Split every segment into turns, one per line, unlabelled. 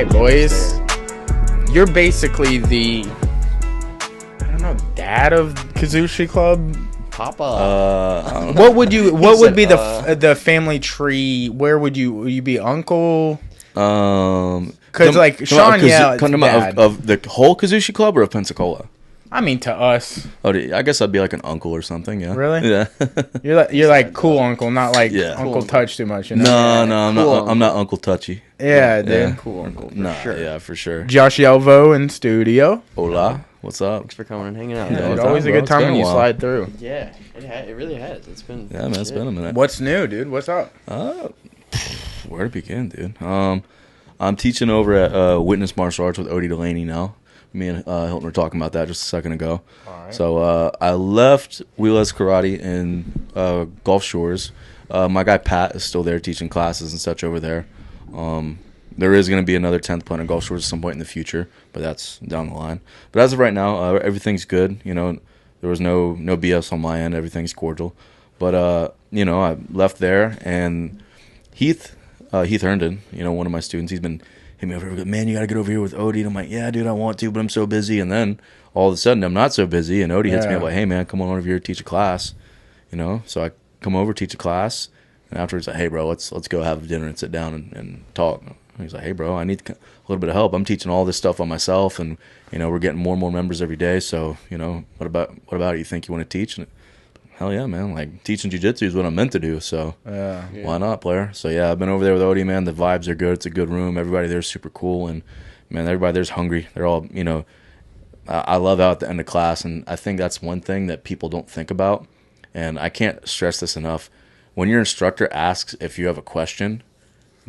right, boys. You're basically the, I don't know, dad of Kazushi Club.
Papa.
What would be the family tree? Where would you be uncle? Because like Sean,
of the whole Kazushi Club or of Pensacola?
I mean, to us.
Oh, I guess I'd be like an uncle or something. Yeah.
Really?
Yeah.
You're like cool uncle, not like Uncle Touch too much. You know?
No, I'm not Uncle Touchy.
Yeah, dude.
Yeah.
Cool uncle.
Sure. Yeah, for sure.
Josh Yelvo in studio.
Hola, what's up?
Thanks for coming and hanging out.
Yeah, it's always a good time when you slide through.
Yeah, it really has. It's been.
Yeah, man, it's been a minute.
What's new, dude? What's up?
Where to begin, dude? I'm teaching over at Witness Martial Arts with Odie Delaney now. Me and Hilton were talking about that just a second ago.
All right.
So I left Wheelers Karate in Gulf Shores. My guy Pat is still there teaching classes and such over there. There is going to be another 10th Planet Gulf Shores at some point in the future, but that's down the line. But as of right now, everything's good. You know, there was no BS on my end. Everything's cordial. But you know, I left there, and Heath Herndon, you know, one of my students, he's been hitting me over. Man, you got to get over here with Odie. And I'm like, yeah, dude, I want to, but I'm so busy. And then all of a sudden, I'm not so busy, and Odie hits me up like, hey, man, come on over here, teach a class. You know, so I come over, teach a class, and afterwards, like, hey, bro, let's go have dinner and sit down and talk. And he's like, hey, bro, I need a little bit of help. I'm teaching all this stuff on myself, and you know, we're getting more and more members every day. So, you know, what about it? You think you want to teach? And hell yeah, man! Like, teaching jiu-jitsu is what I'm meant to do. So why not, player? So yeah, I've been over there with Odie, man. The vibes are good. It's a good room. Everybody there's super cool, and man, everybody there's hungry. They're all, you know, I love out at the end of class, and I think that's one thing that people don't think about, and I can't stress this enough. When your instructor asks if you have a question,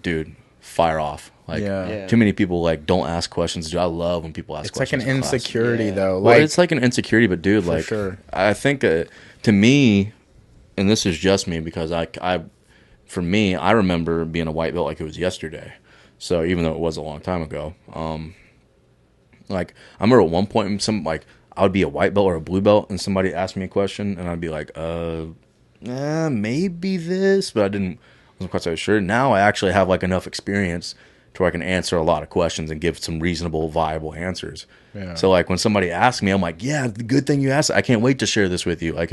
dude, fire off. Like, too many people like don't ask questions. Dude, I love when people ask questions.
It's like an insecurity, though.
Well,
like,
it's like an insecurity, but dude, like,
sure.
I think to me, and this is just me because for me, I remember being a white belt like it was yesterday. So even though it was a long time ago, like I remember at one point, I would be a white belt or a blue belt, and somebody asked me a question, and I'd be like, maybe this, but wasn't quite so sure. Now I actually have like enough experience to where I can answer a lot of questions and give some reasonable, viable answers. Yeah. So like when somebody asks me, I'm like, yeah, the good thing you asked. I can't wait to share this with you. Like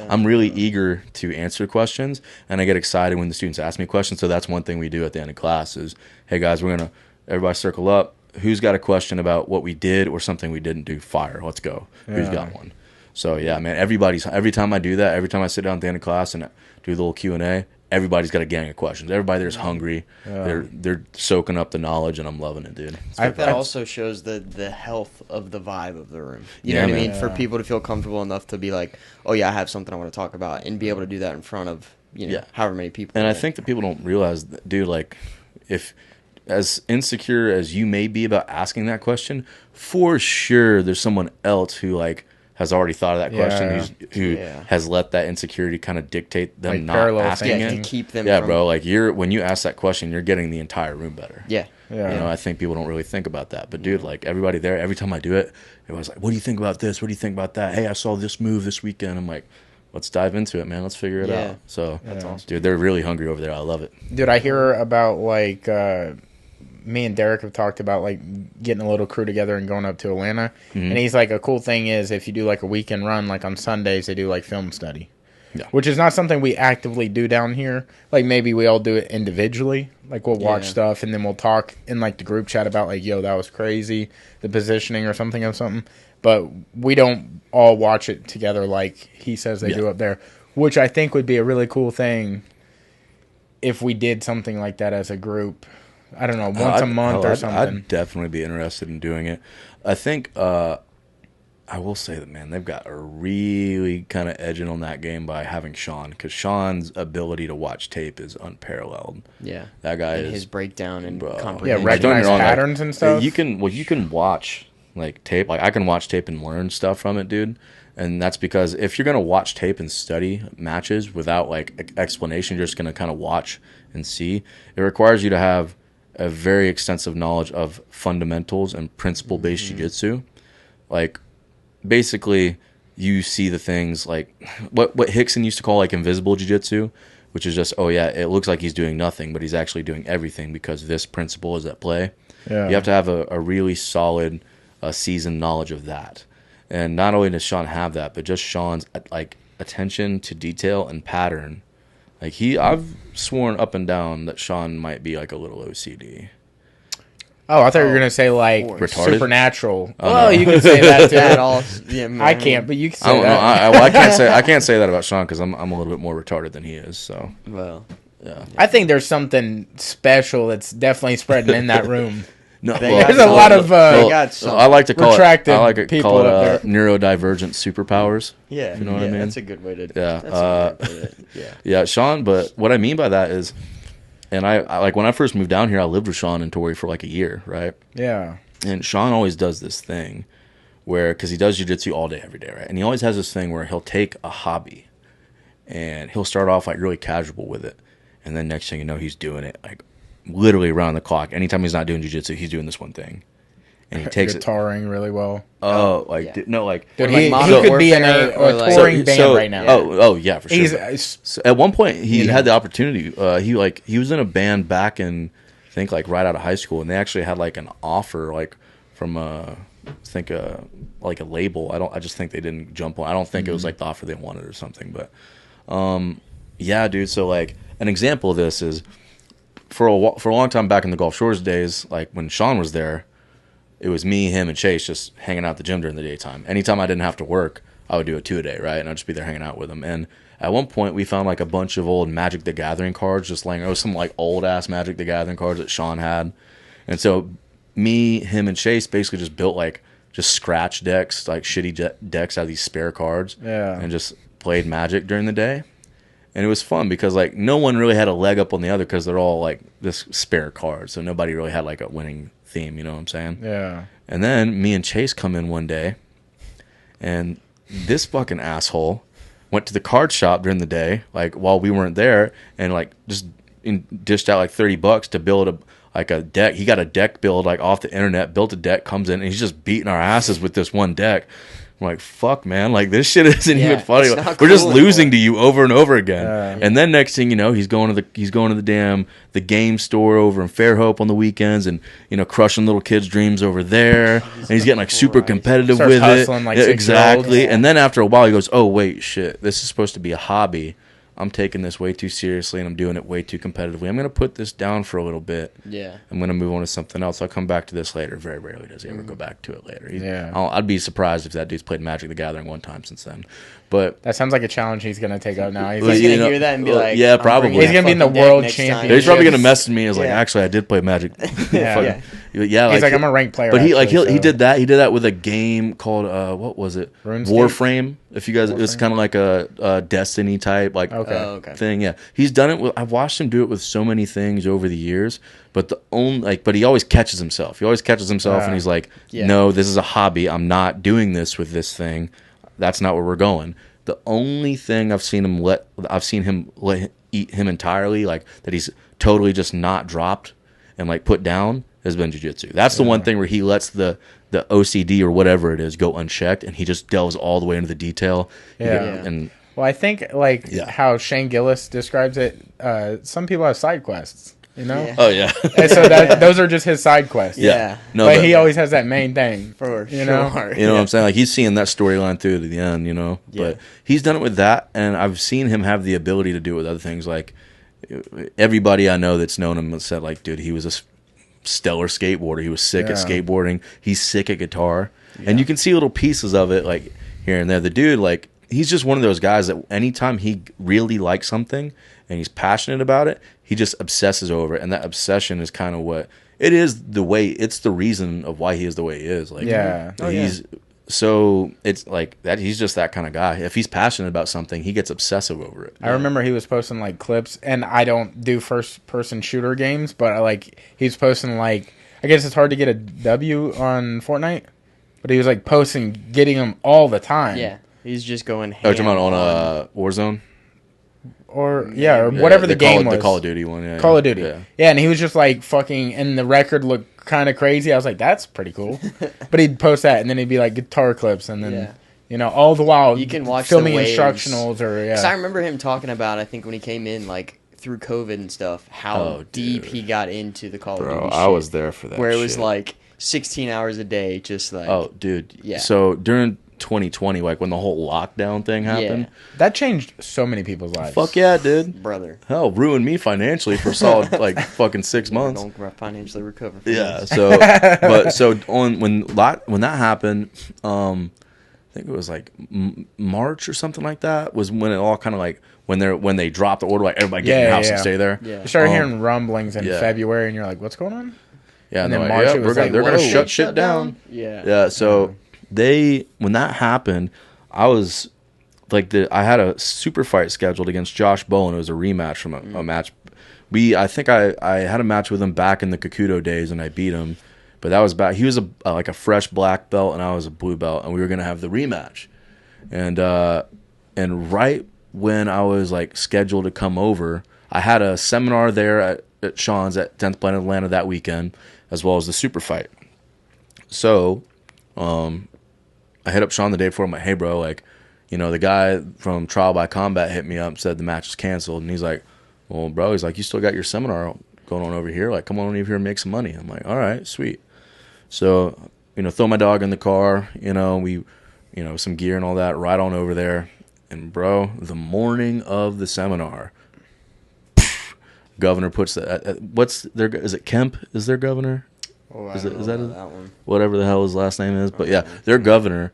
I'm really eager to answer questions, and I get excited when the students ask me questions. So that's one thing we do at the end of class is, hey guys, everybody circle up. Who's got a question about what we did or something we didn't do? Fire. Let's go. Yeah. Who's got one? So yeah, man, every time I do that, every time I sit down at the end of class and do a little Q&A, everybody's got a gang of questions. Everybody there's hungry. Yeah. They're soaking up the knowledge, and I'm loving it, dude.
I think that also shows the health of the vibe of the room. You know what I mean? For people to feel comfortable enough to be like, oh yeah, I have something I want to talk about, and be able to do that in front of, you know, however many people.
And I think that people don't realize that, dude, like, if as insecure as you may be about asking that question, for sure there's someone else who like has already thought of that question, who has let that insecurity kind of dictate them like not asking it.
To keep them
bro. Like when you ask that question, you're getting the entire room better.
Yeah.
You know, I think people don't really think about that. But dude, like everybody there, every time I do it, everyone's like, "What do you think about this? What do you think about that? Hey, I saw this move this weekend." I'm like, "Let's dive into it, man. Let's figure it out." So that's awesome, dude. They're really hungry over there. I love it,
dude. I hear about like. Me and Derek have talked about like getting a little crew together and going up to Atlanta. Mm-hmm. And he's like, a cool thing is if you do like a weekend run, like on Sundays, they do like film study, which is not something we actively do down here. Like maybe we all do it individually. Like we'll watch stuff and then we'll talk in like the group chat about like, yo, that was crazy, the positioning or something of something. But we don't all watch it together like he says they do up there, which I think would be a really cool thing if we did something like that as a group. I don't know, once a month or something.
I'd definitely be interested in doing it. I think I will say that, man, they've got a really kind of edging on that game by having Sean, because Sean's ability to watch tape is unparalleled.
Yeah,
that guy is
his breakdown and comprehension.
Yeah, recognize patterns and stuff.
You can watch like tape. Like I can watch tape and learn stuff from it, dude. And that's because if you're gonna watch tape and study matches without like explanation, you're just gonna kind of watch and see. It requires you to have a very extensive knowledge of fundamentals and principle-based jiu-jitsu. Like, basically, you see the things like what Hickson used to call like invisible jiu-jitsu, which is just, oh yeah, it looks like he's doing nothing, but he's actually doing everything because this principle is at play. Yeah. You have to have a really solid, seasoned knowledge of that. And not only does Sean have that, but just Sean's like attention to detail and pattern. Like I've sworn up and down that Sean might be like a little OCD.
Oh, I thought you were gonna say like
retarded?
Supernatural.
Oh,
well,
no.
you can say that too.
That all, yeah,
I can't, but you can say that.
Well, I can't say that about Sean because I'm a little bit more retarded than he is. So
well,
yeah.
I think there's something special that's definitely spreading in that room.
No,
there's a lot of
I like to call it
people
neurodivergent superpowers.
Yeah,
you know what I mean.
That's a good way to.
Yeah, Sean. But what I mean by that is, and I like when I first moved down here, I lived with Sean and Tori for like a year, right?
Yeah.
And Sean always does this thing where, because he does jiu-jitsu all day, every day, right? And he always has this thing where he'll take a hobby and he'll start off like really casual with it, and then next thing you know, he's doing it like literally around the clock. Anytime he's not doing jiu-jitsu, he's doing this one thing, and he takes
guitaring really well.
Oh, like no, like
dude, he could be in a touring band right now.
Oh yeah, for sure. So at one point, he had the opportunity. He was in a band back in, I think, like right out of high school, and they actually had like an offer like from like a label. I just think they didn't jump on. I don't think it was like the offer they wanted or something. But yeah, dude. So like an example of this is for a long time back in the Gulf Shores days, like when Sean was there, it was me, him, and Chase just hanging out at the gym during the daytime. Anytime I didn't have to work, I would do a 2-a-day, right? And I'd just be there hanging out with him. And at one point, we found like a bunch of old Magic the Gathering cards just laying. It was some like old ass Magic the Gathering cards that Sean had. And so me, him, and Chase basically just built like just scratch decks, like shitty decks out of these spare cards.
Yeah.
And just played Magic during the day. And it was fun because like no one really had a leg up on the other because they're all like this spare cards. So nobody really had like a winning theme, you know what I'm saying?
Yeah.
And then me and Chase come in one day, and this fucking asshole went to the card shop during the day, like while we weren't there, and like just dished out like $30 to build a deck. He got a deck build like off the internet, built a deck, comes in, and he's just beating our asses with this one deck. I'm like, fuck, man, like this shit isn't even funny. Like, we're just losing to you over and over again. And then next thing you know, he's going to the game store over in Fairhope on the weekends, and crushing little kids' dreams over there. And he's getting like super competitive with it.
Like
exactly. Yeah. And then after a while, he goes, "Oh wait, shit, this is supposed to be a hobby. I'm taking this way too seriously, and I'm doing it way too competitively. I'm going to put this down for a little bit.
Yeah. I'm
going to move on to something else. I'll come back to this later." Very rarely does he ever go back to it later. I'd be surprised if that dude's played Magic the Gathering one time since then. But
that sounds like a challenge he's going to take up now.
He's going to hear that and be like,
yeah, probably.
He's going to be in the world championship.
He's probably going to mess with me as like, actually, I did play Magic.
Yeah. He's like, I'm a ranked player.
But he did that. He did that with a game called what was it?
RuneScape?
Warframe. If you guys, it's kind of like a Destiny type like thing. Yeah, he's done it. I've watched him do it with so many things over the years. But but he always catches himself. And he's like, no, this is a hobby. I'm not doing this with this thing. That's not where we're going. The only thing I've seen him let eat him entirely, like that he's totally just not dropped and like put down, has been jiu-jitsu. That's the one thing where he lets the OCD or whatever it is go unchecked, and he just delves all the way into the detail. And
well, I think how Shane Gillis describes it, some people have side quests.
Yeah. Oh yeah.
And so those are just his side quests.
Yeah.
No, but he always has that main thing
for
you know.
You know what I'm saying? Like he's seeing that storyline through to the end. Yeah. But he's done it with that, and I've seen him have the ability to do it with other things. Like everybody I know that's known him has said, like, dude, he was a stellar skateboarder. He was sick at skateboarding. He's sick at guitar, and you can see little pieces of it like here and there. The dude, like, he's just one of those guys that anytime he really likes something and he's passionate about it, he just obsesses over it, and that obsession is kind of what it is. It's the reason of why he is the way he is. Like, so it's like that. He's just that kind of guy. If he's passionate about something, he gets obsessive over it.
I remember he was posting like clips, and I don't do first-person shooter games, but he's posting like, I guess it's hard to get a W on Fortnite, but he was like posting, getting them all the time.
Yeah, he's just going.
Oh, you're talking about on Warzone?
Or whatever the game was.
The Call of Duty one,
Call of Duty. Yeah, and he was just like fucking, and the record looked kind of crazy. I was like, that's pretty cool. But he'd post that, and then he'd be like guitar clips, and then You know, all the while
you can watch
filming
the waves.
instructionals or
Because I remember him talking about, I think when he came in, like through COVID and stuff, how deep he got into the Call of Duty shit.
I was there for that.
Where it was like 16 hours a day, just like.
Oh, dude. Yeah. So during 2020, like when the whole lockdown thing happened,
that changed so many people's lives.
Fuck yeah, dude.
Brother.
Hell, ruined me financially for solid like fucking 6 months.
Don't financially recover.
When that happened, I think it was like March or something like that was when it all kind of like when they dropped the order, like everybody get in your house and stay there.
Yeah. You started hearing rumblings in February, and you're like, "What's going on?"
Yeah, and then March, they're gonna shut shit down. Yeah. So when that happened, I was like, I had a super fight scheduled against Josh Bowen. It was a rematch from a match. I think I had a match with him back in the Kakuto days, and I beat him. But that was back. He was like a fresh black belt, and I was a blue belt, and we were gonna have the rematch. And right when I was like scheduled to come over, I had a seminar there at Sean's at 10th Planet Atlanta that weekend, as well as the super fight. So, I hit up Sean the day before. I'm like, "Hey, bro, like, you know, the guy from Trial by Combat hit me up and said the match is canceled." And he's like, "Well, bro," he's like, "you still got your seminar going on over here? Like, come on over here and make some money." I'm like, "All right, sweet." So, you know, throw my dog in the car, you know, some gear and all that, ride on over there. And, bro, the morning of the seminar, governor puts is it Kemp is their governor?
Oh,
is that
one?
Whatever the hell his last name is. But, yeah, their governor,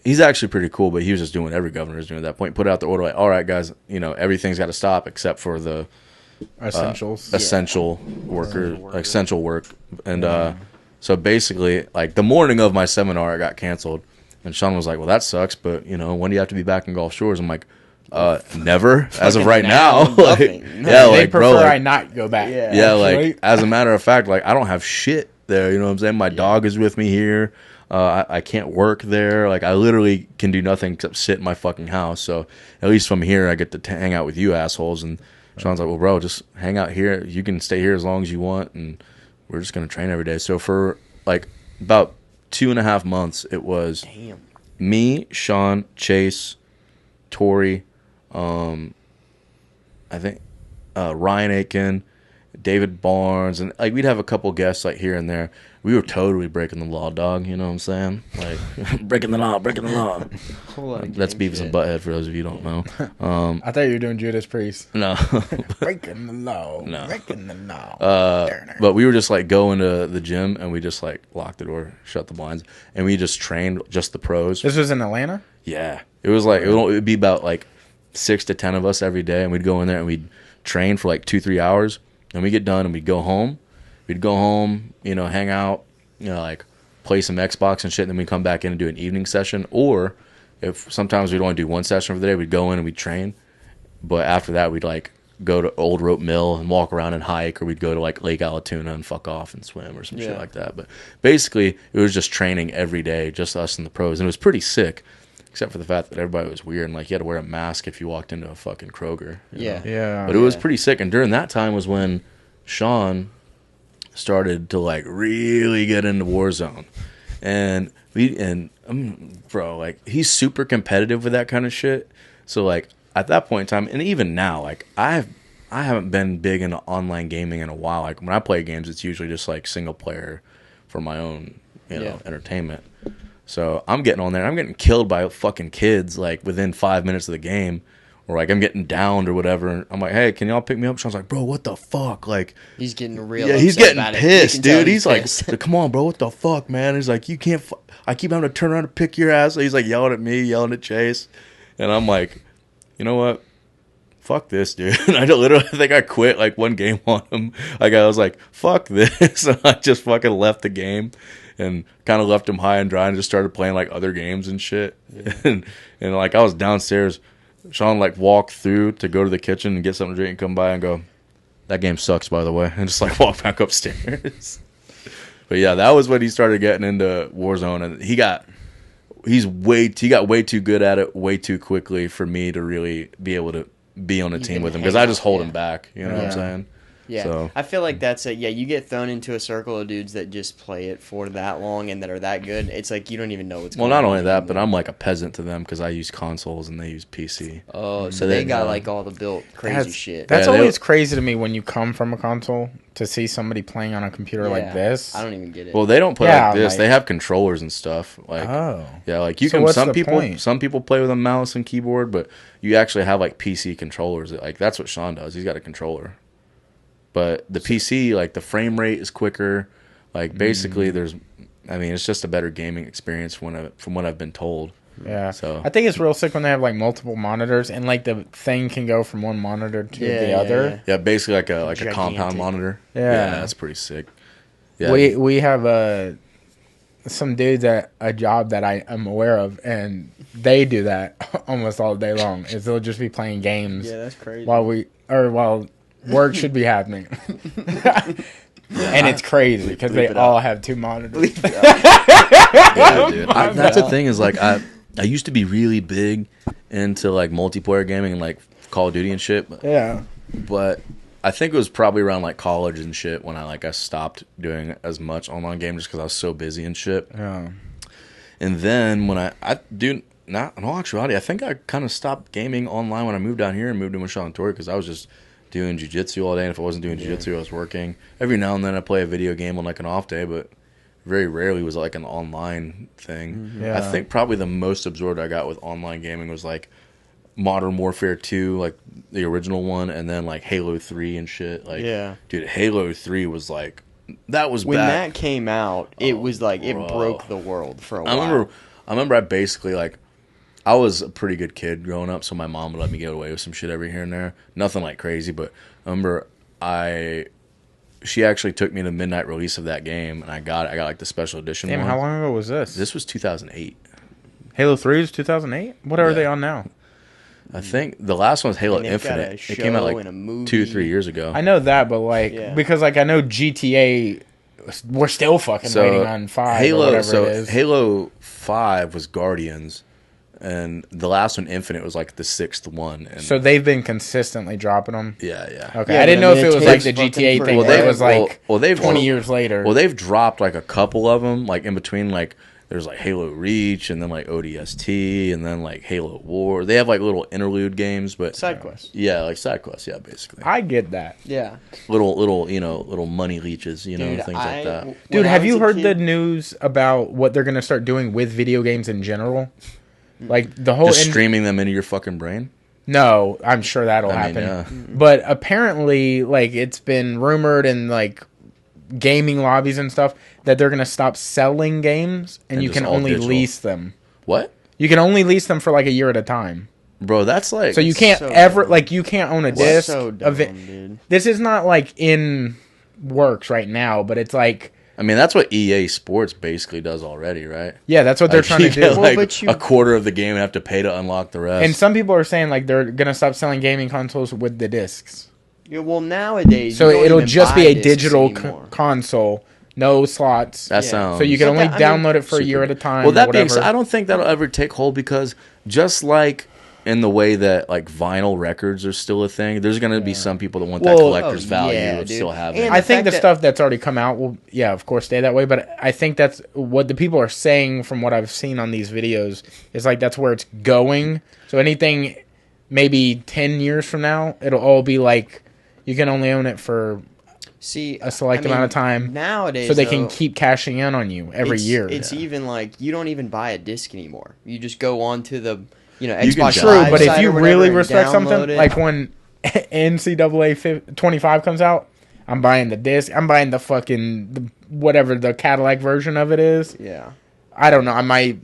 he's actually pretty cool, but he was just doing what every governor is doing at that point. Put out the order like, "All right, guys, you know, everything's got to stop except for the essential work." And so basically, like the morning of my seminar, it got canceled. And Sean was like, "Well, that sucks, but, you know, when do you have to be back in Gulf Shores?" I'm like, never, as of right now. Like,
they prefer I not go back.
Yeah, like, as a matter of fact, like, I don't have shit there, you know what I'm saying? My dog is with me here. I can't work there. Like, I literally can do nothing except sit in my fucking house. So, at least from here, I get to hang out with you assholes. And Sean's like, "Well, bro, just hang out here. You can stay here as long as you want, and we're just going to train every day." So, for, like, about 2.5 months, it was me, Sean, Chase, Tori, I think Ryan Aiken, David Barnes, and like we'd have a couple guests like here and there. We were totally breaking the law, dog. You know what I'm saying? Like breaking the law. That's Beavis and Butthead for those of you who don't know.
I thought you were doing Judas Priest.
No,
breaking the law. No, breaking the law.
But we were just like going to the gym and we just like locked the door, shut the blinds, and we just trained just the pros.
This was in Atlanta.
Yeah, it was like it would be about like 6 to 10 of us every day, and we'd go in there and we'd train for like 2-3 hours, and we get done and we'd go home. We'd go home, you know, hang out, you know, like play some Xbox and shit, and then we'd come back in and do an evening session. Or if sometimes we'd only do one session for the day, we'd go in and we'd train. But after that, we'd like go to Old Rope Mill and walk around and hike, or we'd go to like Lake Allatoona and fuck off and swim or some shit like that. But basically, it was just training every day, just us and the pros. And it was pretty sick, except for the fact that everybody was weird and like you had to wear a mask if you walked into a fucking Kroger. You know? But it was pretty sick. And during that time was when Sean started to like really get into Warzone, and bro, like he's super competitive with that kind of shit. So like at that point in time, and even now, like I haven't been big into online gaming in a while. Like when I play games, it's usually just like single player for my own, you know, entertainment. So I'm getting on there, I'm getting killed by fucking kids like within 5 minutes of the game. Or like I'm getting downed or whatever, and I'm like, "Hey, can y'all pick me up?" Sean's like, "Bro, what the fuck?" Like
he's getting real.
Yeah, he's getting pissed, dude. He's like, "Come on, bro, what the fuck, man?" He's like, "You can't. I keep having to turn around to pick your ass." So he's like yelling at me, yelling at Chase, and I'm like, "You know what? Fuck this, dude." And I literally think I quit like one game on him. Like I was like, "Fuck this," and I just fucking left the game. And kind of left him high and dry and just started playing like other games and shit. And like I was downstairs. Sean like walked through to go to the kitchen and get something to drink and come by and go, "That game sucks, by the way," and just like walk back upstairs. But yeah, that was when he started getting into Warzone, and he got way too good at it way too quickly for me to really be able to be on a team with him, because I just hold him back. You know what I'm saying?
Yeah,
so.
I feel like that's you get thrown into a circle of dudes that just play it for that long and that are that good. It's like you don't even know what's going on.
Well, not only that, but I'm like a peasant to them because I use consoles and they use PC.
Oh, so they got like all the built crazy shit.
That's always crazy to me when you come from a console to see somebody playing on a computer like this.
I don't even get it.
Well, they don't play like this. They have controllers and stuff. Like, yeah, like you can. Some people play with a mouse and keyboard, but you actually have like PC controllers. Like that's what Sean does. He's got a controller. But the PC, like the frame rate is quicker. Like basically, it's just a better gaming experience from what I've been told.
Yeah.
So
I think it's real sick when they have like multiple monitors and like the thing can go from one monitor to the other.
Yeah, basically like a compound monitor. Yeah, that's pretty sick. Yeah.
We have some dudes at a job that I am aware of, and they do that almost all day long. Is they'll just be playing games.
Yeah, that's crazy.
While work should be happening. And it's crazy because they all have two monitors.
Yeah, dude. That's the thing is like I used to be really big into like multiplayer gaming and like Call of Duty and shit.
Yeah.
But I think it was probably around like college and shit when I stopped doing as much online games just because I was so busy and shit.
Yeah.
And then when not in all actuality, I think I kind of stopped gaming online when I moved down here and moved to Sean Tori because I was just doing jiu-jitsu all day, and if I wasn't doing jiu-jitsu, I was working. Every now and then I play a video game on like an off day, but very rarely was it like an online thing.
Mm-hmm. Yeah.
I think probably the most absorbed I got with online gaming was like Modern Warfare 2, like the original one, and then like Halo 3 and shit. Like, dude, Halo 3 was like, that was
when
back.
that came out, it was like it broke the world for a while.
I remember I basically like, I was a pretty good kid growing up, so my mom would let me get away with some shit every here and there. Nothing like crazy, but I remember she actually took me to the midnight release of that game, and I got like the special edition one.
How long ago was this?
This was 2008.
Halo 3 is 2008? What are they on now?
I think the last one was Halo Infinite. It came out like 2-3 years ago.
I know that, but because like I know GTA, we're still fucking waiting on 5 or whatever it is.
Halo 5 was Guardians. And the last one, Infinite, was like the 6th one. And
so they've been consistently dropping them?
Yeah.
Okay, I didn't know if it was like the GTA thing. It was like 20 years later.
Well, they've dropped like a couple of them, like in between, like there's like Halo Reach, and then like ODST, and then like Halo War. They have like little interlude games, but
side quests.
Yeah, like side quests. Yeah, basically.
I get that.
Yeah.
Little money leeches, things like that.
Dude, have you heard the news about what they're gonna start doing with video games in general? Like the whole
just streaming them into your fucking brain?
No, I'm sure that'll happen.
Yeah.
But apparently, like it's been rumored in like gaming lobbies and stuff that they're gonna stop selling games and you can only lease them.
What?
You can only lease them for like a year at a time.
Bro, that's like
so you can't you can't own a disc of it.
Dude.
This is not like in works right now, but it's like.
I mean, that's what EA Sports basically does already, right?
Yeah, that's what they're trying to do.
Get like a quarter of the game and have to pay to unlock the rest.
And some people are saying like they're gonna stop selling gaming consoles with the discs.
Yeah, well, nowadays,
so it'll just be a digital console, no slots.
That sounds.
So you can only download it for a year at a time.
Well, that being said, I don't think that'll ever take hold because just like in the way that like vinyl records are still a thing, there's going to be some people that want that collector's value of still having it.
I think the stuff that's already come out will, of course, stay that way. But I think that's what the people are saying from what I've seen on these videos is like that's where it's going. So anything maybe 10 years from now, it'll all be like you can only own it for a select amount of time
nowadays,
so they can keep cashing in on you every year.
It's even like you don't even buy a disc anymore. You just go on to the
Xbox. True, but if you really respect something, like when NCAA 25 comes out, I'm buying the disc. I'm buying the fucking whatever the Cadillac version of it is.
Yeah,
I don't know. I might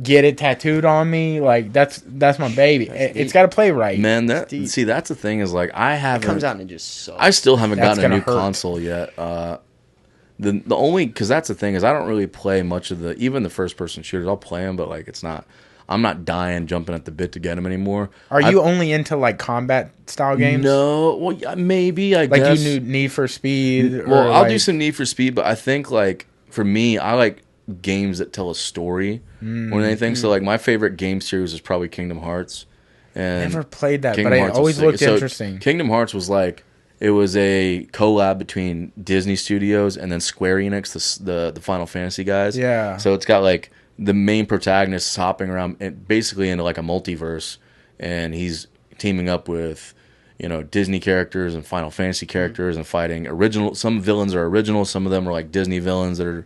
get it tattooed on me. Like that's my baby. It's got to play right.
Man, that's the thing is like I haven't.
It comes out and it just sucks.
I still haven't gotten a new console yet. The only because that's the thing is I don't really play much of even the first person shooters. I'll play them, but like it's not. I'm not dying, jumping at the bit to get them anymore.
Are you only into like combat style games?
No, well, yeah, maybe I guess.
Like you knew Need for Speed.
Well, I'll do some Need for Speed, but I think like for me, I like games that tell a story more than anything. So like my favorite game series is probably Kingdom Hearts. And
never played that, but it always looked interesting.
Kingdom Hearts was like It was a collab between Disney Studios and then Square Enix, the Final Fantasy guys.
Yeah.
So it's got like the main protagonist is hopping around basically into like a multiverse, and he's teaming up with, you know, Disney characters and Final Fantasy characters and fighting original. Some villains are original. Some of them are like Disney villains that are,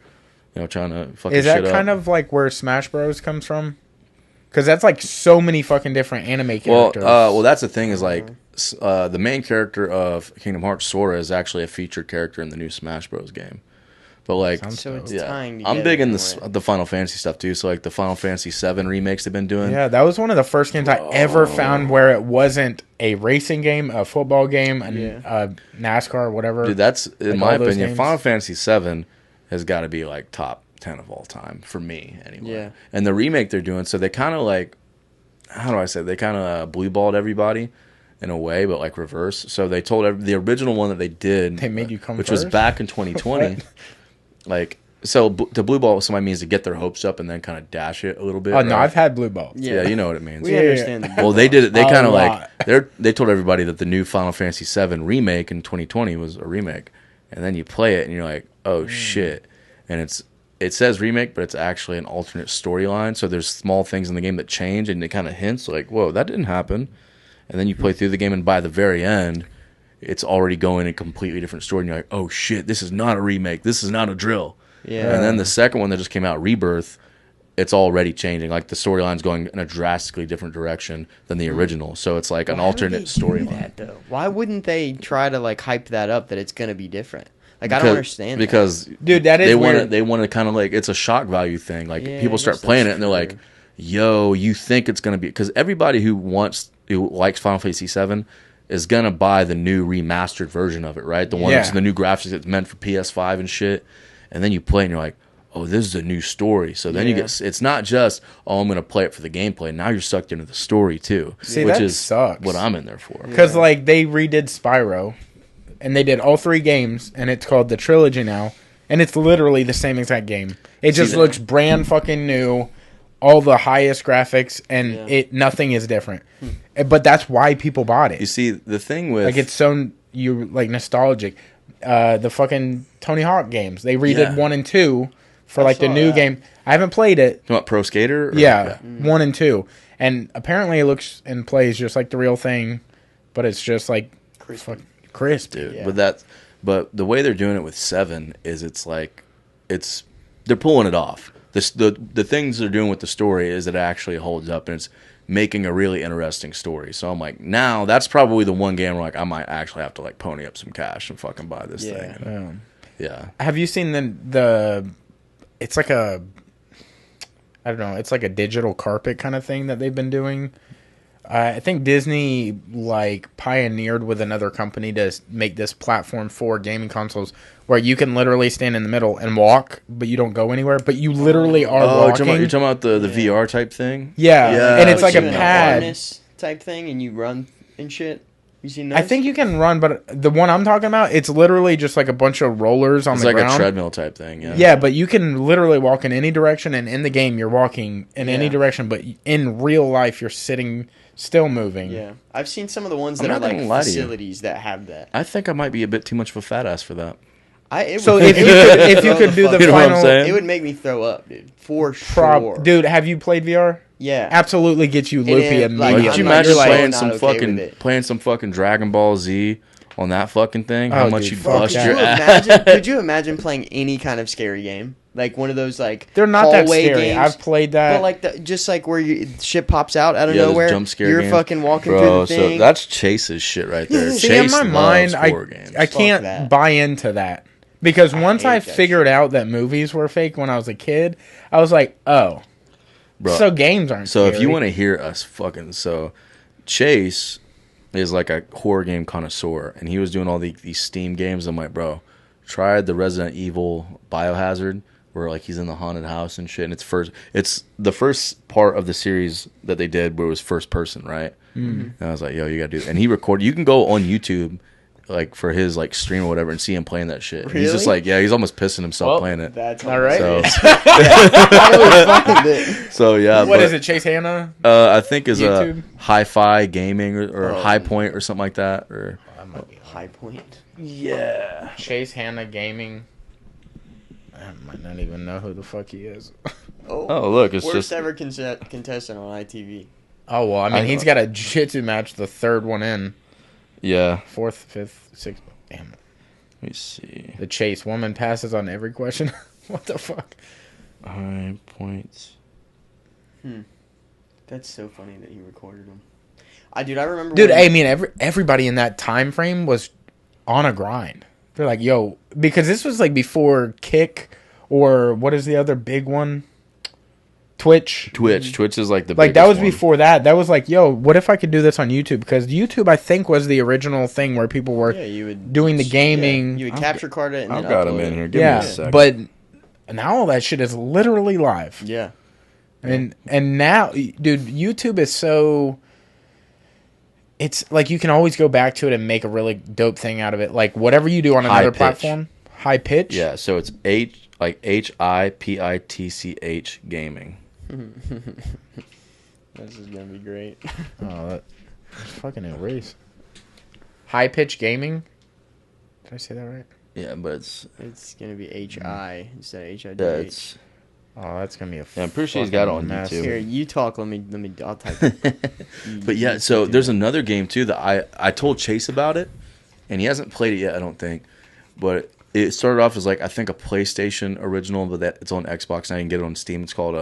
you know, trying to fucking shit up.
Is that kind of like where Smash Bros comes from? Because that's like so many fucking different anime characters.
Well, that's the thing is like the main character of Kingdom Hearts, Sora, is actually a featured character in the new Smash Bros game. But like,
so it's
yeah,
tying
I'm big in
together
the Final Fantasy stuff too. So like the Final Fantasy 7 remakes they've been doing.
Yeah, that was one of the first games I ever found where it wasn't a racing game, a football game, a NASCAR, whatever.
Dude, that's in
like
my opinion,
games.
Final Fantasy 7 has got to be like top 10 of all time for me anyway.
Yeah.
And the remake they're doing, so they kind of like, how do I say, they kind of blue-balled everybody in a way, but like reverse. So they told the original one that they did,
They made you come
which
first?
was back in 2020. Like, so to blue ball somebody means to get their hopes up and then kind of dash it a little bit.
Oh, no,
right?
I've had blue ball.
Yeah, you know what it means.
We understand the
Well, they did it. They
A
kind of
lot.
like they told everybody that the new Final Fantasy 7 remake in 2020 was a remake, and then you play it and you're like, oh shit, and it says remake, but it's actually an alternate storyline. So there's small things in the game that change, and it kind of hints like, whoa, that didn't happen. And then you play through the game, and by the very end, it's already going in a completely different story, and you're like, oh shit, this is not a remake. This is not a drill.
Yeah.
And then the second one that just came out, Rebirth, it's already changing. Like the storyline's going in a drastically different direction than the original. So it's like an alternate storyline.
Why wouldn't they try to like hype that up that it's gonna be different? Like I don't understand.
Because
Dude, that is weird.
They want to kind of like, it's a shock value thing. Like
Yeah,
people
I
start
guess
playing it
that's
and they're like,
true.
yo, you think it's gonna be, because everybody who likes Final Fantasy 7 is gonna buy the new remastered version of it, right? The one that's the new graphics that's meant for PS5 and shit. And then you play and you're like, oh, this is a new story. So then you get, it's not just, oh, I'm going to play it for the gameplay. Now you're sucked into the story too.
See,
which
that
is
sucks.
what I'm in there for.
Because, like, they redid Spyro, and they did all 3 games, and it's called the Trilogy now, and it's literally the same exact game. It just looks brand fucking new, all the highest graphics, and nothing is different. But that's why people bought it.
You see, the thing with...
Like, it's so, nostalgic. The fucking Tony Hawk games, they redid 1 and 2 for, like, the new game. I haven't played it.
You want Pro Skater? Or,
Yeah, 1 and 2. And apparently it looks and plays just like the real thing, but it's just, like, crisp.
Dude, but the way they're doing it with 7 is it's like, they're pulling it off. The things they're doing with the story is it actually holds up, and it's making a really interesting story. So I'm like, now that's probably the one game where like I might actually have to like pony up some cash and fucking buy this thing. Yeah.
Have you seen the it's like a, I don't know, it's like a digital carpet kind of thing that they've been doing. I think Disney like pioneered with another company to make this platform for gaming consoles where you can literally stand in the middle and walk, but you don't go anywhere. But you literally are walking.
You're talking about the VR type thing?
Yeah. And it's like a pad
type thing, and you run and shit. You seen those?
I think you can run, but the one I'm talking about, it's literally just like a bunch of rollers on the ground.
It's like a treadmill type thing, yeah.
Yeah, but you can literally walk in any direction, and in the game you're walking in any direction, but in real life you're sitting still moving.
Yeah. I've seen some of the ones that are like facilities that have that.
I think I might be a bit too much of a fat ass for that.
So if you could do the
You know what I'm
final,
saying?
It would make me throw up, dude. For sure.
Dude, have you played VR?
Yeah.
Absolutely gets you loopy
Like,
immediately.
Could you
I'm not
imagine
so
playing some fucking Dragon Ball Z on that fucking thing? How much you'd
fuck
bust
that.
your ass?
Could you imagine playing any kind of scary game? Like one of those like
They're not that
hallway
scary.
games,
I've played that.
but like just like where shit pops out out of
those
nowhere.
jump scare
You're
games.
fucking walking
Bro,
through the thing.
so that's Chase's shit right there.
See,
Chase
in my mind,
loves horror games.
I can't
that.
buy into that. Because once
hate
I
that
figured out that movies were fake when I was a kid, I was like, oh.
Bro,
So games aren't
So
scary.
if you want to hear us fucking... So Chase is like a horror game connoisseur, and he was doing all these Steam games. I'm like, bro, try the Resident Evil Biohazard, where like he's in the haunted house and shit. And it's the first part of the series that they did where it was first person, right? Mm-hmm. And I was like, yo, you gotta do that. And he recorded. You can go on YouTube, like for his like stream or whatever, and see him playing that shit.
Really?
He's just like, yeah, he's almost pissing himself playing it.
That's
All right.
So,
fucking
so yeah.
What is it, Chase Hanna?
I think is
YouTube?
a Hi-Fi Gaming or High Point or something like that. Or
That might be
High Point.
Yeah.
Chase Hanna Gaming. I might not even know who the fuck he is.
Oh, look, it's
worst
just
ever contestant on ITV.
Oh, well, I mean, he's got a jiu-jitsu match, the third one in.
Yeah.
Fourth, fifth, sixth. Damn.
Let me see.
The Chase woman passes on every question. What the fuck?
High Points.
That's so funny that he recorded them. I remember.
Dude, I mean, everybody in that time frame was on a grind. They're like, yo, because this was like before Kick or what is the other big one? Twitch.
Twitch is like the
like that was
one.
before that. That was like, yo, what if I could do this on YouTube? Because YouTube, I think, was the original thing where people were doing the gaming.
You would capture card it and
I've
then
got him in here. Give me a second.
But now all that shit is literally live.
Yeah.
And now, dude, YouTube is so. It's like you can always go back to it and make a really dope thing out of it. Like whatever you do on another platform, high pitch.
Yeah, so it's HIPITCH gaming.
This is gonna be great.
Oh, that's fucking erase. High pitch gaming. Did I say that right?
Yeah, but it's
gonna be HI instead of HIDH.
that's.
Oh, that's gonna be a.
I'm pretty sure he's got it on
mess.
YouTube.
Here, you talk. Let me. I'll type it.
But yeah, so there's another game too that I told Chase about it, and he hasn't played it yet, I don't think. But it started off as like I think a PlayStation original, but that it's on Xbox now. You can get it on Steam. It's called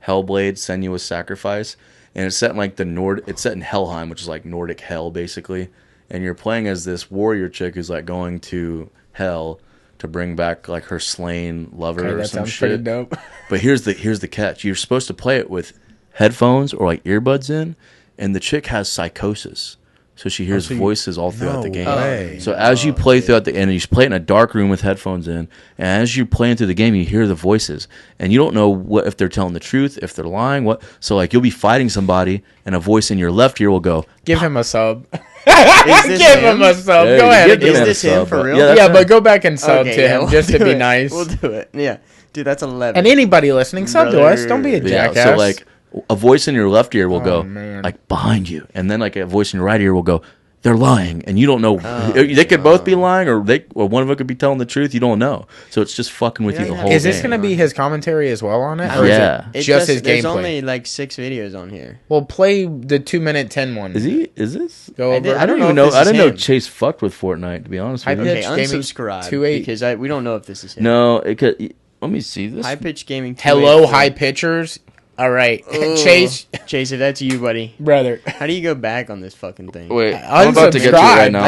Hellblade: Senua's Sacrifice, and it's set in like It's set in Helheim, which is like Nordic hell basically. And you're playing as this warrior chick who's like going to hell to bring back like her slain lover or some shit.
Pretty dope.
But here's the catch. You're supposed to play it with headphones or like earbuds in, and the chick has psychosis. So she hears voices all throughout the game.
Way.
So as you play throughout the and you play it in a dark room with headphones in, and as you're playing through the game, you hear the voices, and you don't know what if they're telling the truth, if they're lying, what. So like you'll be fighting somebody, and a voice in your left ear will go,
Give him a sub.
Give
him a sub.
Hey,
go ahead.
Is this him for real?
Yeah, but go back and sub
Okay,
to him
we'll
just to
do
be
it.
nice.
We'll do it. Yeah, dude, that's 11.
And anybody listening, sub to us. Don't be a
yeah.
jackass.
So like a voice in your left ear will go
man.
like behind you, and then like a voice in your right ear will go, they're lying, and you don't know. They could both be lying, or one of them could be telling the truth. You don't know, so it's just fucking with you the whole
Is
game.
this going to be his commentary as well on it? Or
Yeah.
is it just his
There's
gameplay?
only like 6 videos on here.
Well, play the 2-minute 10 one.
Is he? Is this?
Go over.
I don't
even
know
know.
if this
I
is
didn't know
him.
Chase fucked with Fortnite. To be honest with you.
High
Okay,
pitch gaming
unsubscribe
2.8.
because we don't know if this is him.
No, it could. Let me see this.
High pitch gaming. 2.8.
Hello, high pitchers. All right. Chase,
Chase, if that's you, buddy.
brother.
How do you go back on this fucking thing?
Wait, I'm about to get to it right
Unsubscribe.
now.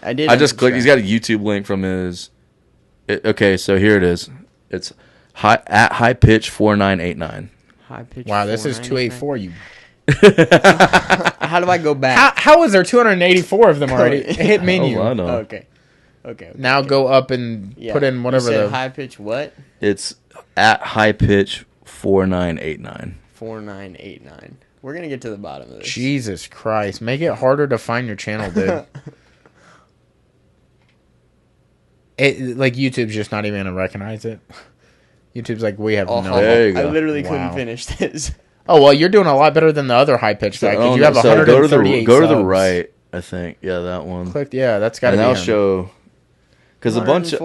I did.
I just clicked. He's got a YouTube link from his. Okay, so here it is. It's high pitch 4989.
High pitch.
Wow, this is 284. You.
How do I go back?
How is there 284 of them already? Hit menu.
Oh, I know.
Okay.
Now go up and put in whatever
you said
the.
high pitch what?
It's at high pitch 4989.
4989. We're gonna get to the bottom of this.
Jesus Christ! Make it harder to find your channel, dude. Like YouTube's just not even gonna recognize it. YouTube's like, we have no.
There you go.
I literally
Wow.
couldn't finish this.
Oh well, you're doing a lot better than the other high pitch guy because you have 138.
Go to the
subs.
right. I think that one.
Click, yeah, that's got to
And
be
that'll
him.
show. Because a bunch of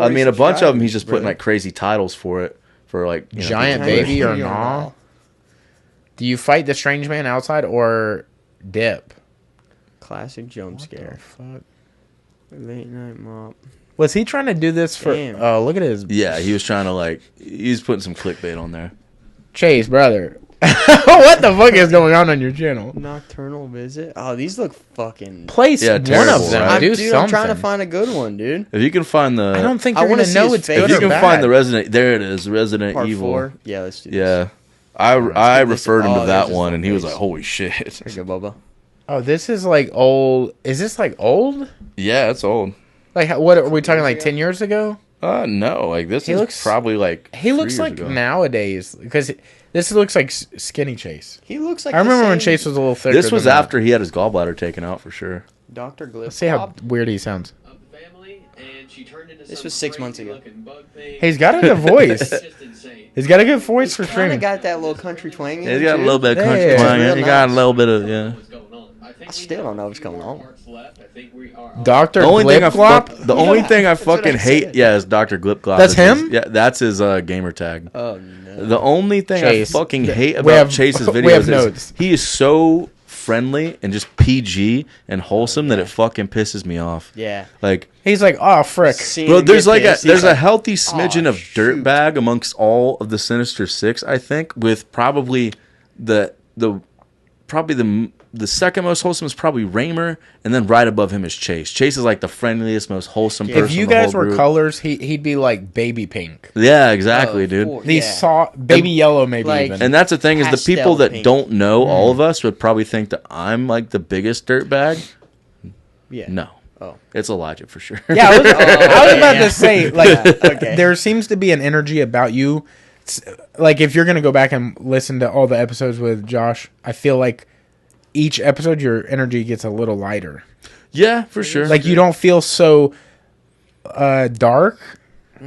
them, he's just putting like crazy titles for it for like
Giant Baby or Nah. Do you fight the strange man outside or dip?
Classic jump scare.
Fuck.
Late night mop.
Was he trying to do this for?
Damn.
Oh, look at his
Yeah, he was trying to he's putting some clickbait on there.
Chase, brother. What the fuck is going on your channel?
Nocturnal visit. Oh, these look fucking.
Place one
terrible,
of them.
right?
Do
Dude,
something.
I'm trying to find a good one, dude.
If you can find the,
I don't think
I
you're
wanna
gonna
see
know
his
it's
face.
good
if
or
you can
bad.
find the Resident, there it is, Resident
Part
Evil.
4. Yeah, let's do this.
Yeah, I
get this.
referred him to
Oh,
that
there's his
one, and he was
face.
like, "Holy shit!"
There you go, Bubba.
Oh, this is like old. Is this like old?
Yeah, it's old.
Like what are we talking? Like 10 years ago?
No, like this
He
is
looks-
probably like
He
3
looks
years
like
ago.
nowadays because this looks like skinny Chase.
He looks like.
I remember
the
when
same
Chase was a little thicker.
This was
than that.
after he had his gallbladder taken out for sure.
Dr. Glyph.
Let's see how weird he sounds.
Of the family, and she turned into
This
some
was 6 months ago.
crazy-looking bug thing.
He's got a good voice.
It's just insane.
He's got a good voice for
Kind
streaming.
of got that little country twang. in
He's
it,
got a
too.
little bit of
Yeah,
country
it's
twang.
real
He got a
nice.
little bit of
What's going on? I think
still don't know what's going on.
Dr.
The only thing I
That's what
fucking
I
hate,
said.
is Dr. Glipglop.
That's him?
Yeah, that's his gamer tag.
Oh no.
The only thing
Chase.
I fucking hate
We
about
have-
Chase's
we
videos
have
is
notes.
he is so friendly and just PG and wholesome that it fucking pisses me off.
Yeah.
Like,
He's like, oh, frick.
Seeing
bro,
him
there's
get
like
pissed,
there's
he's
a
like,
healthy smidgen
"Aw,
of
shoot."
dirtbag amongst all of the Sinister Six, I think, with probably the second most wholesome is probably Raymer, and then right above him is Chase. Chase is like the friendliest, most wholesome person.
If you
in the
guys
whole
were
group.
colors, he'd be like baby pink.
Yeah, exactly,
Oh,
dude.
for-
These
yeah.
soft baby yellow, maybe
like-
even.
And that's the thing is the
Pastel
people that
pink.
don't know all of us would probably think that I'm like the biggest dirtbag.
Yeah.
No,
Oh.
it's Elijah for sure.
Yeah, I was about
yeah.
to say, like,
Okay.
there seems to be an energy about you. Like, if you're going to go back and listen to all the episodes with Josh, I feel like each episode your energy gets a little lighter.
Yeah, for sure.
Like, you don't feel so dark.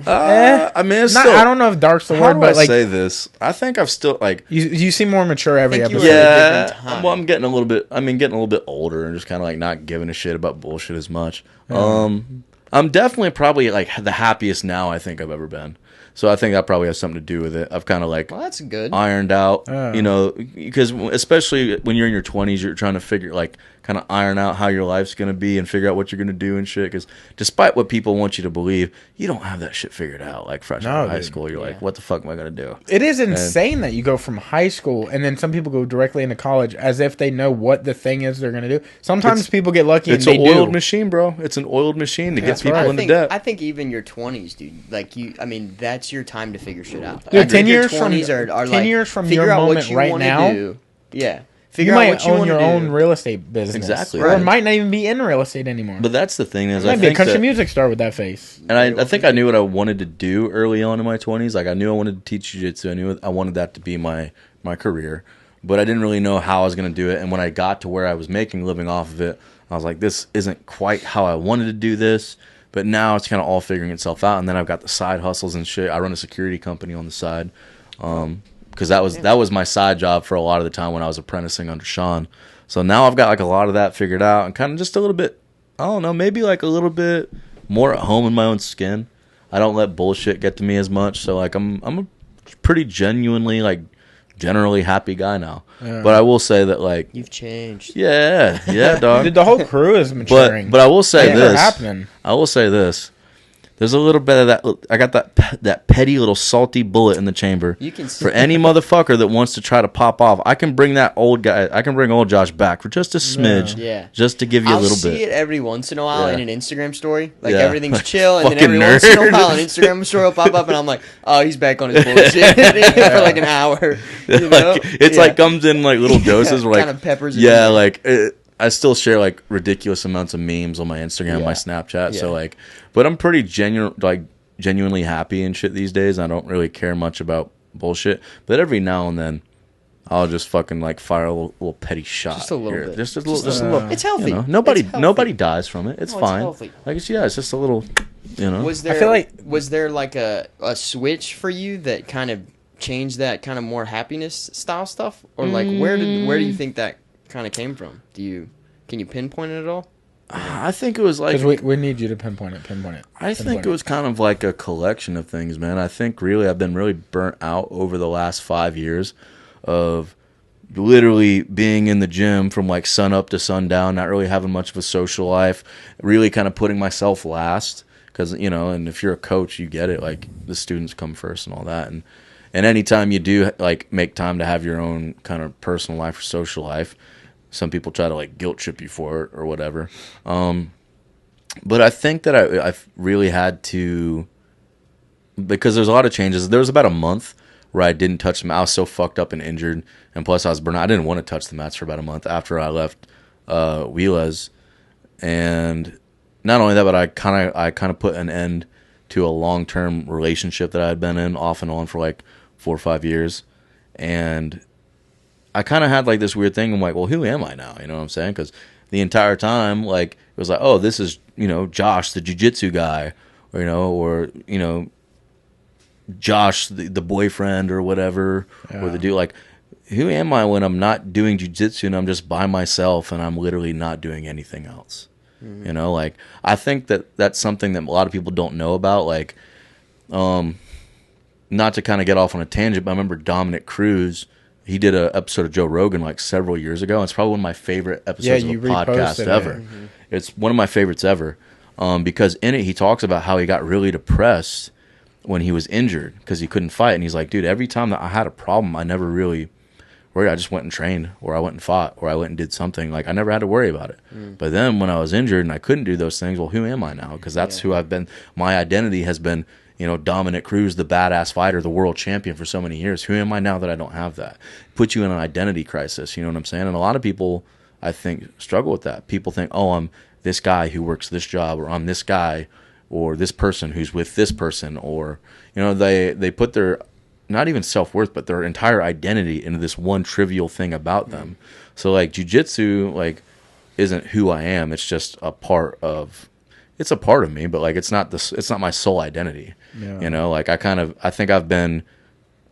I mean, it's
Not,
still,
I don't know if dark's the
how
word,
do
but
I
like
say this? I think I've still like.
you seem more mature every
think you
episode.
were-
Yeah,
different time.
well, I'm getting a little bit older and just kind of like not giving a shit about bullshit as much. I'm definitely probably like the happiest now I think I've ever been. So I think that probably has something to do with it. I've kind of like
Well, that's good.
ironed out,
Oh.
you know, because especially when you're in your 20s, you're trying to figure like kind of iron out how your life's going to be and figure out what you're going to do and shit. Because despite what people want you to believe, you don't have that shit figured out. Like freshman
No,
in high
dude.
school, you're like, what the fuck am I going to do?
It is insane that you go from high school and then some people go directly into college as if they know what the thing is they're going to do. Sometimes
It's-
people get lucky and
It's
they
an oiled
do.
machine, bro. It's an oiled machine to get
That's
people
right.
into debt.
I think even your 20s, dude. Like that's your time to figure shit out.
Dude,
I think
10
your
years from-
20s are
10
like,
years from
figure
your
out what
moment
you
right
wanna
now,
do. Yeah.
You
Figure out
might
what you
own
want
your
to
own
do.
real estate business.
Exactly.
Or
Right.
might not even be in real estate anymore.
But that's the thing is,
might
I
be a
think
country
that,
music star with that face.
and I think I knew what I wanted to do early on in my 20s. Like I knew I wanted to teach jiu-jitsu. I knew I wanted that to be my career, but I didn't really know how I was going to do it. And when I got to where I was making a living off of it, I was like, this isn't quite how I wanted to do this. But now it's kind of all figuring itself out. And then I've got the side hustles and shit. I run a security company on the side. Because that was my side job for a lot of the time when I was apprenticing under Sean. So now I've got like a lot of that figured out and kind of just a little bit, I don't know, maybe like a little bit more at home in my own skin. I don't let bullshit get to me as much. So like I'm a pretty genuinely like generally happy guy now.
Yeah.
But I will say that like
You've changed.
yeah, dog.
Dude, the whole crew is maturing.
But I will say
Things are
this.
happening.
I will say this. There's a little bit of that. I got that petty little salty bullet in the chamber.
You can
For any motherfucker that wants to try to pop off, I can bring that old guy. I can bring old Josh back for just a smidge,
Yeah.
just to give you a
I'll
little
see
bit.
it every once in a while
Yeah.
in an Instagram story. Like
Yeah.
everything's chill, and then
Fucking
every once in a
nerd.
while an Instagram story will pop up, and I'm like, oh, he's back on his bullshit for like an hour. You know?
Like, it's
Yeah.
like comes in like little doses. Where like
Kinda peppers it
yeah,
in.
like I still share like ridiculous amounts of memes on my Instagram, my Snapchat. So
Yeah.
like, but I'm pretty genuinely happy and shit these days. I don't really care much about bullshit, but every now and then I'll just fucking like fire a little petty shot.
Just a little
here.
bit.
Just a little.
It's healthy.
You know, nobody
It's healthy.
nobody dies from it. It's
No, it's
fine.
healthy.
Like it's just a little. You know.
Was there?
I feel like-
was there like a switch for you that kind of changed that kind of more happiness style stuff, or like where do you think that kind of came from? Can you pinpoint it at all?
I think it was like
Because we need you to pinpoint it.
I think it was kind of like a collection of things, man. I think really I've been really burnt out over the last 5 years of literally being in the gym from like sun up to sundown, not really having much of a social life, really kind of putting myself last. Because, you know, and if you're a coach, you get it. Like the students come first and all that. And anytime you do like make time to have your own kind of personal life or social life, some people try to like guilt trip you for it or whatever. But I think that I've really had to, because there's a lot of changes. There was about a month where I didn't touch them. I was so fucked up and injured, and plus I was burnt out. I didn't want to touch the mats for about a month after I left Wheelas. And not only that, but I kind of put an end to a long-term relationship that I had been in off and on for like 4 or 5 years. And I kind of had like this weird thing. I'm like, well, who am I now? You know what I'm saying? Because the entire time, like, it was like, oh, this is, you know, Josh, the jiu-jitsu guy, or Josh, the boyfriend or whatever, or the dude. Like, who am I when I'm not doing jiu-jitsu and I'm just by myself and I'm literally not doing anything else? You know, like, I think that that's something that a lot of people don't know about. Like, not to kind of get off on a tangent, but I remember Dominic Cruz, he did an episode of Joe Rogan like several years ago. And it's probably one of my favorite episodes of a podcast ever. It's one of my favorites ever, because in it he talks about how he got really depressed when he was injured because he couldn't fight. And he's like, dude, every time that I had a problem, I never really worried. I just went and trained, or I went and fought, or I went and did something. Like, I never had to worry about it. But then when I was injured and I couldn't do those things, well, who am I now? Because that's who I've been. My identity has been, you know, Dominic Cruz, the badass fighter, the world champion for so many years. Who am I now that I don't have that? Put you in an identity crisis, you know what I'm saying? And a lot of people, I think, struggle with that. People think, oh, I'm this guy who works this job, or I'm this guy, or this person who's with this person, or, you know, they put their, not even self-worth, but their entire identity into this one trivial thing about them. So, like, jiu-jitsu, like, isn't who I am. It's just a part of, it's a part of me, but, like, it's not my sole identity. You know, like, I think I've been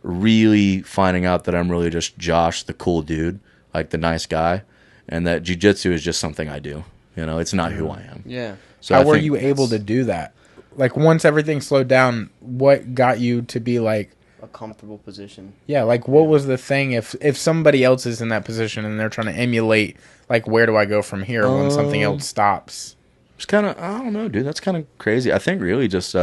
really finding out that I'm really just Josh, the cool dude, like the nice guy, and that jiu-jitsu is just something I do. You know, it's not who I am.
Yeah.
So how were you able to do that? Like, once everything slowed down, what got you to be like
a comfortable position?
Yeah, like, what was the thing if somebody else is in that position and they're trying to emulate, like, where do I go from here when something else stops?
It's kind of, I don't know, dude. That's kind of crazy. I think really just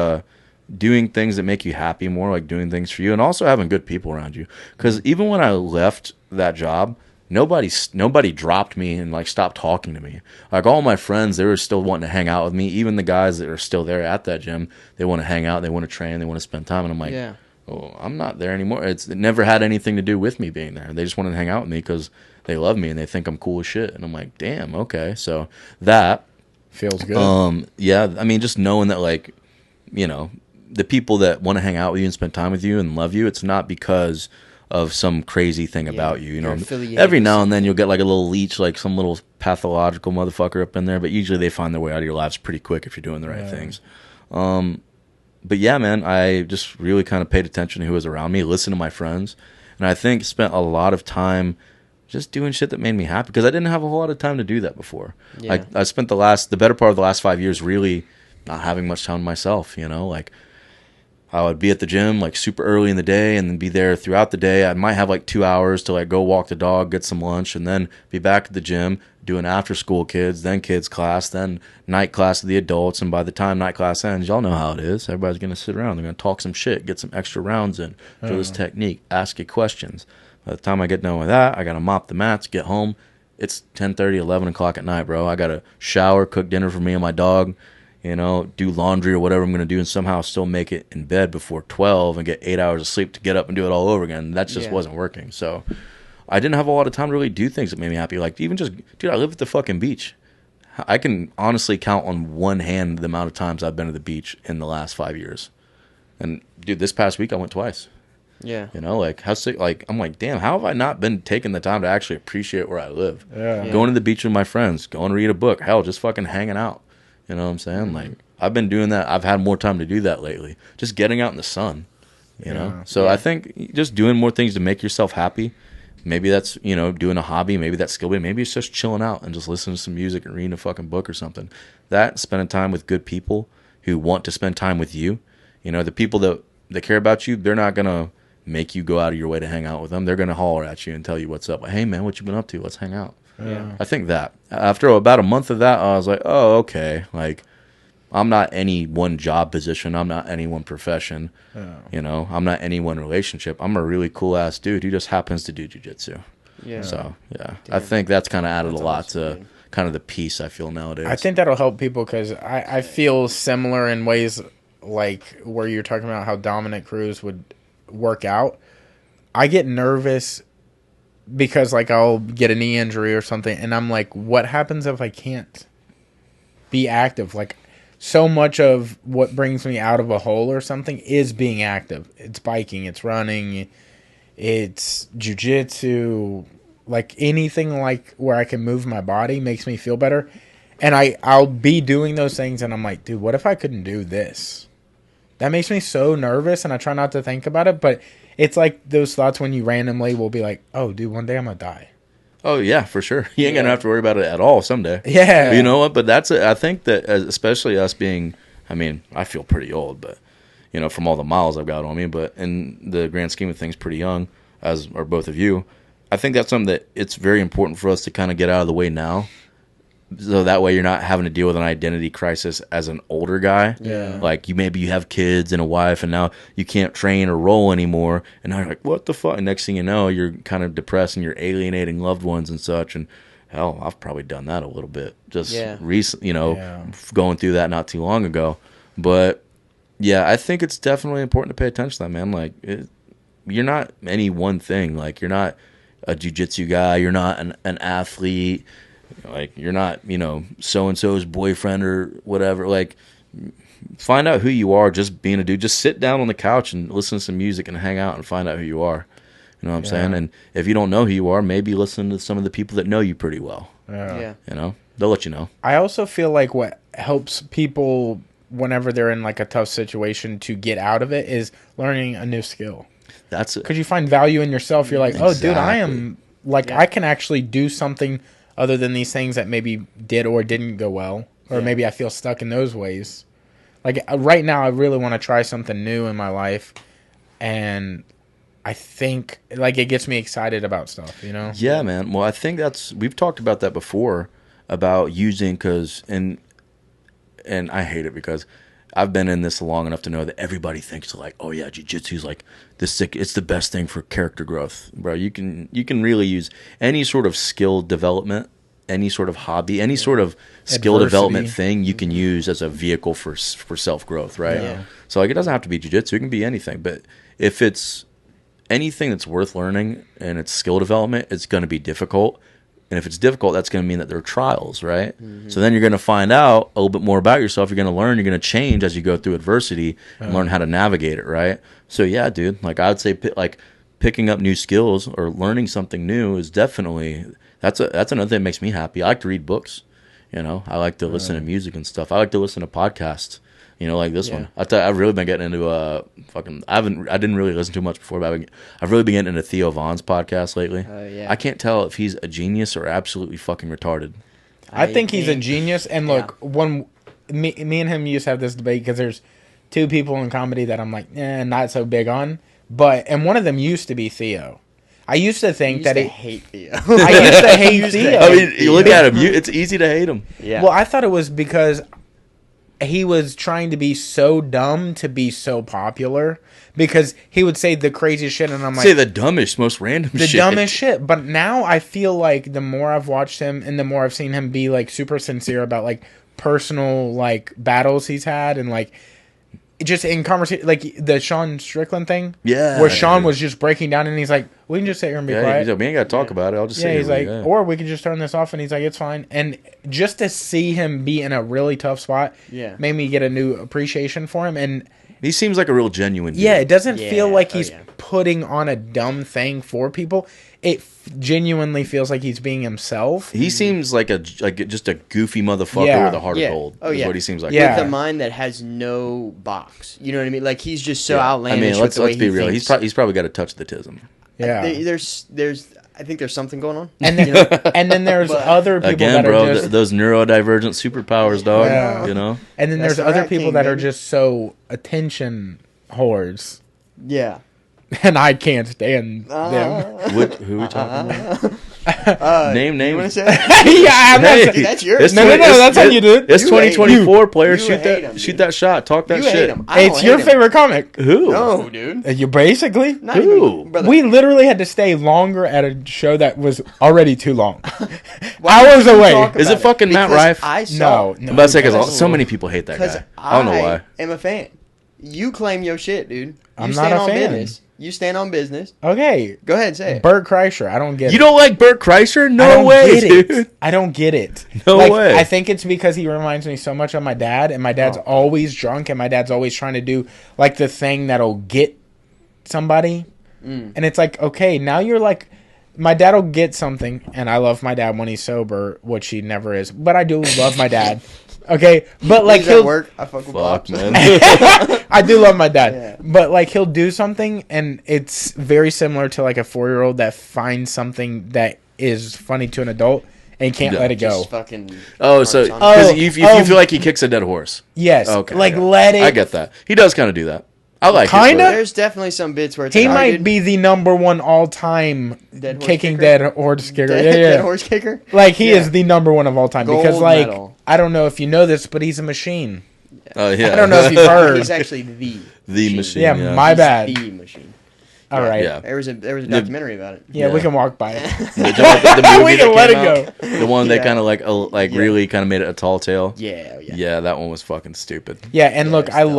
doing things that make you happy more, like doing things for you, and also having good people around you. Because even when I left that job, nobody dropped me and, like, stopped talking to me. Like, all my friends, they were still wanting to hang out with me. Even the guys that are still there at that gym, they want to hang out, they want to train, they want to spend time. And I'm like, oh, I'm not there anymore. It never had anything to do with me being there. They just wanted to hang out with me because they love me and they think I'm cool as shit. And I'm like, damn, okay. So that
feels good.
Yeah, I mean, just knowing that, like, you know, the people that want to hang out with you and spend time with you and love you, it's not because of some crazy thing about you. You know, every now and then you'll get, like, a little leech, like some little pathological motherfucker up in there, but usually they find their way out of your lives pretty quick if you're doing the right things. But yeah, man, I just really kind of paid attention to who was around me, listened to my friends, and I think spent a lot of time just doing shit that made me happy, because I didn't have a whole lot of time to do that before. Like, I spent the better part of the last 5 years really not having much time to myself, you know? Like, I would be at the gym, like, super early in the day and then be there throughout the day. I might have, like, 2 hours to, like, go walk the dog, get some lunch, and then be back at the gym doing after-school kids, then kids class, then night class with the adults. And by the time night class ends, y'all know how it is. Everybody's going to sit around. They're going to talk some shit, get some extra rounds in, show this technique, ask you questions. By the time I get done with that, I got to mop the mats, get home. It's 10:30, 11 o'clock at night, bro. I got to shower, cook dinner for me and my dog, you know, do laundry or whatever I'm going to do, and somehow still make it in bed before 12 and get 8 hours of sleep to get up and do it all over again. That just wasn't working. So I didn't have a lot of time to really do things that made me happy. Like, even just, dude, I live at the fucking beach. I can honestly count on one hand the amount of times I've been to the beach in the last 5 years. And, dude, this past week I went twice.
Yeah.
You know, like, how sick, like, I'm like, damn, how have I not been taking the time to actually appreciate where I live? Going to the beach with my friends, going to read a book, hell, just fucking hanging out. You know what I'm saying? Like, I've been doing that. I've had more time to do that lately. Just getting out in the sun, you know? So I think just doing more things to make yourself happy. Maybe that's, you know, doing a hobby. Maybe that's skill. Maybe it's just chilling out and just listening to some music and reading a fucking book or something. That, spending time with good people who want to spend time with you. You know, the people that care about you, they're not going to make you go out of your way to hang out with them. They're going to holler at you and tell you what's up. Like, hey, man, what you been up to? Let's hang out. I think that after about a month of that, I was like, oh, okay. Like, I'm not any one job position. I'm not any one profession. You know, I'm not any one relationship. I'm a really cool ass dude who just happens to do jiu-jitsu. So, yeah, I think that's kind of added a lot to kind of the peace I feel nowadays.
I think that'll help people, because I feel similar in ways, like where you're talking about how Dominic Cruz would work out. I get nervous because, like, I'll get a knee injury or something, and I'm like, what happens if I can't be active? Like, so much of what brings me out of a hole or something is being active. It's biking, it's running, it's jiu-jitsu, like anything like where I can move my body makes me feel better. And I'll be doing those things, and I'm like, dude, what if I couldn't do this? That makes me so nervous, and I try not to think about it, but it's like those thoughts when you randomly will be like, oh, dude, one day I'm going to die.
Oh, yeah, for sure. You ain't going to have to worry about it at all someday.
Yeah.
But you know what? But I think that especially us being, I mean, I feel pretty old, but, you know, from all the miles I've got on me, but in the grand scheme of things, pretty young, as are both of you. I think that's something that it's very important for us to kind of get out of the way now. So that way you're not having to deal with an identity crisis as an older guy.
Yeah.
Like maybe you have kids and a wife and now you can't train or roll anymore. And now you're like, what the fuck? And next thing you know, you're kind of depressed and you're alienating loved ones and such. And hell, I've probably done that a little bit. Just recent, you know, going through that not too long ago. But yeah, I think it's definitely important to pay attention to that, man. Like you're not any one thing. Like you're not a jiu-jitsu guy. You're not an athlete. Like, you're not, you know, so-and-so's boyfriend or whatever. Like, find out who you are just being a dude. Just sit down on the couch and listen to some music and hang out and find out who you are. You know what I'm saying? And if you don't know who you are, maybe listen to some of the people that know you pretty well.
Yeah.
You know? They'll let you know.
I also feel like what helps people whenever they're in, like, a tough situation to get out of it is learning a new skill.
That's it.
Because you find value in yourself. You're like, oh, dude, I am, like, I can actually do something other than these things that maybe did or didn't go well, or maybe I feel stuck in those ways. Like right now, I really want to try something new in my life, and I think like it gets me excited about stuff, you know?
Yeah, man. Well, I think we've talked about that before about using and I hate it because I've been in this long enough to know that everybody thinks like, oh yeah, jiu-jitsu is like it's the best thing for character growth, bro. You can really use any sort of skill development, any sort of hobby, any sort of skill development thing you can use as a vehicle for self growth, right? Yeah. So like it doesn't have to be jiu-jitsu, it can be anything, but if it's anything that's worth learning and it's skill development, it's going to be difficult. And if it's difficult, that's going to mean that there are trials, right? Mm-hmm. So then you're going to find out a little bit more about yourself. You're going to learn. You're going to change as you go through adversity and learn how to navigate it, right? So yeah, dude. Like I would say, like picking up new skills or learning something new is definitely that's another thing that makes me happy. I like to read books. You know, I like to listen to music and stuff. I like to listen to podcasts. You know, like this one. I've really been getting into I didn't really listen to much before, but I've really been getting into Theo Von's podcast lately. I can't tell if he's a genius or absolutely fucking retarded.
I think he's a genius. And look, me and him used to have this debate because there's two people in comedy that I'm like, not so big on. And one of them used to be Theo. I used to think that
hate Theo.
I used to hate Theo.
I mean, you look at him, it's easy to hate him.
Yeah.
Well, I thought it was because he was trying to be so dumb to be so popular, because he would say the craziest shit, and I'm like,
say the dumbest, most random shit.
The dumbest shit. But now I feel like the more I've watched him and the more I've seen him be like super sincere about like personal like battles he's had, and like just in conversation, like the Sean Strickland thing, where Sean was just breaking down, and he's like, we can just sit here and be quiet.
He's like, we ain't got to talk about it. I'll just sit here.
He's like, or we can just turn this off, and he's like, it's fine. And just to see him be in a really tough spot made me get a new appreciation for him. And
he seems like a real genuine dude.
Yeah, it doesn't feel like he's putting on a dumb thing for people. It genuinely feels like he's being himself.
He seems like just a goofy motherfucker with a heart of gold. Is what he seems like.
With a mind that has no box. You know what I mean? Like he's just so outlandish. I mean,
let's be real. He's probably got a touch of the tism.
Yeah,
I think there's something going on.
And then, and then there's other people that are just
those neurodivergent superpowers, dog. Yeah. You know.
And then there's other people that are just so attention whores.
Yeah.
And I can't stand them.
Who are we talking about? Name.
You want to say?
That's yours. No, that's how you do it.
It's 2024. Players shoot that shot. Talk that shit.
It's your favorite comic.
Who?
No, dude.
You basically.
Who?
We literally had to stay longer at a show that was already too long. Hours away.
Is it fucking Matt Rife?
No.
I'm about to say because so many people hate that guy. I don't know why.
I'm a fan. You claim your shit, dude.
I'm not a fan.
Business. You stand on business.
Okay.
Go ahead, say it.
Bert Kreischer. I don't get it.
You don't like Bert Kreischer? No way, dude.
I don't get it.
No way.
I think it's because he reminds me so much of my dad, and my dad's always drunk, and my dad's always trying to do like the thing that'll get somebody. And it's like, okay, now you're like, my dad will get something, and I love my dad when he's sober, which he never is. But I do love my dad. Okay, but like
He's at
he'll
work. I fuck with
Fuck,
Pops.
man.
I do love my dad,
Yeah.
but like he'll do something, and it's very similar to like a 4-year-old that finds something that is funny to an adult and can't
Yeah.
let it go.
Just fucking.
Oh, so
harps on
because
it.
if you feel like he kicks a dead horse.
Yes,
Okay.
like
yeah.
let it.
I get that. He does kind of do that. I like it.
Kinda?
but-
There's definitely some bits where it's
He
like,
might
dude,
be the number one all-time
Dead horse
kicking
kicker?
dead horse kicker.
dead horse kicker.
Like he
Yeah.
is the number one of all time because
Gold
like
medal.
I don't know if you know this, but he's a machine.
Oh yeah.
I don't know if you've heard.
He's actually
The machine.
Yeah,
yeah.
my
He's
bad.
The machine.
All right.
Yeah.
There was a documentary about it.
Yeah, we
Yeah.
can walk by it.
The movie
We
that
can let
came
it
out, the one that
Yeah.
kind of like
Yeah.
really kind of made it a tall tale.
Yeah.
Yeah, that one was fucking stupid.
Yeah, and look,
it's
I
dumb.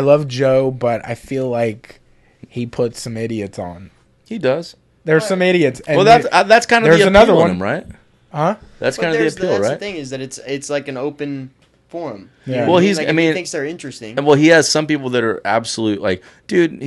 love Joe, but I feel like he puts some idiots on.
He does.
There's some idiots. And
Well, that's kind of
there's
the
another
appeal
one.
in him, right?
huh?
That's
But
kind of the
there's
appeal,
that's
right?
the thing is that it's like an open forum. You
Yeah.
know what
Well,
I mean?
he's-
Like,
I
if
mean-
he thinks they're interesting.
And well, he has some people that are absolute like, dude.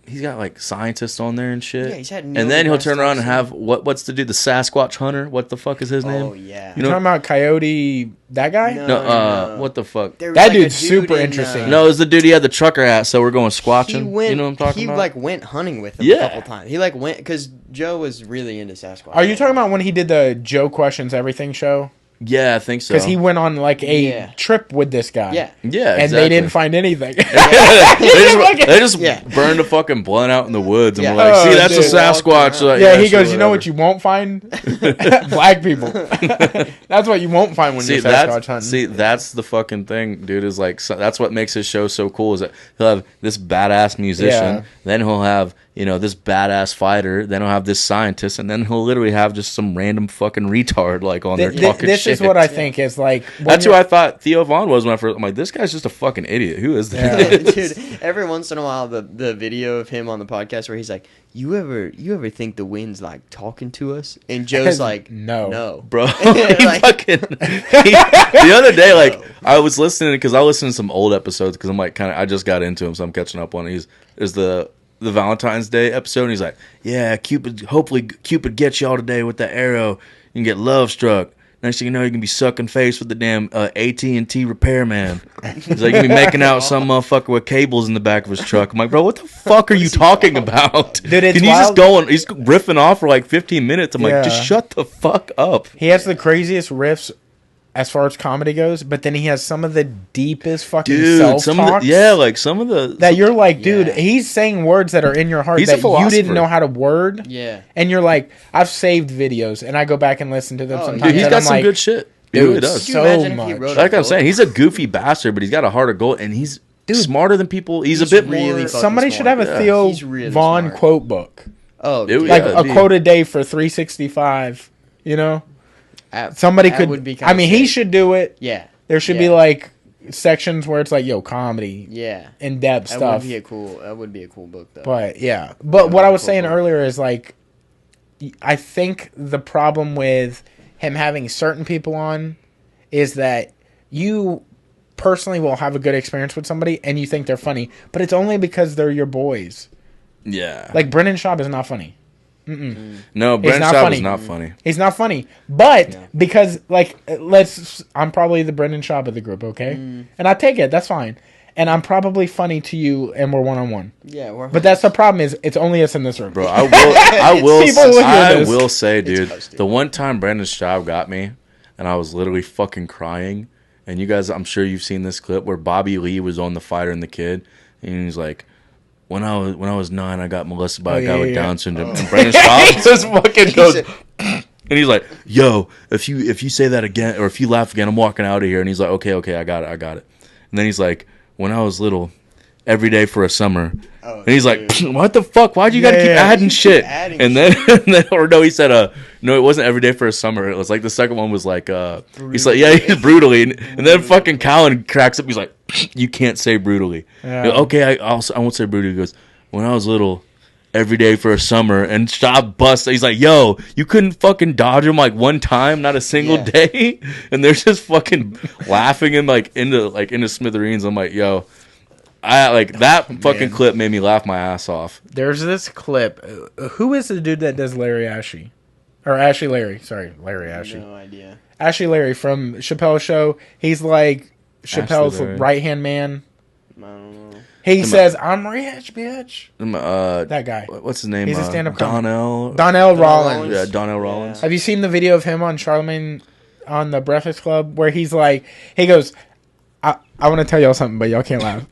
He's got like scientists on there and shit.
Yeah, he's had Neil
and then he'll
deGrasse
turn around and
Tyson.
have what's the dude, the Sasquatch hunter? What the fuck is his name?
Oh yeah.
You
Talking
know,
about Coyote, that guy?
No.
no, what the fuck?
There was
That
like a
dude's
dude
super
in,
interesting.
No, it was the dude. He had the trucker hat, so we're going
He
squatching.
went.
You know what I'm talking
he
about?
like went hunting with him
Yeah.
a couple times. He like went because Joe was really into Sasquatch.
Are you talking about when he did the Joe Questions Everything show?
Yeah, I think so.
Because he went on like a
Yeah.
trip with this guy.
Yeah.
yeah,
And they didn't find anything.
they just
Yeah.
burned a fucking blunt out in the woods and
Yeah.
were like, "See,
Oh,
that's
dude.
a Sasquatch." Like,
Yeah, he
sure,
goes, you know
whatever.
what you won't find? Black people. That's what you won't find when
See,
you're Sasquatch hunting.
that's the fucking thing, dude. Is like that's what makes his show so cool. Is that he'll have this badass musician,
Yeah.
then he'll have this badass fighter, then he'll have this scientist, and then he'll literally have just some random fucking retard like on there talking
This
shit.
is what I think is like. when
That's who
you're-
I thought Theo Vaughn was when I first. I'm like, this guy's just a fucking idiot. Who is this?
Yeah.
Dude, every once in a while, the video of him on the podcast where he's like, "You ever think the wind's like talking to us?" And Joe's like,
No.
Bro,
Like-
the other day, like I was listening because I listened to some old episodes because I'm like I just got into him, so I'm catching up on it. There's the Valentine's Day episode, and he's like, "Yeah, hopefully Cupid gets y'all today with that arrow. You can get love struck. Next thing you know, you can be sucking face with the damn AT&T repairman. He's like, you can be making out with some motherfucker with cables in the back of his truck." I'm like, bro, what the fuck are you talking about?
Dude, it's
and he's just
wild.
he's riffing off for like 15 minutes. I'm
Yeah.
like, just shut the fuck up.
He has the craziest riffs as far as comedy goes, but then he has some of the deepest fucking
Dude,
self-talks.
like some of the
that you're like, dude,
Yeah.
he's saying words that are in your heart
He's a
that you
philosopher.
didn't know how to word.
"Yeah,
And you're like, I've saved videos and I go back and listen to them
Oh,
sometimes.
dude, he's
and
got
I'm
some
like,
good shit. He
dude,
really does.
Could you
so
imagine if he
much.
wrote
Like I'm
book?
saying, he's a goofy bastard, but he's got a heart of gold, and he's smarter than people. He's a
He's
bit
really
more.
fucking
Somebody
smart.
should have a
Yeah.
Theo
He's really
Vaughn
smart.
quote book.
Oh,
Dude,
dude,
Like
Yeah,
a
dude.
quote a day for 365, you know? Somebody
that
could.
would be
I mean, he
sick.
should do it.
Yeah,
There should be
Yeah.
like sections where it's like, yo, comedy,
yeah.
in depth
That
stuff.
would be a cool book though.
But yeah, but what I was
cool
saying
book.
earlier is like, I think the problem with him having certain people on is that you personally will have a good experience with somebody and you think they're funny, but it's only because they're your boys.
Yeah.
Like Brendan Schaub is not funny.
No, Brandon
not
Schaub
funny.
is not funny.
He's not funny, but because like I'm probably the Brendan Schaub of the group, okay, and I take it. That's fine, and I'm probably funny to you, and we're 1-on-1.
Yeah,
But that's the problem is it's only us in this room.
Bro, I
People will hear this.
will say, dude,
posted.
the one time Brandon Schaub got me, and I was literally fucking crying. And you guys, I'm sure you've seen this clip where Bobby Lee was on The Fighter and the Kid, and he's like, when I was 9, I got molested by a guy with Down syndrome. And Brandon Schaub just fucking goes, and he's like, "Yo, if you say that again, or if you laugh again, I'm walking out of here." And he's like, "Okay, I got it." And then he's like, "When I was little, every day for a summer." And he's like, "What the fuck? Why'd you gotta keep adding shit?"
adding
And then, or no, he said, "No, it wasn't every day for a summer. It was like the second one was like, he's like, yeah, he's brutally." And then fucking Colin cracks up. He's like, "You can't say brutally."
Yeah.
He goes, "Okay, I won't say brutally." He goes, "When I was little, every day for a summer," and Schaub busts. He's like, "Yo, you couldn't fucking dodge him like one time, not a single
Yeah.
day." And they're just fucking laughing and into smithereens. I'm like, yo. I like that fucking clip made me laugh my ass off.
There's this clip. Who is the dude that does Larry Ashe? Or Ashley Larry. Sorry, Larry Ashley.
No idea.
Ashley Larry from Chappelle's show. He's like Chappelle's right-hand man.
I don't know.
He says, I'm rich, bitch. That guy.
What's his name?
He's a stand-up comic.
Donnell
Rollins.
Yeah, Donnell Rollins.
Have you seen the video of him on Charlemagne on the Breakfast Club where he's like, he goes, I want to tell y'all something, but y'all can't laugh.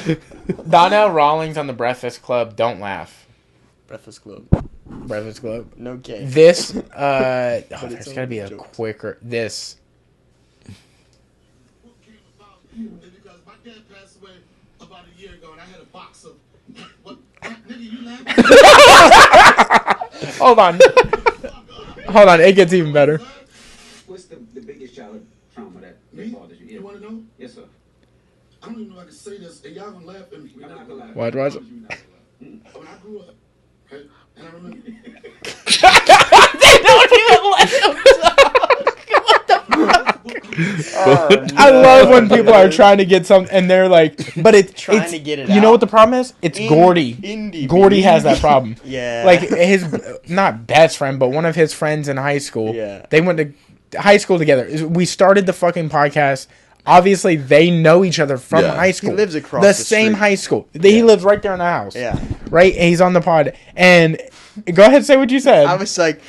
Dude! Donnell Rawlings on the Breakfast Club, don't laugh.
Breakfast Club.
No
cake.
This, there's got to be a quicker, this.
Because my dad passed away about a year ago, and I had a box of what nigga you laughing?
Hold on, it gets even better.
What's the biggest childhood trauma that bothers you?
You want to know?
Yes, sir.
I don't even know if I can say this, and y'all gonna laugh at me.
I'm not gonna laugh.
What was it?
When I grew up, right, and I remember.
They don't even let him talk. What the fuck? I love when people are trying to get something and they're like, but it's
trying to get it
You
out.
know what the problem is? It's Gordy. Gordy has that problem.
Yeah.
Like his, not best friend, but one of his friends in high school.
Yeah.
They went to high school together. We started the fucking podcast. Obviously, they know each other from high school.
He lives across
the
the
same
street.
high school. He lives right there in the house.
Yeah.
Right? And he's on the pod. And go ahead, say what you said.
I was like,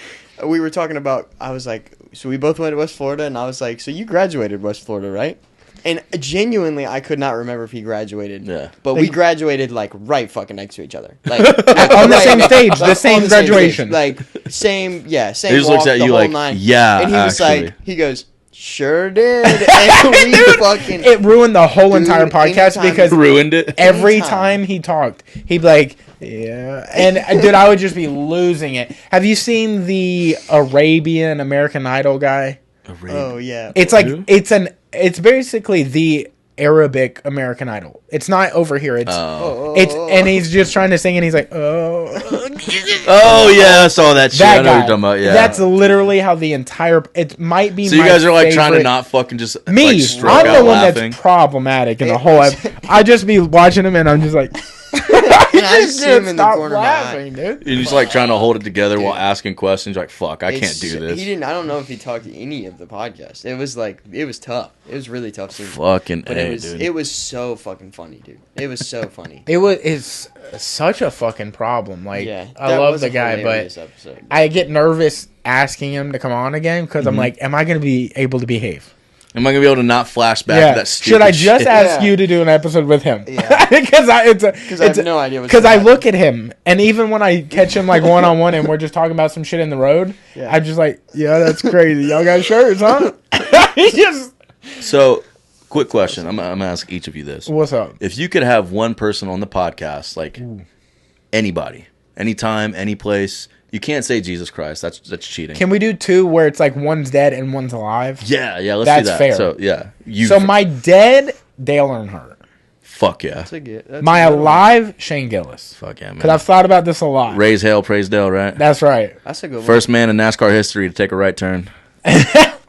we were talking about, I was like, so we both went to West Florida, and I was like, so you graduated West Florida, right? And genuinely, I could not remember if he graduated.
Yeah.
But we graduated, like, right fucking next to each other. Like,
on the same stage, the same
on
graduation.
Same same
He just
walk,
looks at
the
you
whole
like,
nine.
yeah,
And he was
actually.
like, he goes, sure did. And we fucking...
It ruined the whole
Dude,
entire podcast
anytime-
because
Ruined it.
every
Anytime.
time he talked, he'd be like, yeah. And dude, I would just be losing it. Have you seen the Arabian American Idol guy?
Oh, yeah.
It's like, it's basically the Arabic American Idol. It's not over here. And he's just trying to sing and he's like, oh.
Oh yeah, I saw that shit. I
That
know what
guy.
you're talking about. Yeah.
That's literally how the entire, it might be
so you
my
guys are like trying to
favorite-
not fucking just
Me,
like, stroke
I'm the
out
one
laughing.
that's problematic in the whole. I just be watching him and I'm just like,
And I just see him in the
stop
corner of my
laughing,
eye.
dude.
You're just like trying to hold it together while asking questions. You're like, fuck, I can't do this.
He didn't. I don't know if he talked to any of the podcast. It was like, it was tough. It was really tough seeing.
Fucking
But
A,
it was,
dude.
it was so fucking funny, dude. It was so funny.
It's such a fucking problem. Like,
Yeah,
I
that
love
was
the
a
guy,
hilarious
but
episode.
I get nervous asking him to come on again because I'm like, am I going to be able to behave?
Am I gonna be able to not flash back to that stupid
Should I just
shit?
ask
Yeah.
you to do an episode with him?
Yeah.
Because I
have no idea what's
Because I
gonna
look at him, and even when I catch him like one on one, and we're just talking about some shit in the road,
Yeah.
I'm just like, yeah, that's crazy. Y'all got shirts, huh? He just,
So, quick question. I'm gonna ask each of you this.
what's up?
If you could have one person on the podcast, like anybody, anytime, any place, you can't say Jesus Christ. That's cheating.
Can we do two where it's like one's dead and one's alive?
yeah, let's
That's
do that.
fair.
So yeah,
So my dead, Dale Earnhardt.
fuck yeah,
That's a good. That's
My
a good one.
alive, Shane Gillis.
fuck yeah, man.
Because I've thought about this a lot.
Raise hell, praise Dale, right?
That's right.
That's a good one.
First man in NASCAR history to take a right turn.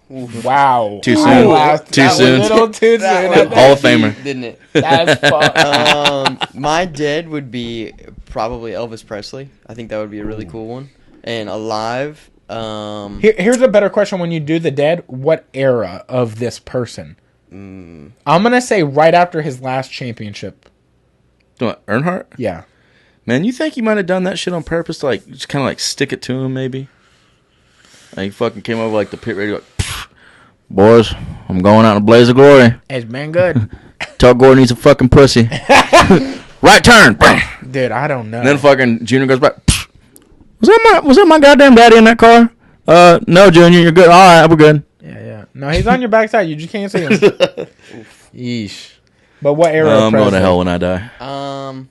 Wow.
Too soon.
I laughed.
Too
That was
soon.
a little too soon.
Hall of Famer.
Didn't it?
That's fucked.
My dead would be probably Elvis Presley. I think that would be a really cool one. And alive,
Here's a better question when you do the dead. What era of this person? I'm going to say right after his last championship.
What, Earnhardt?
Yeah.
Man, you think he might have done that shit on purpose to like just kind of like stick it to him, maybe? Like he fucking came over like the pit radio, like, boys, I'm going out in a blaze of glory.
It's been good.
Tell Gordon he's a fucking pussy. Right turn.
Dude, I don't know.
And then fucking Junior goes back. Was that my goddamn daddy in that car? No, Junior, you're good. All right, we're good.
Yeah. No, he's on your backside. You just can't see him. Yeesh. But what era of
I'm going to
Presley?
hell when I die.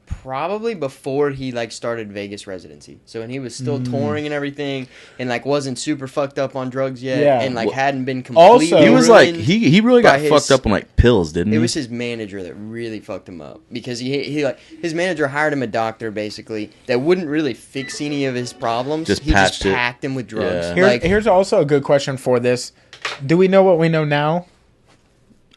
probably before he like started Vegas residency. So when he was still touring and everything, and like wasn't super fucked up on drugs yet,
Yeah.
and like
Well,
hadn't been completely.
also-
He was like
ruined
he really got
by his-
fucked up on like pills, didn't he?
It was his manager that really fucked him up because he like his manager hired him a doctor basically that wouldn't really fix any of his problems.
Just
he
patched
just
it.
packed him with drugs.
Yeah.
Here's also a good question for this. Do we know what we know now?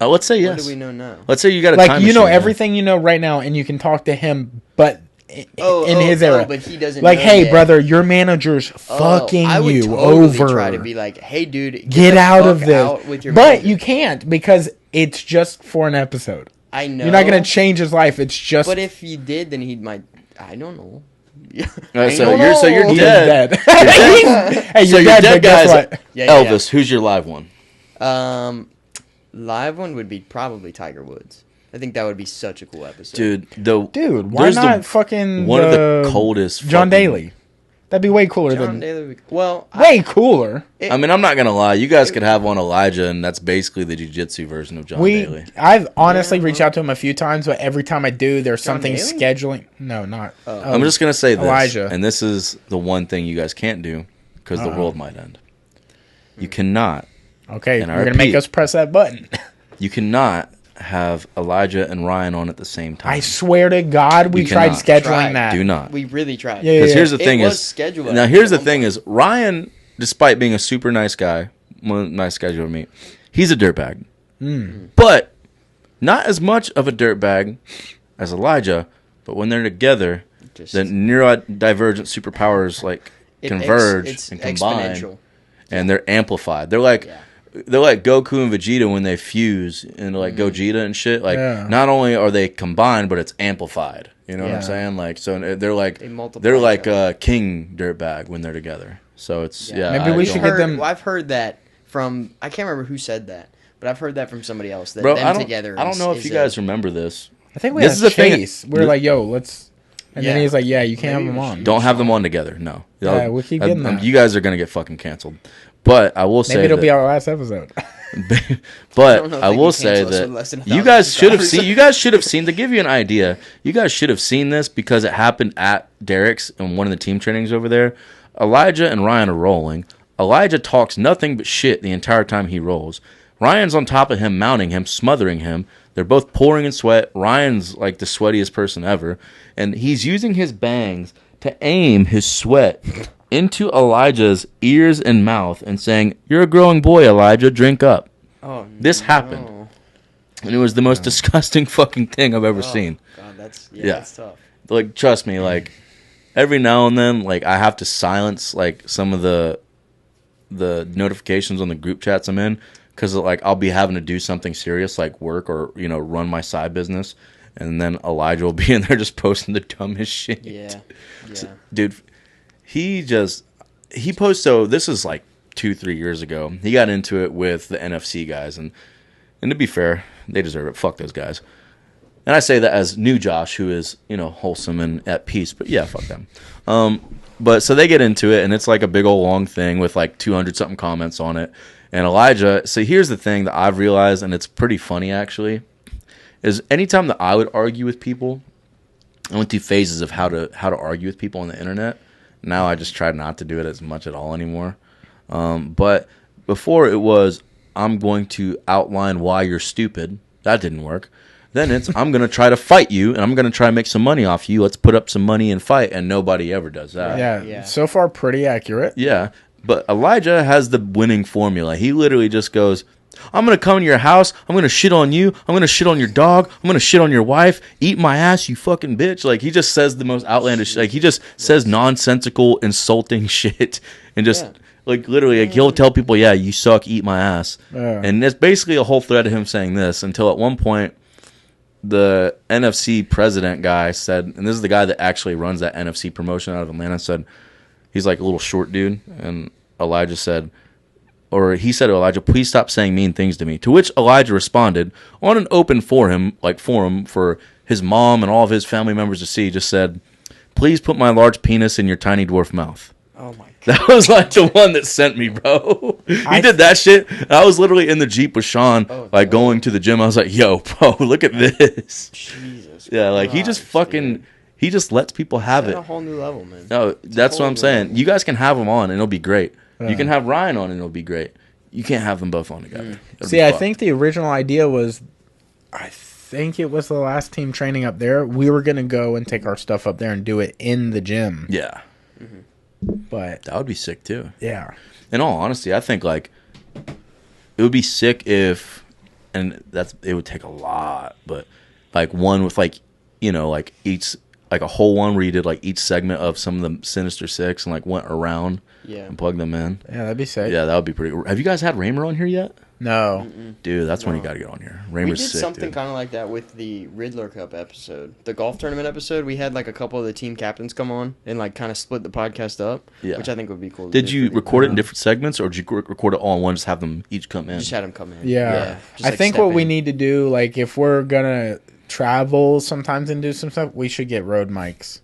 Let's say
What
yes.
do we know now?
Let's say you got a
Like,
time
you know
machine,
everything you know right now, and you can talk to him, but in his era.
but he doesn't
like,
know
hey,
yet.
brother, your manager's fucking
I would
you
totally
over.
try to be like, hey, dude,
Get
the
out of
fuck
this.
out with your
But
manager.
you can't because it's just for an episode.
I know.
You're not going to change his life. It's just.
But if you did, then he might. I don't know.
So you're
He is
dead.
dead. Hey,
So
you're
your
dead,
dead
but guess
guys.
what?
Yeah,
Elvis, who's your live one?
Live one would be probably Tiger Woods. I think that would be such a cool episode.
Dude, why
there's
not fucking
one of the coldest
John
fucking-
Daly? That'd be way cooler
John
than
Daly. Would, well,
way cooler.
I mean, I'm not gonna lie. You guys could have on Elijah, and that's basically the jiu-jitsu version of John Daly.
I've honestly reached out to him a few times, but every time I do, there's
John
something
Daly?
scheduling. No, not.
I'm just gonna say this,
Elijah.
and this is the one thing you guys can't do because the world might end. You cannot.
Okay,
and I
you're gonna make
repeat-
us press that button.
You cannot have Elijah and Ryan on at the same time.
I swear to God, we
You
tried
cannot.
scheduling
Tried.
that.
Do not.
we really tried.
Yeah,
Because here's the
It
thing
was
is
scheduled
now
at
here's the
one
thing
point.
is Ryan, despite being a super nice guy, nice guy to meet, he's a dirtbag. But not as much of a dirtbag as Elijah. But when they're together,
Just-
the neurodivergent superpowers like converge
it's
and combine,
exponential.
and they're amplified. They're like.
Yeah.
They're like Goku and Vegeta when they fuse and like Gogeta and shit. Like
Yeah.
not only are they combined, but it's amplified. You know what
Yeah.
I'm saying? Like so they're like
They multiply
they're like
each other.
King dirtbag when they're together. So it's
Maybe
I
we
don't-
should get them-
Well, I've heard that from. I can't remember who said that, but I've heard that from somebody else. That
Bro,
them
I don't,
together.
I don't know if
is
you
a-
guys remember this.
I think we
This
had
is the thing-
Chase. We were like, yo, let's. And then
Yeah.
he's like, yeah, you can't have
Maybe
them
we
on.
should-
Don't have them on together. No.
Yeah, we keep getting that.
You guys are gonna get fucking canceled. But I will say
Maybe it'll
that-
be our last episode.
But
know if
I
they
will
can
say
cancel us
that
with less than
you
1,000
guys should have
subscribers.
seen. You guys should have seen. To give you an idea, you guys should have seen this because it happened at Derek's in one of the team trainings over there. Elijah and Ryan are rolling. Elijah talks nothing but shit the entire time he rolls. Ryan's on top of him, mounting him, smothering him. They're both pouring in sweat. Ryan's like the sweatiest person ever, and he's using his bangs to aim his sweat into Elijah's ears and mouth and saying, "You're a growing boy, Elijah. Drink up."
Oh,
This happened. And it was the most disgusting fucking thing I've ever seen.
God, that's
Yeah.
that's tough.
Like, trust me, like, every now and then, like, I have to silence, like, some of the notifications on the group chats I'm in because, like, I'll be having to do something serious, like work or, you know, run my side business. And then Elijah will be in there just posting the dumbest shit.
Yeah, yeah.
Dude, he posted, so this is, like, 2-3 years ago. He got into it with the NFC guys, and to be fair, they deserve it. Fuck those guys. And I say that as new Josh, who is, you know, wholesome and at peace. But yeah, fuck them. But so they get into it, and it's like a big old long thing with like 200-something comments on it. And Elijah, so here's the thing that I've realized, and it's pretty funny actually, is anytime that I would argue with people, I went through phases of how to argue with people on the internet. Now I just try not to do it as much at all anymore. But before it was, I'm going to outline why you're stupid. That didn't work. Then it's, I'm going to try to fight you, and I'm going to try to make some money off you. Let's put up some money and fight, and nobody ever does that.
Yeah, so far pretty accurate.
Yeah, but Elijah has the winning formula. He literally just goes, I'm going to come to your house. I'm going to shit on you. I'm going to shit on your dog. I'm going to shit on your wife. Eat my ass, you fucking bitch. Like, he just says the most outlandish, like, he just says nonsensical, insulting shit, and just...
Yeah.
Like, literally, like, he'll tell people, yeah, you suck, eat my ass.
Yeah.
And it's basically a whole thread of him saying this until at one point, the NFC president guy said, and this is the guy that actually runs that NFC promotion out of Atlanta, said, he's like a little short dude. And Elijah said, or he said to Elijah, please stop saying mean things to me. To which Elijah responded on an open forum for his mom and all of his family members to see, just said, please put my large penis in your tiny dwarf mouth.
Oh my god.
That was like the one that sent me, bro. He did that shit. And I was literally in the Jeep with Sean, like going to the gym. I was like, yo, bro, look at this.
Jesus.
Yeah, like he just fucking,
dude.
he just lets people have
At
it.
a whole new level, man.
No, that's what
whole
I'm
new
saying.
level.
You guys can have them on and it'll be great.
Yeah.
You can have Ryan on and it'll be great. You can't have them both on together. It'll
See,
be
I
fucked.
think the original idea was, I think it was the last team training up there. We were going to go and take our stuff up there and do it in the gym.
Yeah,
But,
that would be sick too.
yeah.
In all honesty, I think like it would be sick if, and it would take a lot, but like one with like, you know, like each like a whole one where you did like each segment of some of the Sinister Six and like went around and plugged them in.
Yeah, that'd be sick.
Yeah, that would be pretty. Have you guys had Raymer on here yet?
No.
Dude, that's when you got to get on here. Raymer's
we did
sick,
something
dude.
kind of like that with the Riddler Cup episode, the golf tournament episode. We had like a couple of the team captains come on and like kind of split the podcast up, which I think would be cool.
Did you record it in different segments, or did you record it all in one? Just have them each come in.
Just had them come in.
Yeah.
Just,
I
like,
think
step
what we
in.
need to do, like, if we're gonna travel sometimes and do some stuff, we should get road mics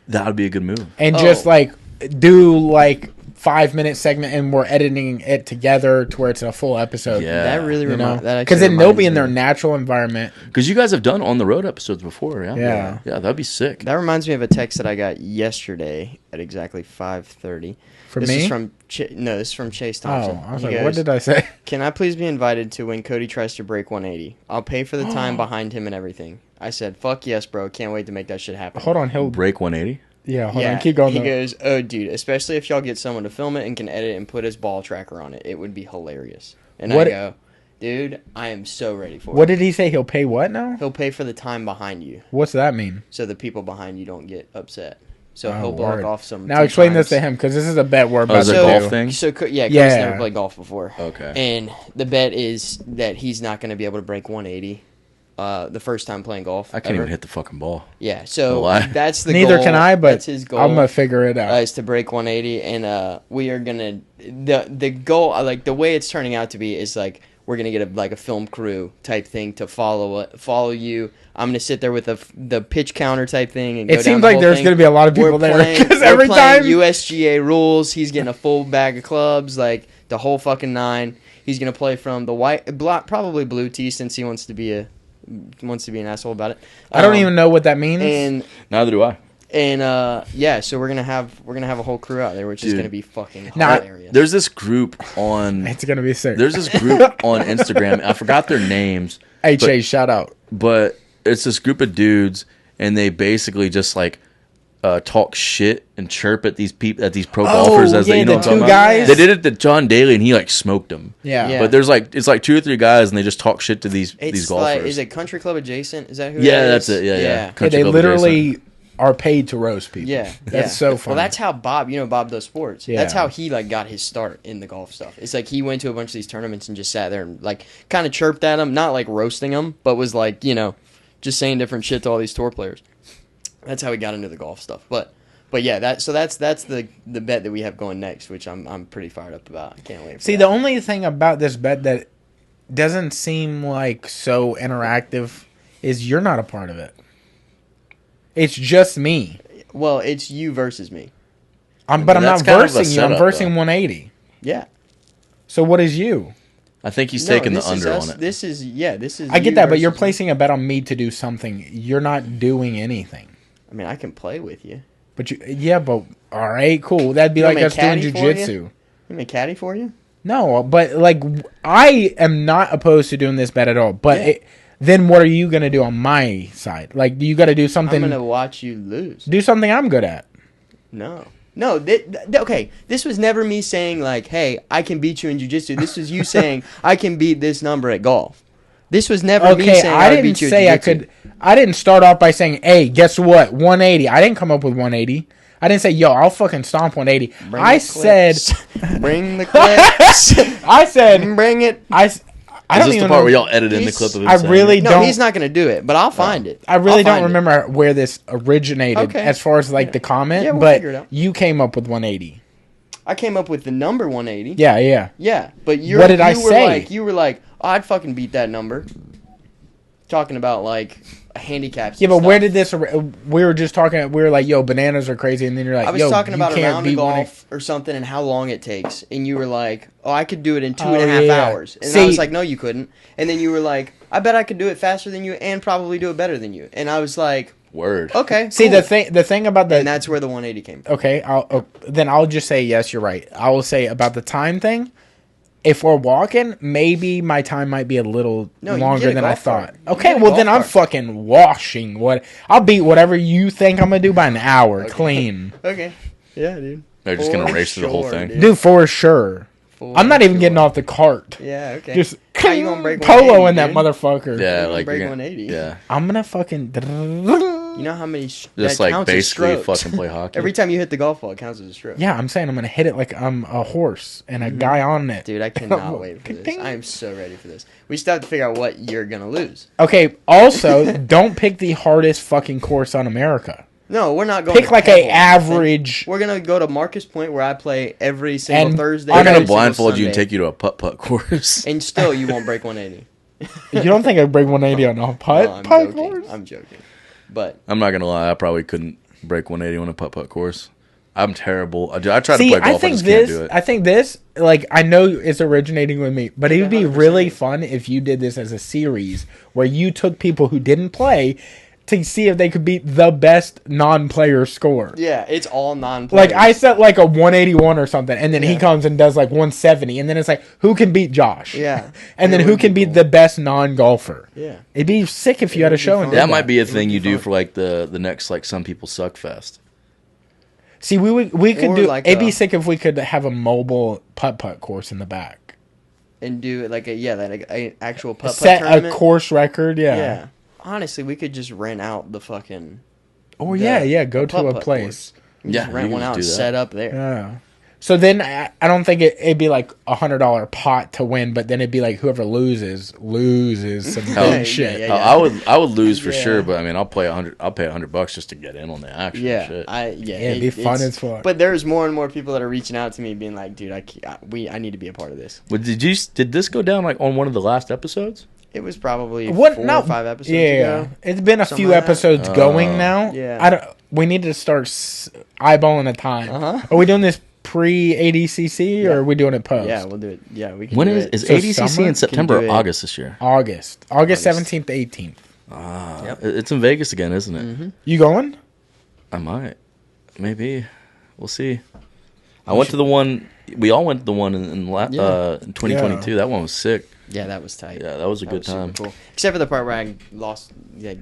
That would be a good move.
and just like do like 5-minute segment, and we're editing it together to where it's a full episode.
Yeah.
That really
You know,
reminds that
because then they'll be in their natural environment.
Because you guys have done on the road episodes before, yeah.
Yeah.
Yeah, that'd be sick.
That reminds me of a text that I got yesterday at exactly 5:30.
For
This
me?
is from this is from Chase Thompson.
Oh, I was
He
like,
goes,
what did I say?
Can I please be invited to when Cody tries to break 180? I'll pay for the time behind him and everything. I said, fuck yes, bro. Can't wait to make that shit happen.
Hold on, he'll
Break 180.
Yeah, hold on, keep going.
He
though.
goes, oh, dude, especially if y'all get someone to film it and can edit and put his ball tracker on it. It would be hilarious. And
What-
I go, dude, I am so ready for
What
it.
did he say? He'll pay what now?
He'll pay for the time behind you
What's that mean?
so the people behind you don't get upset. So
Oh,
he'll block
word.
off some.
Now
tee
explain this
times.
to him, because this is a bet we're about
is
to
it
do.
golf thing?
So, Cody's
Yeah.
never played golf before.
Okay.
And the bet is that he's not going to be able to break 180 the first time playing golf.
I can't
ever.
even hit the fucking ball.
Yeah, so
lie.
that's the
Neither
goal.
can I, but
that's his goal.
I'm gonna figure it out.
Is to break 180, and we are gonna the goal. Like the way it's turning out to be is like we're gonna get a film crew type thing to follow you. I'm gonna sit there with the pitch counter type thing, and go
It
down
seems
the
like
whole
there's
thing.
gonna be a lot of people
We're
there,
playing-
because
we're
every
playing
time
USGA rules. He's getting a full bag of clubs, like the whole fucking nine. He's gonna play from the probably blue tee, since he wants to be an asshole about it.
I don't even know what that means.
And
Neither do I.
so we're gonna have a whole crew out there, which is
Dude.
gonna be fucking
Now,
hilarious.
There's this group on.
It's gonna be sick.
There's this group on Instagram. I forgot their names.
Hey
but-
Chase, shout out.
But it's this group of dudes, and they basically just like talk shit and chirp at these pro golfers as
yeah,
they, you know,
the
what I'm
two
talking
guys.
about? They did it to John Daly, and he like smoked him.
Yeah.
But there's like it's like 2 or 3 guys, and they just talk shit to these
It's
golfers.
like, is it Country Club adjacent? Is that who?
Yeah,
that
that's
is?
it. Yeah.
Yeah,
Country
they
Club
literally
adjacent.
are paid to roast people.
Yeah,
That's so funny.
Well, that's how Bob does sports.
Yeah.
That's how he like got his start in the golf stuff. It's like he went to a bunch of these tournaments and just sat there and like kind of chirped at them, not like roasting them, but was like just saying different shit to all these tour players. That's how he got into the golf stuff. But yeah, that's the bet that we have going next, which I'm pretty fired up about. I can't wait. For
See,
that.
the only thing about this bet that doesn't seem like so interactive is you're not a part of it. It's just me.
Well, it's you versus me.
But I'm
That's
not
kind of a
versing you. I'm
setup,
versing
though.
180.
Yeah.
So what is you?
I think he's
No,
taking the
this is
under
us.
on it.
This is
I get
you
that, but you're
versus me.
placing a bet on me to do something. You're not doing anything.
I mean, I can play with you.
But all right, cool. That'd be
You want
like
me
us doing
caddy for you?
jujitsu.
You mean caddy for you?
No, but like I am not opposed to doing this bet at all. But then what are you gonna do on my side? Like, you got to do something.
I'm gonna watch you lose.
Do something I'm good at.
No. Okay. This was never me saying like, "Hey, I can beat you in jiu-jitsu." This was you saying, "I can beat this number at golf." This was never me
Okay,
saying
I
would
didn't
beat you
say I
at jiu-jitsu.
could. I didn't start off by saying, "Hey, guess what? 180." I didn't come up with 180. I didn't say, "Yo, I'll fucking stomp 180."
Bring
I
the
said,
clips. "Bring the clips."
I said,
Bring it.
I
Is
don't
this
even
the part
know.
where y'all edit in the
He's-
clip of him
I
saying
really
it?
No,
don't.
he's not gonna do it, but I'll find it.
I really
I'll
don't
find it.
remember where this originated
Okay.
as far as like
Yeah.
the comment,
Yeah, we'll
but
figure it out.
you came up with 180.
I came up with the number 180.
Yeah.
Yeah, but
What did I say?
You were like, oh, I'd fucking beat that number. Talking about like handicaps.
Yeah,
and
but where
stuff.
did this? We were just talking. We were like, "Yo, bananas are crazy," and then you're like,
I was
"Yo,
talking
you
about a
can't
round
beat
of
180."
golf or something and how long it takes, and you were like, "Oh, I could do it in two
Oh,
and a half
yeah.
hours," and I
See-
was like, "No, you couldn't." And then you were like, "I bet I could do it faster than you and probably do it better than you," and I was like,
Word.
"Okay."
See,
cool.
the thing about
and that's where the 180 came from.
okay, then I'll just say yes. You're right. I will say about the time thing. If we're walking, maybe my time might be a little
No, you
longer
get a
than I
golf cart.
thought.
You
Okay,
get a
well
golf
then I'm
cart.
fucking washing. I'll beat whatever you think I'm gonna do by an hour, clean,
Okay. Yeah, dude.
They're just gonna
For
race through the whole
sure,
thing.
dude.
dude, for sure.
For
I'm not even
sure.
getting off the cart.
Yeah. Okay.
Just
How you gonna break
polo
180,
in that
dude?
motherfucker.
Yeah,
gonna
like
break
you're
180.
Yeah.
I'm gonna fucking.
You You know how many
Just
that
like
counts as
basically
strokes.
fucking play hockey.
Every time you hit the golf ball, it counts as a stroke.
Yeah, I'm saying I'm gonna hit it like I'm a horse and a guy on it.
Dude, I cannot wait for this. I am so ready for this. We still have to figure out what you're gonna lose.
Okay. Also, don't pick the hardest fucking course on America.
No, we're not going.
Pick
to
like
Pebble
a
or anything.
average.
We're gonna go to Marcus Point where I play every single
And
Thursday.
They're
I'm
gonna
every single
blindfold you and
Sunday.
take you to a putt course.
And still, you won't break 180.
You don't think I'd break 180 on a putt
No, I'm
putt
joking.
course?
I'm joking. But
I'm not gonna lie, I probably couldn't break 180 on a putt course. I'm terrible. I tried to
See,
play golf,
I think
just can't do
this.
it.
I think this. Like, I know it's originating with me, but it would be
100%.
really fun if you did this as a series where you took people who didn't play to see if they could beat the best non-player score.
yeah, it's all non-players.
Like, I set like a 181 or something, and then he
Yeah.
comes and does like 170, and then it's like, who can beat Josh?
Yeah.
and
It
then who
would
can
be
beat
cool.
the best non-golfer?
Yeah.
It'd be sick if you had a
would be
show and
fun.
did
That might be a
It would
thing
be
you do
fun.
for like the next like Some People Suck Fest.
See, we could
Or
do.
like
It'd be
a-
sick if we could have a mobile putt course in the back.
And do it like a actual putt
Set a
tournament.
course record.
Yeah. Honestly, we could just rent out the fucking.
Oh
the-
yeah. Go
the
to a
putt-putt
place.
course. We
Yeah,
just
you
rent
can
one
just
out
do
and
that.
set up there.
Yeah. So then I don't think it'd be like $100 pot to win, but then it'd be like whoever loses some
Hell,
big shit.
yeah.
I would lose for
Yeah.
sute, but I mean I'll pay $100 just to get in on the action.
Yeah,
Shit.
It'd be fun
it's-
as fuck.
But there's more and more people that are reaching out to me, being like, "Dude, I need to be a part of this."
But did this go down like on one of the last episodes?
It was probably
What?
4
Not
or 5 episodes
yeah.
ago.
It's been a
Something
few
like that.
episodes going now.
Yeah.
I don't. We need to start eyeballing a time.
Uh-huh.
Are we doing this pre ADCC or are we doing it post?
Yeah, we'll do it. Yeah, we can.
When
do
is
it.
is
So
ADCC
summer?
in September
do
or
it.
August this year?
August 17th to 18th.
Yep.
It's in Vegas again, isn't it?
Mm-hmm.
You going?
I might, maybe, we'll see. I went to the one. We all went to the one in 2022.
Yeah.
That one was sick.
Yeah, that was tight.
Yeah, that was a good
super
time.
Cool. Except for the part where I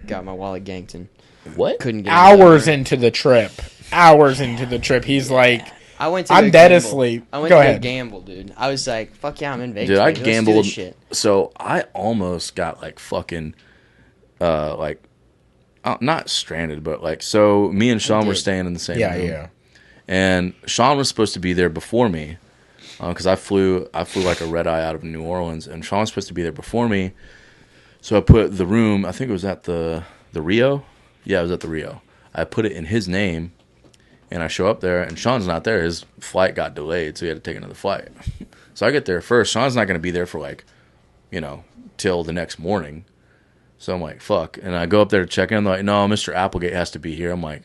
got my wallet ganked and
What?
couldn't get
Hours
it.
into the trip. Hours into the trip. He's like,
I went to.
I'm
go
dead
gamble.
asleep.
I went
Go
to
ahead.
go gamble, dude. I was like, "Fuck yeah, I'm in Vegas."
Dude, I
baby. Let's do
gambled.
this shit.
So I almost got like fucking, like, not stranded, but like, so me and Sean were
did.
staying in the same
yeah,
room.
yeah.
And Sean was supposed to be there before me, because I flew like a red eye out of New Orleans, and Sean was supposed to be there before me. So I put the room. I think it was at the Rio. Yeah, it was at the Rio. I put it in his name, and I show up there, and Sean's not there. His flight got delayed, so he had to take another flight. So I get there first. Sean's not going to be there for like, till the next morning. So I'm like, fuck. And I go up there to check in. They're like, no, Mr. Applegate has to be here. I'm like,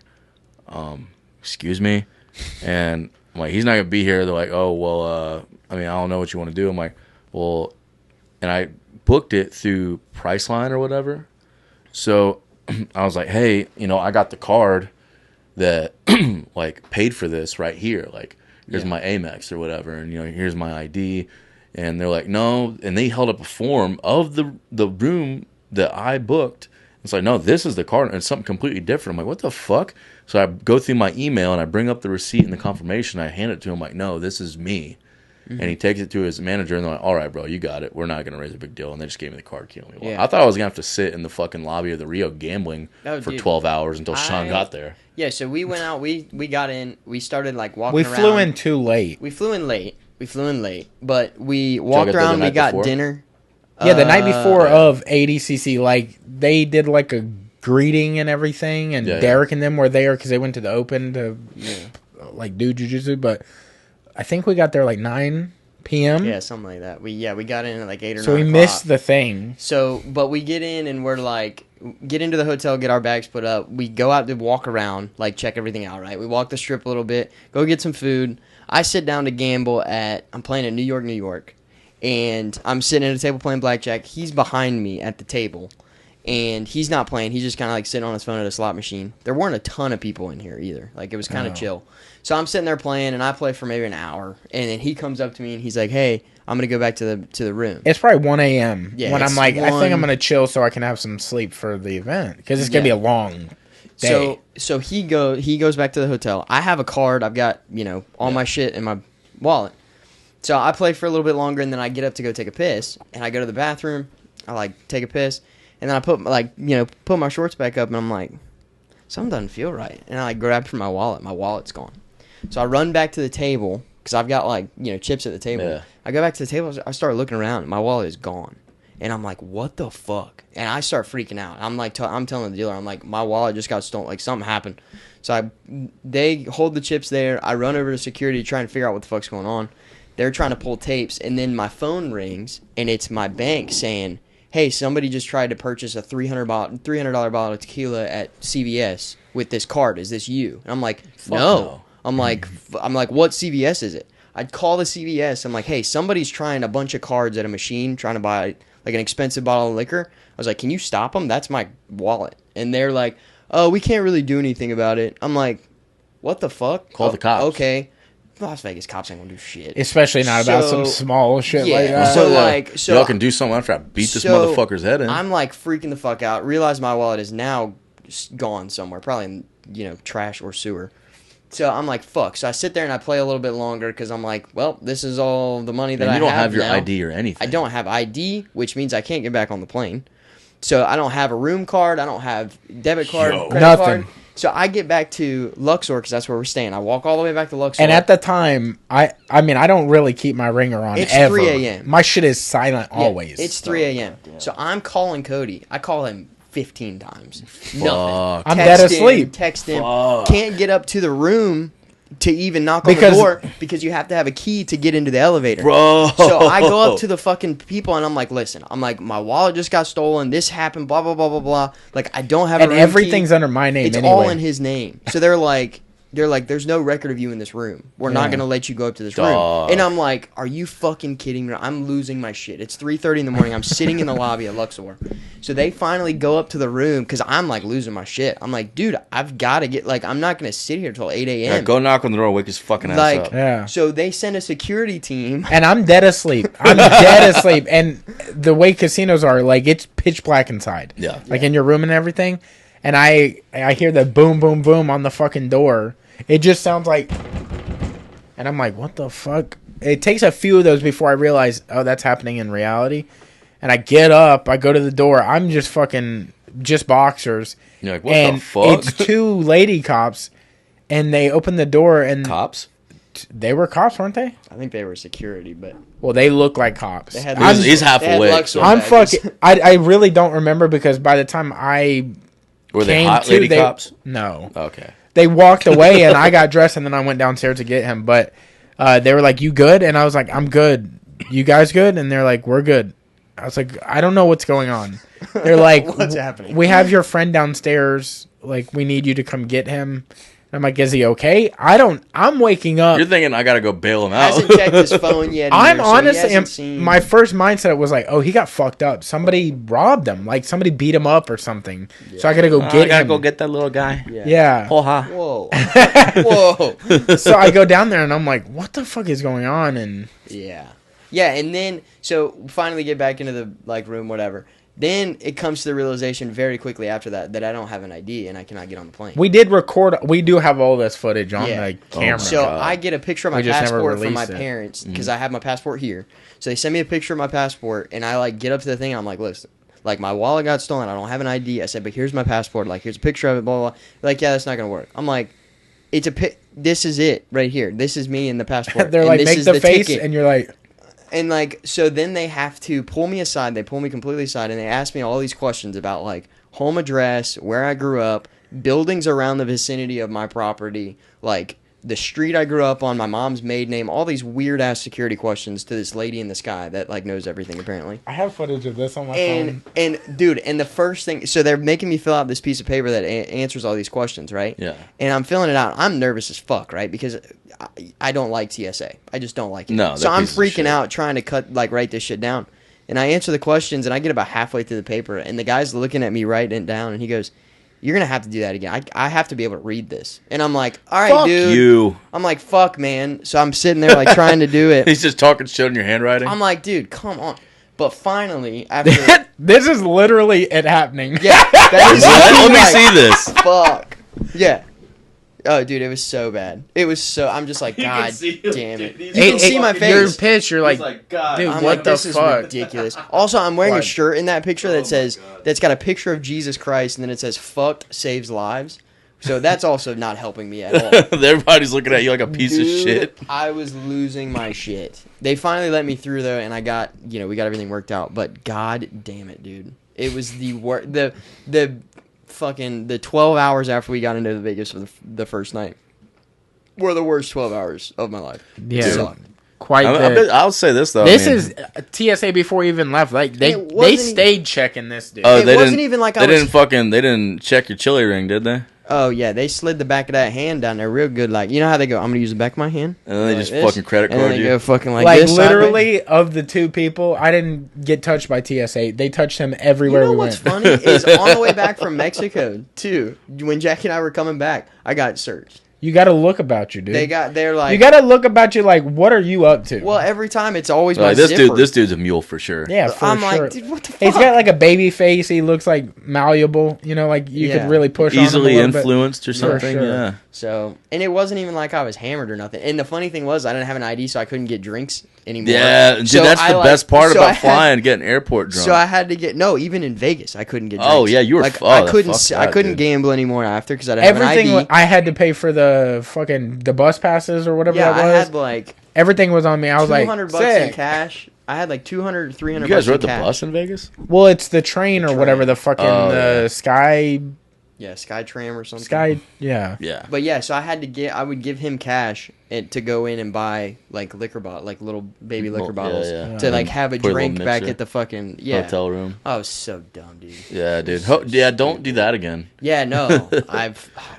excuse me? And I'm like, he's not going to be here. They're like, oh, well, I don't know what you want to do. I'm like, well, and I booked it through Priceline or whatever. So I was like, hey, I got the card that like paid for this right here. Like, here's my Amex or whatever. And, here's my ID. And they're like, no. And they held up a form of the room that I booked. It's like, no, this is the card. And it's something completely different. I'm like, what the fuck? So I go through my email and I bring up the receipt and the confirmation. I hand it to him like, no, this is me. Mm-hmm. And he takes it to his manager and they're like, all right, bro, you got it. We're not going to raise a big deal. And they just gave me the card key.
Yeah.
I thought I was going to have to sit in the fucking lobby of the Rio gambling
Oh,
for
dude.
12 hours until Sean got there.
Yeah, so we went out. We got in. We started like walking
We
around.
flew in too late.
We flew in late, but we
y'all
walked
get there the
around. We
night
got
before?
dinner.
Yeah, the night before
yeah.
of ADCC, like they did like a greeting and everything, and
Yeah, yeah.
Derek and them were there because they went to the Open to like do jiu-jitsu. But I think we got there like 9 p.m.
Yeah, something like that. We got in at like 8 or 9
so we
o'clock.
missed the thing.
So, but we get in and we're like, get into the hotel, get our bags put up. We go out to walk around, like check everything out, right? We walk the strip a little bit, go get some food. I sit down to gamble I'm playing in New York. And I'm sitting at a table playing blackjack. He's behind me at the table. And he's not playing. He's just kind of like sitting on his phone at a slot machine. There weren't a ton of people in here either. Like, it was kind of chill. So I'm sitting there playing, and I play for maybe an hour. And then he comes up to me, and he's like, hey, I'm going to go back to the room.
It's probably 1 a.m.
Yeah,
when I'm
it's
like, I think I'm
1.
gonna chill so I can have some sleep for the event because it's gonna be a long day.
So he goes back to the hotel. I have a card. I've got, all my shit in my wallet. So I play for a little bit longer, and then I get up to go take a piss, and I go to the bathroom. I like take a piss, and then I put my shorts back up, and I'm like, something doesn't feel right. And I grabbed for my wallet. My wallet's gone. So I run back to the table because I've got like, chips at the table.
Yeah.
I go back to the table. I start looking around. And my wallet is gone. And I'm like, what the fuck? And I start freaking out. I'm like, I'm telling the dealer, I'm like, my wallet just got stolen. Like something happened. So they hold the chips there. I run over to security to try and figure out what the fuck's going on. They're trying to pull tapes. And then my phone rings and it's my bank saying, hey, somebody just tried to purchase a $300 bottle of tequila at CVS with this card. Is this you? And I'm like, no. I'm like, what CVS is it? I'd call the CVS. I'm like, hey, somebody's trying a bunch of cards at a machine, trying to buy like an expensive bottle of liquor. I was like, can you stop them? That's my wallet. And they're like, oh, we can't really do anything about it. I'm like, what the fuck?
Call the cops.
Okay. Las Vegas cops ain't gonna do shit.
Especially not about some small shit like that.
So
y'all can do something after I beat this motherfucker's head in.
I'm like freaking the fuck out. Realize my wallet is now gone somewhere, probably in trash or sewer. So I'm like, fuck. So I sit there and I play a little bit longer because I'm like, well, this is all the money that I have.
You don't have your
now.
ID or anything.
I don't have ID, which means I can't get back on the plane. So I don't have a room card. I don't have debit card, credit
nothing.
card. So I get back to Luxor because that's where we're staying. I walk all the way back to Luxor.
And at the time, I mean, I don't really keep my ringer on.
It's
ever.
3 a.m.
My shit is silent always.
It's 3 a.m. So I'm calling Cody. I call him 15 times. Nothing.
I'm dead asleep.
Text him. Can't get up to the room to even knock on the door because you have to have a key to get into the elevator.
Bro.
So I go up to the fucking people and I'm like, listen, my wallet just got stolen. This happened, blah, blah, blah, blah, blah. Like, I don't have a room
everything's
key.
under my name
It's
anyway.
all in his name. So they're like, there's no record of you in this room. We're not going to let you go up to this room. And I'm like, are you fucking kidding me? I'm losing my shit. It's 3:30 in the morning. I'm sitting in the lobby at Luxor. So they finally go up to the room because I'm like losing my shit. I'm like, dude, I've got to get, like, I'm not going to sit here till 8 a.m.
Yeah, go knock on the door, wake his fucking ass
Like,
up.
Yeah.
So they send a security team.
And I'm dead asleep. I'm dead asleep. And the way casinos are, like, it's pitch black inside.
Yeah.
Like in your room and everything. And I hear the boom, boom, boom on the fucking door. It just sounds like, and I'm like, what the fuck? It takes a few of those before I realize, oh, that's happening in reality. And I get up, I go to the door. I'm just boxers.
You're like, what
and
the fuck?
It's two lady cops, and they open the door, and
Cops?
they were cops, weren't they?
I think they were security, but
Well, they look like cops.
they had
He's half
they had
awake.
Luxor
I'm
badges.
fucking. I really don't remember because by the time I
Were they
came
hot
to,
lady
they,
cops?
No.
Okay.
They walked away and I got dressed and then I went downstairs to get him. But they were like, "You good?" And I was like, "I'm good. You guys good?" And they're like, "We're good." I was like, "I don't know what's going on." They're like,
What's happening?
We have your friend downstairs. Like, we need you to come get him. I'm like, is he okay? I'm waking up.
You're thinking I gotta go bail him out.
Hasn't checked his phone yet.
I'm
either, so he
honestly,
hasn't seen-
my first mindset was like, oh, he got fucked up. Somebody robbed him. Like, somebody beat him up or something. Yeah. So I gotta go get him.
I gotta go get that little guy.
Yeah.
Whoa. Whoa.
So I go down there and I'm like, what the fuck is going on? And
Yeah, and then so finally get back into the room, whatever. Then it comes to the realization very quickly after that I don't have an ID and I cannot get on the plane.
we did record. We do have all this footage on the camera.
So I get a picture of my
We just never
passport from my
released it.
parents because I have my passport here. So they send me a picture of my passport and I get up to the thing and I'm like, listen, my wallet got stolen. I don't have an ID. I said, but here's my passport. Here's a picture of it. Blah blah. Blah. They're like, yeah, that's not gonna work. I'm like, this is it right here. This is me in the passport.
They're
and
like,
this
make
is
the face,
ticket.
and you're like,
And so then they have to pull me aside. They pull me completely aside, and they ask me all these questions about home address, where I grew up, buildings around the vicinity of my property, the street I grew up on, my mom's maiden name, all these weird ass security questions to this lady in the sky that knows everything apparently.
I have footage of this on my phone.
And dude, and the first thing, so they're making me fill out this piece of paper that answers all these questions, right?
Yeah.
And I'm filling it out. I'm nervous as fuck, right? Because I don't like TSA. I just don't like it.
No,
so
that
I'm
piece of
freaking
shit.
out trying to write this shit down. And I answer the questions, and I get about halfway through the paper, and the guy's looking at me writing it down, and he goes, "You're going to have to do that again. I have to be able to read this." And I'm like, all right,
Fuck
dude.
you.
I'm like, fuck, man. So I'm sitting there trying to do it.
He's just talking shit in your handwriting.
I'm like, dude, come on. But finally, after...
This is literally it happening.
Yeah, that is
Let me see this.
Fuck. Yeah. Oh, dude, it was so bad. It was so... I'm just like, God damn it. You can see my face.
You're pissed. You're like,
God.
dude,
I'm
what
like,
the
this
fuck?
is ridiculous. Also, I'm wearing a
What?
shirt in that picture that says... That's got a picture of Jesus Christ, and then it says, fucked saves lives. So that's also not helping me at all.
Everybody's looking at you like a piece of shit.
I was losing my shit. They finally let me through though, and I got, we got everything worked out. But god damn it, dude, it was the worst. The 12 hours after we got into Vegas for the first night were the worst 12 hours of my life.
Yeah.
It sucked.
Quite.
I'll say this though.
This is TSA before we even left. Like they stayed checking this dude.
Oh,
It wasn't even like
they didn't check your chili ring, did they?
Oh yeah, they slid the back of that hand down there real good. Like, you know how they go, I'm gonna use the back of my hand,
And then they
like
just
this,
fucking credit
and then
card
they
you.
go fucking like
Like
this.
literally, of the two people, I didn't get touched by TSA. They touched him everywhere
You know
we
what's
went.
funny is on the way back from Mexico too. When Jackie and I were coming back, I got searched.
You got to look about you, dude.
They're like,
you got to look about you. Like, what are you up to?
well, every time it's always my
Like, this
zipper.
dude's a mule for sure.
yeah, for
I'm
sure.
like, dude, what the fuck?
He's got like a baby face. He looks like malleable. You know, like you
Yeah.
could really push
Easily
on him a little
influenced or
For
something.
sure.
Yeah.
So, and it wasn't even like I was hammered or nothing. And the funny thing was, I didn't have an ID, so I couldn't get drinks anymore.
Yeah, dude,
So
that's
I,
the
like-
best part
so I
about
had-
flying, getting airport drunk.
So I had to get even in Vegas, I couldn't get drinks.
Oh, yeah, you were
like
I
I couldn't gamble anymore after because I didn't
Everything
have an ID.
I had to pay for the bus passes or whatever
Yeah,
that
I
was.
had like
Everything was on me. I was like,
$200 in
sick.
cash. I had like 200, 300
You guys
bucks
rode
in
the
cash.
bus in Vegas?
Well, it's the train or
train.
whatever the fucking
Oh, yeah.
Sky.
Yeah, Skytram or something.
Yeah.
Yeah.
But yeah, so I would give him cash to go in and buy like liquor like little baby liquor
Yeah,
bottles
yeah.
to like have a
Put a little
drink back
mixer.
at the fucking
Hotel room.
I was so dumb, dude.
Yeah, dude. Don't do that again.
Yeah, no,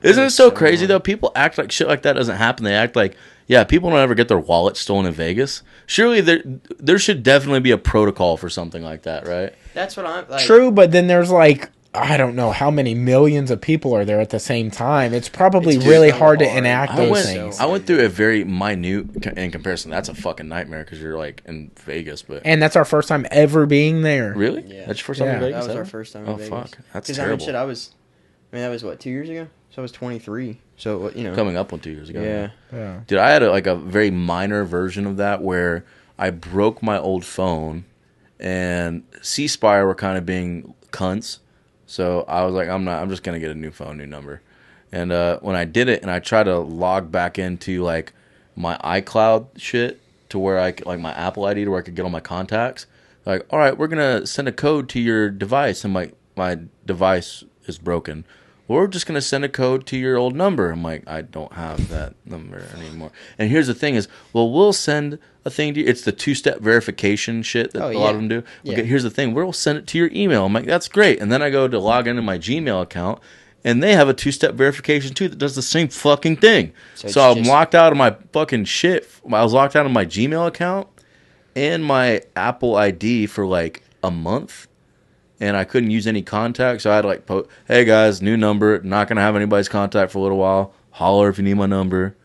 Isn't it so crazy though? People act like shit like that doesn't happen. They act like, yeah, people don't ever get their wallet stolen in Vegas. Surely there should definitely be a protocol for something like that, right?
That's what I'm like.
True, but then there's like, I don't know how many millions of people are there at the same time. It's probably
It's
really
so
hard to
hard.
enact
I
those
went,
things.
I went through a very minute in comparison. That's a fucking nightmare because you're like in Vegas, but
And that's our first time ever being there.
really,
Yeah.
that's your first time
Yeah.
in
That
Vegas.
was our
ever?
first time
Oh
in Vegas.
fuck, that's
'Cause
terrible.
that was what, 2 years ago? So I was 23. So
Coming up on 2 years ago.
Yeah.
Yeah.
Dude, I had a very minor version of that where I broke my old phone, and C Spire were kind of being cunts. So I was like, I'm just gonna get a new phone, new number. And when I did it, and I tried to log back into like my iCloud shit to where I could, like my Apple ID to where I could get all my contacts. Like, all right, we're gonna send a code to your device, and my device is broken. We're just going to send a code to your old number. I'm like, I don't have that number anymore. And here's the thing is, well, we'll send a thing to you. It's the two-step verification shit that a lot of them do. Okay,
Yeah.
here's the thing. We'll send it to your email. I'm like, that's great. And then I go to log into my Gmail account, and they have a two-step verification, too, that does the same fucking thing. So I'm locked out of my fucking shit. I was locked out of my Gmail account and my Apple ID for like a month. And I couldn't use any contact, so I had to like, hey guys, new number, not gonna have anybody's contact for a little while. Holler if you need my number.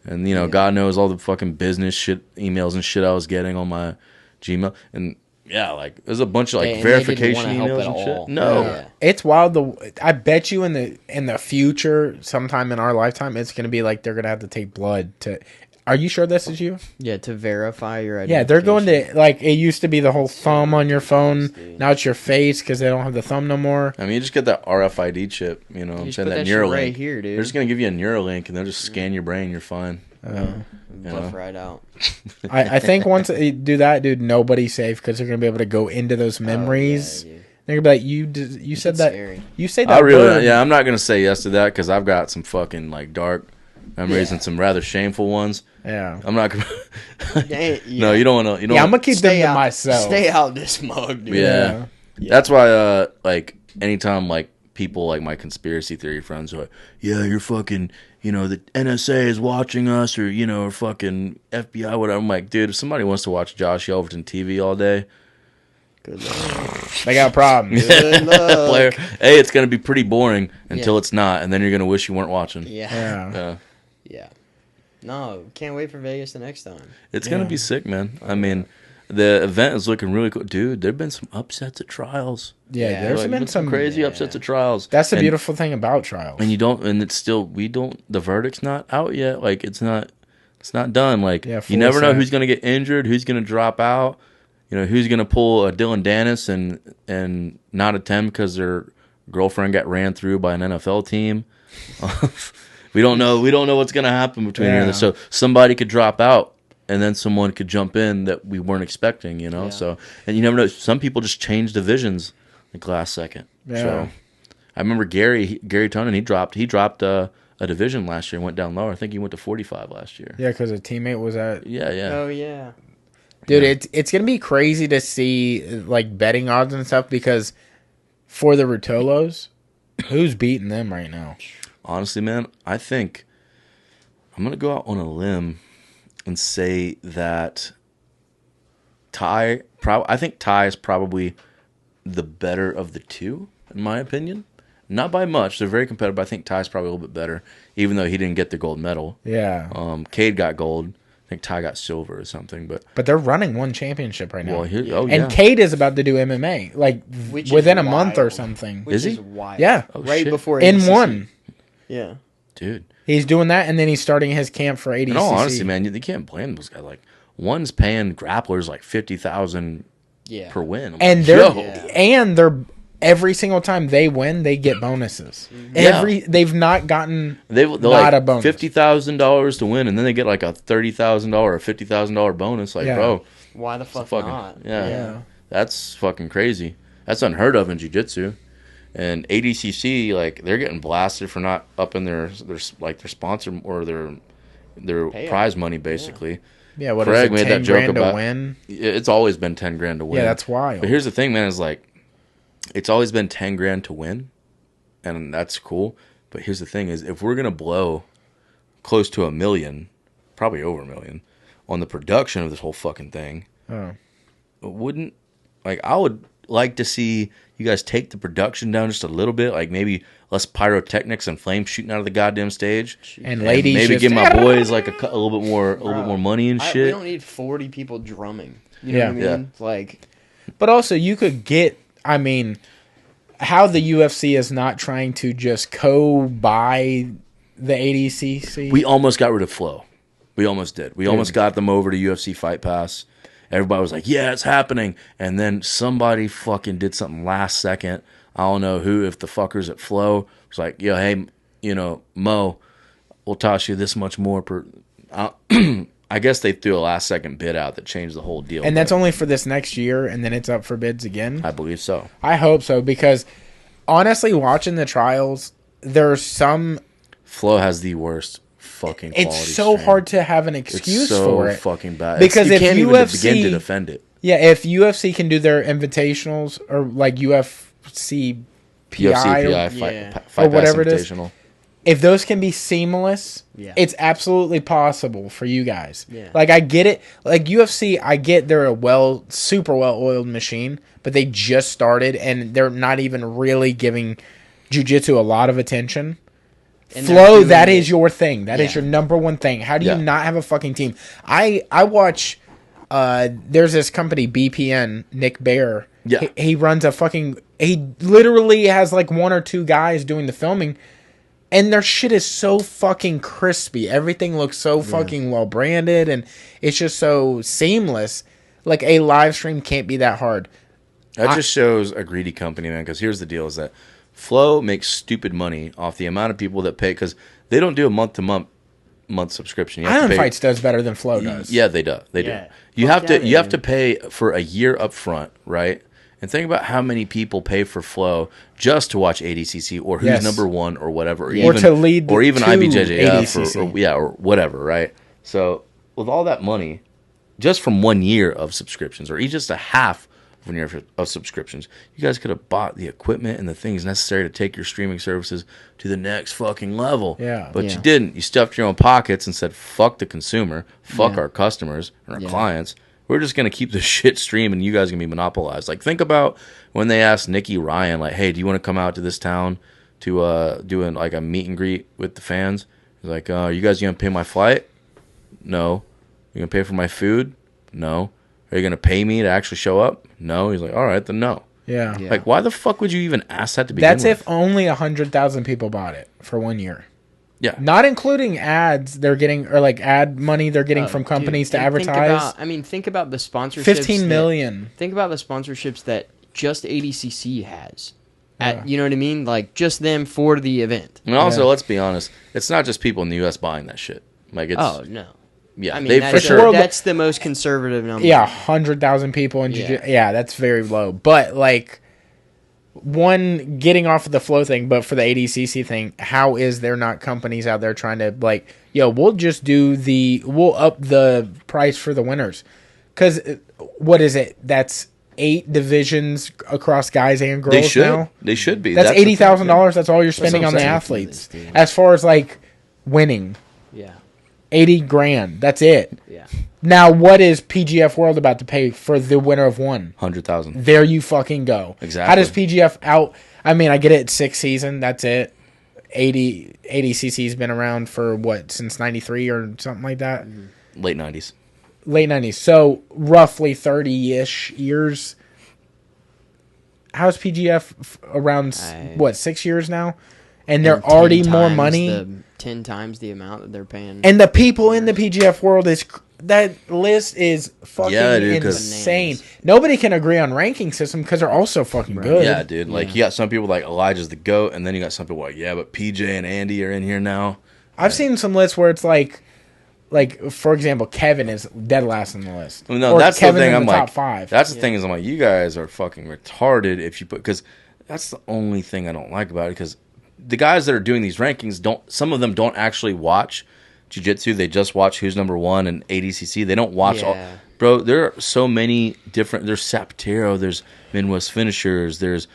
And God knows all the fucking business shit, emails and shit I was getting on my Gmail. And yeah, like there's a bunch of like
And they didn't
verification
wanna help
emails
at
and
all.
shit. No,
Yeah.
It's wild. I bet you in the future, sometime in our lifetime, it's gonna be like they're gonna have to take blood to. Are you sure this is you?
Yeah, to verify your identity.
Yeah, they're going to like it used to be the whole thumb on your phone. Now it's your face because they don't have the thumb no more.
I mean you just get that RFID chip. You know, what I'm
just
saying
put
that
that shit
Neuralink.
right here, dude.
They're just gonna give you a Neuralink and they'll just scan your brain. You're fine.
Buff right out.
I think once they do that, dude, nobody's safe because they're gonna be able to go into those memories.
Oh, yeah, dude.
They're gonna be like, you said
It's
that.
scary.
You say that.
I really,
word.
yeah, I'm not gonna say yes to that because I've got some fucking like dark memories and some rather shameful ones.
Yeah.
I'm not gonna.
Yeah.
No, you don't want to. You don't.
Yeah, I'm gonna keep them
Stay
to
out,
myself.
Stay out this mug, dude.
Yeah. That's why, like, anytime like people like my conspiracy theory friends are like, yeah, you're fucking, the NSA is watching us, or or fucking FBI, whatever. I'm like, dude, if somebody wants to watch Josh Yelverton TV all day,
Good luck.
They got problems.
Good luck.
player, hey, it's gonna be pretty boring until it's not, and then you're gonna wish you weren't watching.
Yeah.
Yeah.
Yeah. No, can't wait for Vegas the next time.
It's gonna be sick, man. I mean, the event is looking really cool, dude. There've been some upsets at trials.
Yeah,
Yeah.
there's
Like,
been some
crazy upsets at trials.
That's the
And-
beautiful thing about trials.
And it's still, the verdict's not out yet. Like, it's not done. Like,
Yeah,
you
fully
never know
set.
who's going to get injured, who's going to drop out, who's going to pull a Dylan Dennis and not attend because their girlfriend got ran through by an NFL team. We don't know what's gonna happen between here
Yeah.
and there. So somebody could drop out, and then someone could jump in that we weren't expecting.
Yeah.
So and you never know. Some people just change divisions like last second.
Yeah.
So I remember Gary Tonin. He dropped a division last year and went down lower. I think he went to 45 last year.
Yeah, because a teammate was at.
Yeah.
Oh yeah.
Dude, it's gonna be crazy to see like betting odds and stuff because for the Rutolos, who's beating them right now?
Honestly, man, I think I'm going to go out on a limb and say that I think Ty is probably the better of the two, in my opinion. Not by much. They're very competitive, but I think Ty's probably a little bit better, even though he didn't get the gold medal.
Yeah,
Cade got gold. I think Ty got silver or something. But
they're running one championship right now.
well,
And Cade is about to do MMA, like
Which
within
is
a month or
wild.
something.
Which
Is he?
is wild.
Yeah.
Oh,
right
shit.
before
In
ADCC.
one.
Yeah.
dude.
He's doing that, and then he's starting his camp for ADCC.
In all honesty, man, you can't blame those guys. Like, one's paying grapplers like $50,000
Yeah.
per win. I'm
and
like,
they're
yo.
they're every single time they win, they get bonuses. They've not gotten
They're
not
like
a bonus.
$50,000 to win, and then they get like a $30,000 or $50,000 bonus. Like,
Yeah.
bro,
Why the fuck
fucking
not?
yeah, that's fucking crazy. That's unheard of in jiu-jitsu. And ADCC, like, they're getting blasted for not upping their sponsor or their
Payout.
prize money, basically.
Yeah, what
Craig
is it,
made
10
that joke
grand
about
to win?
It's always been 10 grand to win.
Yeah, that's wild.
But here's the thing, man, is like, it's always been 10 grand to win, and that's cool. But here's the thing is, if we're going to blow close to $1 million, probably over $1 million, on the production of this whole fucking thing, I would like to see you guys take the production down just a little bit, like maybe less pyrotechnics and flames shooting out of the goddamn stage.
And ladies
maybe
just-
give my boys like a little bit more money and
We
shit.
don't need 40 people drumming. You know
Yeah.
what I mean? Like,
But also, you could get, I mean, how the UFC is not trying to just co-buy the ADCC.
We almost got rid of Flow. We almost did. We almost got them over to UFC Fight Pass. Everybody was like, yeah, it's happening. And then somebody fucking did something last second. I don't know who, if the fuckers at Flow was like, yo, hey, Mo, we'll toss you this much more per. I guess they threw a last second bid out that changed the whole deal.
and that's
but
only for this next year, and then it's up for bids again.
I believe so.
I hope so, because honestly, watching the trials, there's some.
Flow has the worst fucking quality.
It's so
stream.
hard to have an excuse
It's so
for it.
fucking bad.
Because
you
if
can't even
UFC
begin to defend it.
Yeah, if UFC can do their invitationals or like UFC PI,
UFC PI
Yeah.
fight
Or whatever
Pass
it is.
Invitational.
if those can be seamless,
Yeah.
it's absolutely possible for you guys.
Yeah.
Like, I get it. Like, UFC, I get they're a super well-oiled machine, but they just started, and they're not even really giving jiu-jitsu a lot of attention.
And they're
Flow,
doing
that
it-
is your thing. That is
Yeah.
your number one thing. How do you
Yeah.
not have a fucking team? I watch, there's this company, BPN, Nick Bear.
Yeah.
He runs a fucking, he literally has like one or two guys doing the filming, and their shit is so fucking crispy. Everything looks so fucking well branded, and it's just so seamless. Like, a live stream can't be that hard.
That just shows a greedy company, man. Because here's the deal: is that Flow makes stupid money off the amount of people that pay, because they don't do a month subscription. You have to
Iron
pay-
Fights does better than Flow does.
Yeah, they do. They
Yeah.
do. You
Fuck
have to.
yeah,
You have
man.
to pay for a year up front, right? And think about how many people pay for Flow just to watch ADCC or who's
Yes.
number one or whatever,
Or to lead
or even
to
IBJJF
ADCC.
or whatever, right? So with all that money, just from 1 year of subscriptions, or even just a half of 1 year of subscriptions, you guys could have bought the equipment and the things necessary to take your streaming services to the next fucking level.
Yeah.
But
Yeah.
you didn't. You stuffed your own pockets and said, fuck the consumer, fuck
Yeah.
our customers and our
Yeah.
clients. We're just going to keep this shit stream and you guys are going to be monopolized. Like, think about when they asked Nikki Ryan, like, hey, do you want to come out to this town to do like a meet and greet with the fans? He's like, are you guys going to pay my flight? No. You going to pay for my food? No. Are you going to pay me to actually show up? No. He's like, all right, then no.
Yeah.
Yeah.
Like, why the fuck would you even ask that to begin
That's
with?
if only 100,000 people bought it for 1 year.
Yeah.
Not including ads they're getting, or like ad money they're getting from
Dude,
companies to
and think
advertise.
think about the sponsorships.
15 million.
Think about the sponsorships that just ADCC has. You know what I mean? Like, just them for the event.
And also, let's be honest, it's not just people in the U.S. buying that shit. Like, it's
No.
yeah,
I mean,
they for sure.
that's the most conservative number.
Yeah, 100,000 people in Jiu-Jitsu. Yeah, that's very low. But, like, getting off of the flow thing, but for the ADCC thing, how is there not companies out there trying to, like, yo, we'll up the price for the winners? Because, what is it? That's 8 divisions across guys and girls
They should.
now?
They should be.
That's
the thing,
$80,000. That's all you're spending
what
on
I'm
the
saying.
athletes. As far as, like, winning.
Yeah.
80 grand. That's it.
Yeah.
Now, what is PGF World about to pay for the winner of one?
100,000.
There you fucking go.
Exactly.
How does PGF out? I mean, I get it. 6th season. That's it. 80cc's been around for what, since 93 or something like that?
Late 90s.
Late 90s. So roughly 30-ish years. How's PGF around, 6 years now? And they're already more money.
10 times the amount that they're paying.
And the people in the PGF world that list is fucking insane. Nobody can agree on ranking system because they're all so fucking good.
Yeah, dude. Like, you got some people like Elijah's the GOAT, and then you got some people like, yeah, but PJ and Andy are in here now.
I've seen some lists where it's like, for example, Kevin is dead last on the list.
Well, no,
or
that's
Kevin's
the thing.
in
I'm
the
like,
top 5.
that's the thing is I'm like, you guys are fucking retarded if you put, because that's the only thing I don't like about it, because the guys that are doing these rankings some of them don't actually watch Jiu-Jitsu. They just watch who's number 1 in ADCC. They don't watch all. Bro, there are so many different. There's Sapatero. There's Midwest Finishers. There's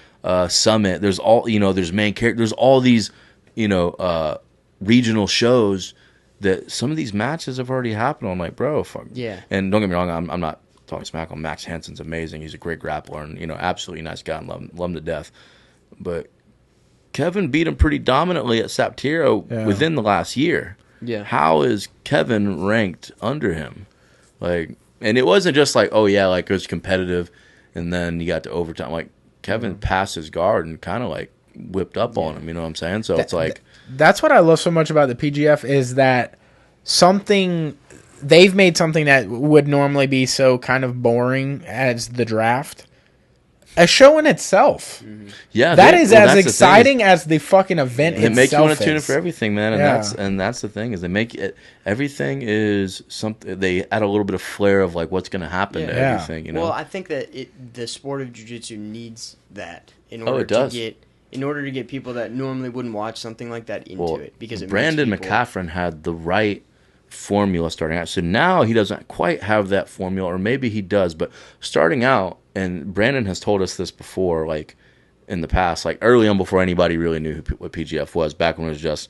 Summit. There's all there's main character. There's all these regional shows that some of these matches have already happened. I'm like, bro, fuck.
Yeah.
And don't get me wrong. I'm not talking smack on Max Hansen's amazing. He's a great grappler and absolutely nice guy and love him to death. But Kevin beat him pretty dominantly at Sapatero within the last year.
Yeah.
How is Kevin ranked under him? Like, and it wasn't just like, oh yeah, like it was competitive, and then you got to overtime. Like Kevin passed his guard and kind of like whipped up on him. You know what I'm saying? So it's like
that's what I love so much about the PGF is that they've made something that would normally be so kind of boring as the draft a show in itself.
Yeah,
that is as exciting as the fucking event itself.
They make you want to tune in for everything, man. And
Yeah.
that's the thing is they make it everything is something. They add a little bit of flair of like what's going to happen to everything.
Well, I think that the sport of jiu-jitsu needs that in
Oh,
order
it does.
to get people that normally wouldn't watch something like that into it, because
Brandon
makes people...
McCaghren had the right formula starting out. So now he doesn't quite have that formula, or maybe he does, but starting out, and Brandon has told us this before, like in the past, like early on before anybody really knew what PGF was, back when it was just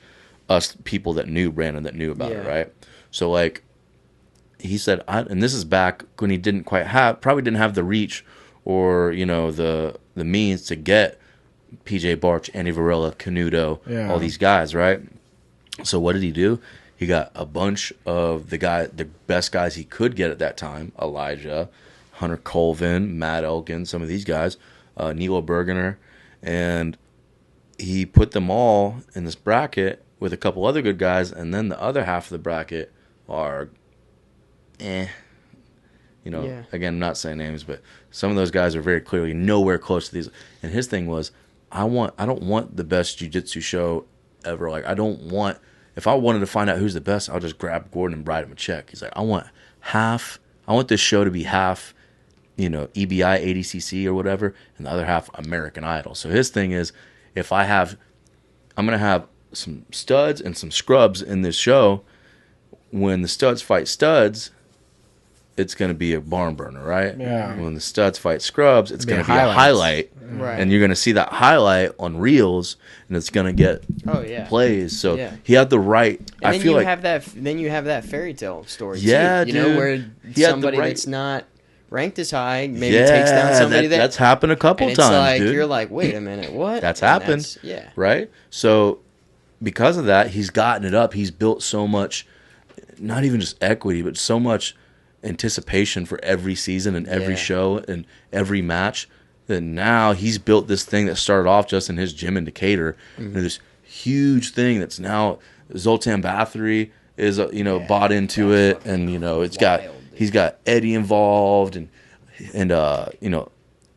us people that knew Brandon that knew about it, right? So like he said, and this is back when he probably didn't have the reach or the means to get PJ Barch, Andy Varela, Canuto, all these guys, right? So what did he do? He got a bunch of the best guys he could get at that time: Elijah, Hunter Colvin, Matt Elkin, some of these guys, Nilo Bergener, and he put them all in this bracket with a couple other good guys, and then the other half of the bracket are, again, I'm not saying names, but some of those guys are very clearly nowhere close to these. And his thing was, I don't want the best jiu-jitsu show ever. Like, if I wanted to find out who's the best, I'll just grab Gordon and write him a check. He's like, I want this show to be half, EBI, ADCC or whatever, and the other half American Idol. So his thing is, I'm going to have some studs and some scrubs in this show. When the studs fight studs, it's going to be a barn burner, right?
Yeah.
When the studs fight scrubs, it's going to be a highlight.
Right.
And you're going to see that highlight on reels, and it's going to get plays. So he had the right.
And
I feel like
then you have that fairy tale story.
Yeah,
too,
dude.
Where somebody that's not ranked as high maybe
yeah,
takes down somebody
that's happened a couple
and
times,
it's like,
dude.
You're like, wait a minute, what?
That's happened. Right? So because of that, he's gotten it up. He's built so much, not even just equity, but so much anticipation for every season and every show and every match, that now he's built this thing that started off just in his gym in Decatur, and this huge thing that's now Zoltan Bathory is bought into it, and he's got Eddie involved, and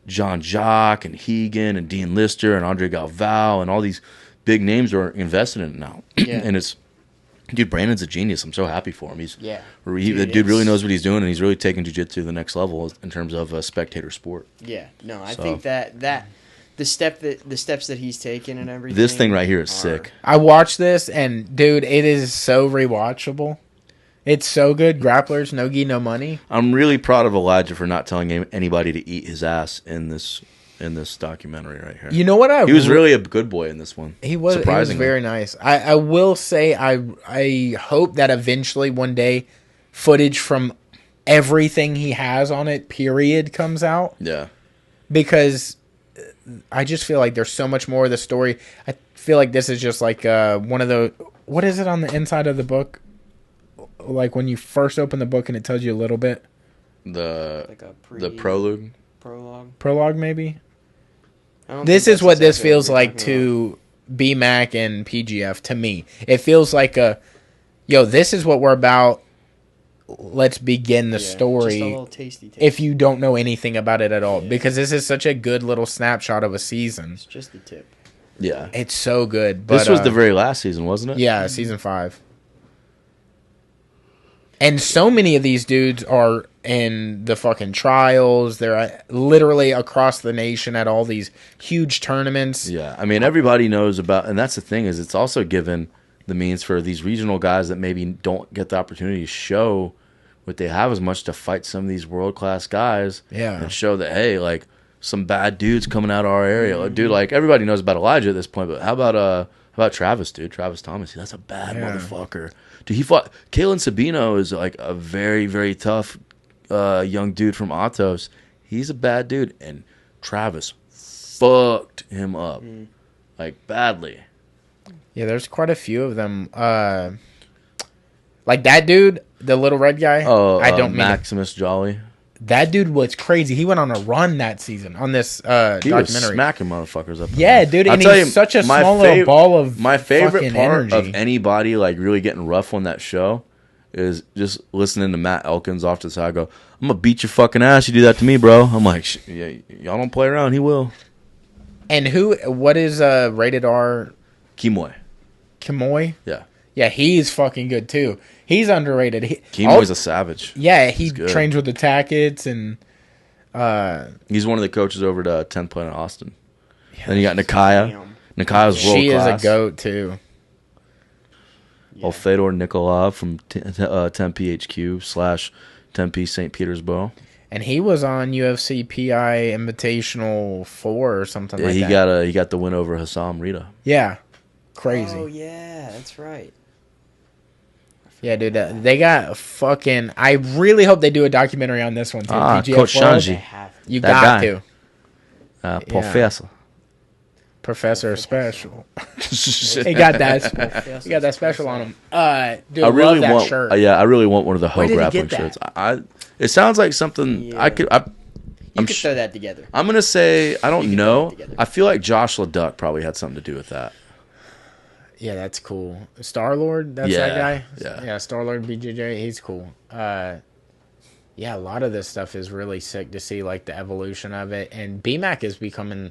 John Jock and Hegan and Dean Lister and Andre Galvao and all these big names are invested in it now.
Yeah.
And it's, dude, Brandon's a genius. I'm so happy for him. The dude
Dude,
really knows what he's doing, and he's really taking jiu-jitsu to the next level in terms of a spectator sport.
Yeah, no, I
So-
think that the steps that he's taken and everything.
This thing right here is
are-
sick.
I watched this, and dude, it is so rewatchable. It's so good. Grapplers, no gi, no money.
I'm really proud of Elijah for not telling anybody to eat his ass in this documentary right here.
You know what?
He was really a good boy in this one.
He was
surprisingly.
very nice. I will say I hope that eventually one day footage from everything he has on it, period, comes out.
Yeah.
Because I just feel like there's so much more of the story. I feel like this is just like one of the... What is it on the inside of the book? Like when you first open the book and it tells you a little bit.
Like
The prologue.
Prologue, maybe?
I don't
This
think
is
that's
what this
exactly
feels
you're
like
talking
to BMAC and PGF to me. It feels like this is what we're about. Let's begin the
about. Yeah,
story.
Just a little tasty taste.
If you don't know anything about it at all,
Yeah.
because this is such a good little snapshot of a season.
It's just the tip.
Yeah.
It's so good. But,
This was the very last season, wasn't it?
yeah, season 5. And so many of these dudes are in the fucking trials. They're literally across the nation at all these huge tournaments.
Yeah. I mean, everybody knows about, and that's the thing, is it's also given the means for these regional guys that maybe don't get the opportunity to show what they have as much to fight some of these world-class guys.
Yeah.
And show that, hey, like, some bad dudes coming out of our area. Like, dude, like, everybody knows about Elijah at this point, but how about Travis, dude? Travis Thomas. That's a bad motherfucker. Dude, he fought. Kalen Sabino is like a very, very tough young dude from Atos. He's a bad dude. And Travis fucked him up. Like, badly.
Yeah, there's quite a few of them. Like that dude, the little red guy.
Oh,
I don't mean
Maximus Jolly.
that dude was crazy. He went on a run that season on this
He was
documentary.
smacking motherfuckers up.
Yeah, dude, and he's such a small little ball of
my favorite
fucking
part
energy.
of anybody like really getting rough on that show is just listening to Matt Elkins off to the side go, I'm gonna beat your fucking ass. You do that to me, bro. I'm like, yeah, y'all don't play around. He will.
And what is rated R?
Kimoy.
Kimoy?
Yeah.
Yeah, he's fucking good too. He's underrated.
Kimoy's a savage.
Yeah, he
good.
trains with the Tackets and
He's one of the coaches over to 10th Planet Austin. Then you got Nikaya.
Damn.
Nikaya's world
she
class.
is a goat too.
Yeah.
Oh, Fedor Nikolov from Tempe HQ / Tempe St. Petersburg.
And he was on UFC PI Invitational 4 or something
Yeah,
like
he
that.
he got the win over Hassam Rita.
Yeah. Crazy.
Oh yeah, that's right.
Yeah, dude. They got fucking... I really hope they do a documentary on this one, too. PGF
Coach
Worlds.
Shanji.
You
That
got
guy.
to.
Professor.
Professor Special. He got that. He got that special on him. Dude,
I really
love that
want.
shirt.
I really want one of the
Where
Ho
did he
grappling
get that?
shirts. It sounds like something
Yeah.
I could.
You
I'm
could
sh-
throw that together.
I'm gonna say I
You
don't
could
know.
put it together.
I feel like Josh LeDuc probably had something to do with that.
Yeah, that's cool. Star Lord, that's
Yeah,
that guy.
yeah.
Star Lord BJJ, he's cool. Yeah, a lot of this stuff is really sick to see, like the evolution of it. And BMAC is becoming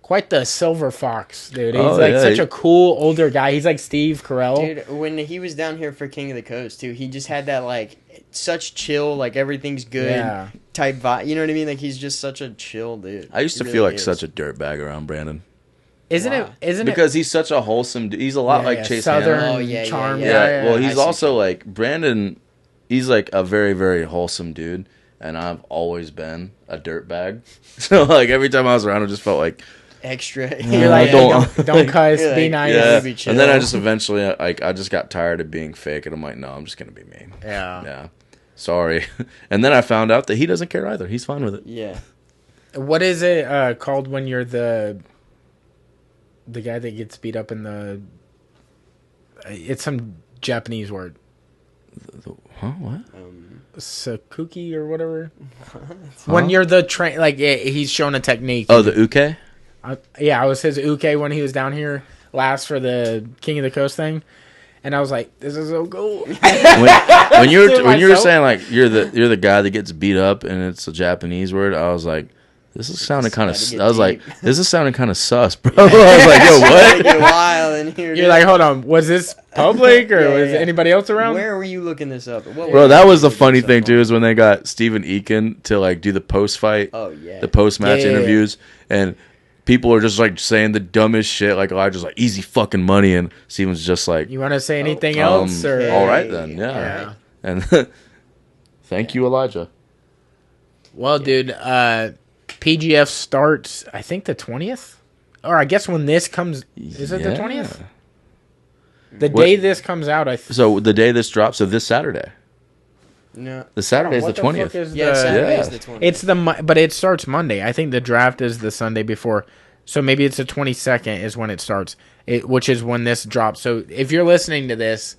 quite the silver fox, dude. He's such a cool older guy. He's like Steve Carell.
Dude, when he was down here for King of the Coast too, he just had that like such chill, like everything's good
Yeah.
type vibe. You know what I mean? Like he's just such a chill dude.
I used to
He
feel
really
like
is.
such a dirtbag around Brandon
Isn't
Wow.
it?
because he's such a wholesome dude. He's a lot like Chase
Southern
Hanna.
Oh, yeah,
charm.
yeah.
guy.
Well,
I
he's
see.
also like Brandon. He's like a very, very wholesome dude, and I've always been a dirtbag. So like every time I was around, I just felt like
extra.
You're like,
don't-
hey, don't cuss,
You're
be
like,
nice.
yeah.
be
And then I
chill.
just eventually like I just got tired of being fake, and I'm like, no, I'm just gonna be me.
Yeah.
Yeah. Sorry. And then I found out that he doesn't care either. He's fine with it.
Yeah.
What is it called when you're the guy that gets beat up in the? It's some Japanese word.
Huh? What?
Sakuki or whatever. When you're the train, like he's showing a technique.
Oh, the uke?
Yeah, I was his uke when he was down here last for the King of the Coast thing, and I was like, "This is so cool."
When you were
To
when you were
myself.
saying like you're the guy that gets beat up and it's a Japanese word, I was like, This is sounding kind of.
Gotta get
I was like,
deep.
this is sounding kind of sus, bro. I was like, yo, what?
Get wild in here.
You're like, hold on, was this public or
Yeah,
was
yeah.
anybody else around?
Where were you looking this up? What
Bro,
were
that
you
was the
looking
funny
this
thing
up
too,
on?
is when they got Stephen Aiken to like do the post fight,
Oh yeah.
the post match
Yeah.
interviews, and people are just like saying the dumbest shit. Like Elijah's like easy fucking money, and Stephen's just like,
You want to say anything else? Or
all right then,
All
yeah.
right.
And thank you, Elijah.
Well, dude, PGF starts, I think, the 20th? Or I guess when this comes, is it the
Yeah.
20th? The
What-
day this comes out,
So the day this drops, so this Saturday,
No.
the Saturday is
What
the
fuck
20th.
is
Yeah,
the-
Saturday
Yeah.
is the 20th.
It's but it starts Monday. I think the draft is the Sunday before. So maybe it's the 22nd is when it starts, which is when this drops. So if you're listening to this,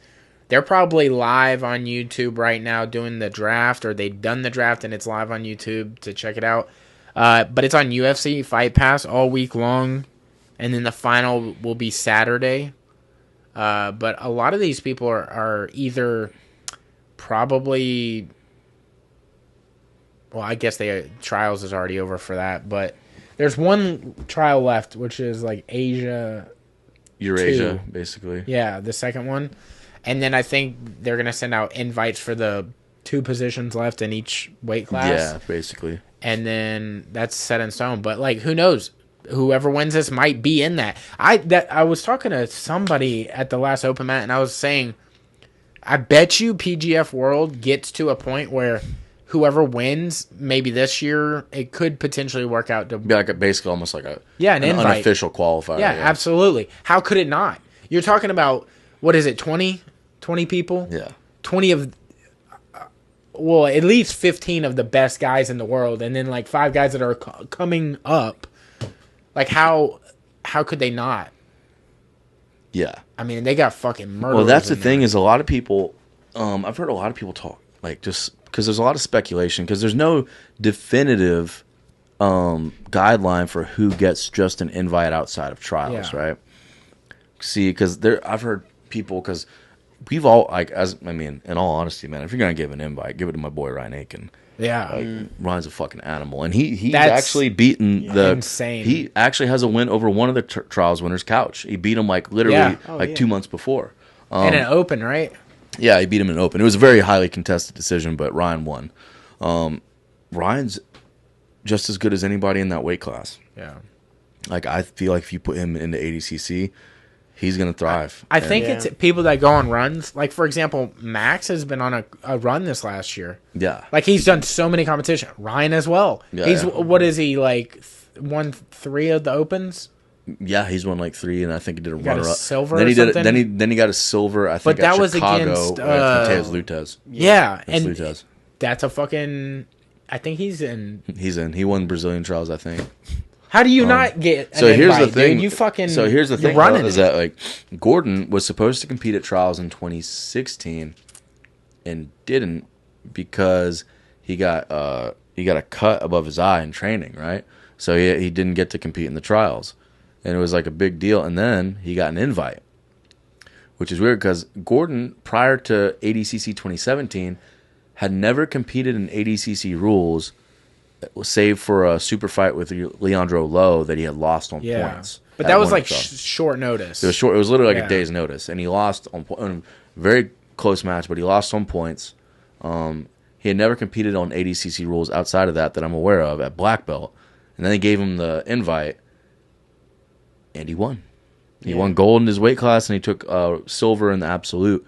they're probably live on YouTube right now doing the draft, or they've done the draft and it's live on YouTube to check it out. But it's on UFC Fight Pass all week long, and then the final will be Saturday. But a lot of these people are either probably, well, I guess trials is already over for that, but there's one trial left, which is like
Eurasia,
2.
basically.
Yeah, the second one. And then I think they're going to send out invites for the 2 positions left in each weight class.
Yeah, basically.
And then that's set in stone. But, like, who knows? Whoever wins this might be in that. I was talking to somebody at the last open mat, and I was saying, I bet you PGF World gets to a point where whoever wins, maybe this year, it could potentially work out to
Be like basically almost like an
invite.
unofficial qualifier.
Yeah, absolutely. How could it not? You're talking about, what is it, 20 people?
Yeah.
20 of, well, at least 15 of the best guys in the world, and then like 5 guys that are coming up. Like, how could they not?
Yeah.
I mean, they got fucking murderers.
Well, that's the
in
thing
there.
is a lot of people, I've heard a lot of people talk, like, just because there's a lot of speculation, because there's no definitive guideline for who gets just an invite outside of trials,
Yeah.
right? See, because I've heard people, because we've all, like, in all honesty, man, if you're going to give an invite, give it to my boy Ryan Aiken.
Yeah.
Like, Ryan's a fucking animal, and he's
That's
actually beaten the
insane.
He actually has a win over one of the trials winners, Couch. He beat him like literally
Yeah.
2 months before.
And an open, right?
Yeah, he beat him in an open. It was a very highly contested decision, but Ryan won. Ryan's just as good as anybody in that weight class.
Yeah.
Like, I feel like if you put him into ADCC, he's gonna thrive.
I think
Yeah.
it's people that go on runs. Like, for example, Max has been on a run this last year.
Yeah.
Like, he's done so many competitions. Ryan as well.
Yeah,
He's
yeah.
what is he, like, won 3 of the opens?
Yeah, he's won like 3, and I think he did a
got a
runner up.
silver
Then
or
he did.
something?
Then he got a silver. I think
But that
at
was
Chicago
against,
Mateus Lutez.
Yeah,
Against
and
Lutez.
that's a fucking. I think he's in.
He's in. He won Brazilian trials, I think.
How do you not get? An
So here's
invite,
the thing.
dude? You fucking.
So here's the
you're
thing.
running
Is
it.
that like Gordon was supposed to compete at trials in 2016 and didn't because he got a cut above his eye in training, right? So he didn't get to compete in the trials, and it was like a big deal. And then he got an invite, which is weird because Gordon, prior to ADCC 2017, had never competed in ADCC rules, save for a super fight with Leandro Lowe that he had lost on
Yeah,
points.
but
at
that was
one
like
trial.
short notice.
It was short. It was literally like
Yeah.
a day's notice, and he lost on a very close match, but he lost on points. He had never competed on ADCC rules outside of that I'm aware of at Black Belt, and then they gave him the invite, and he won. He won gold in his weight class, and he took silver in the absolute.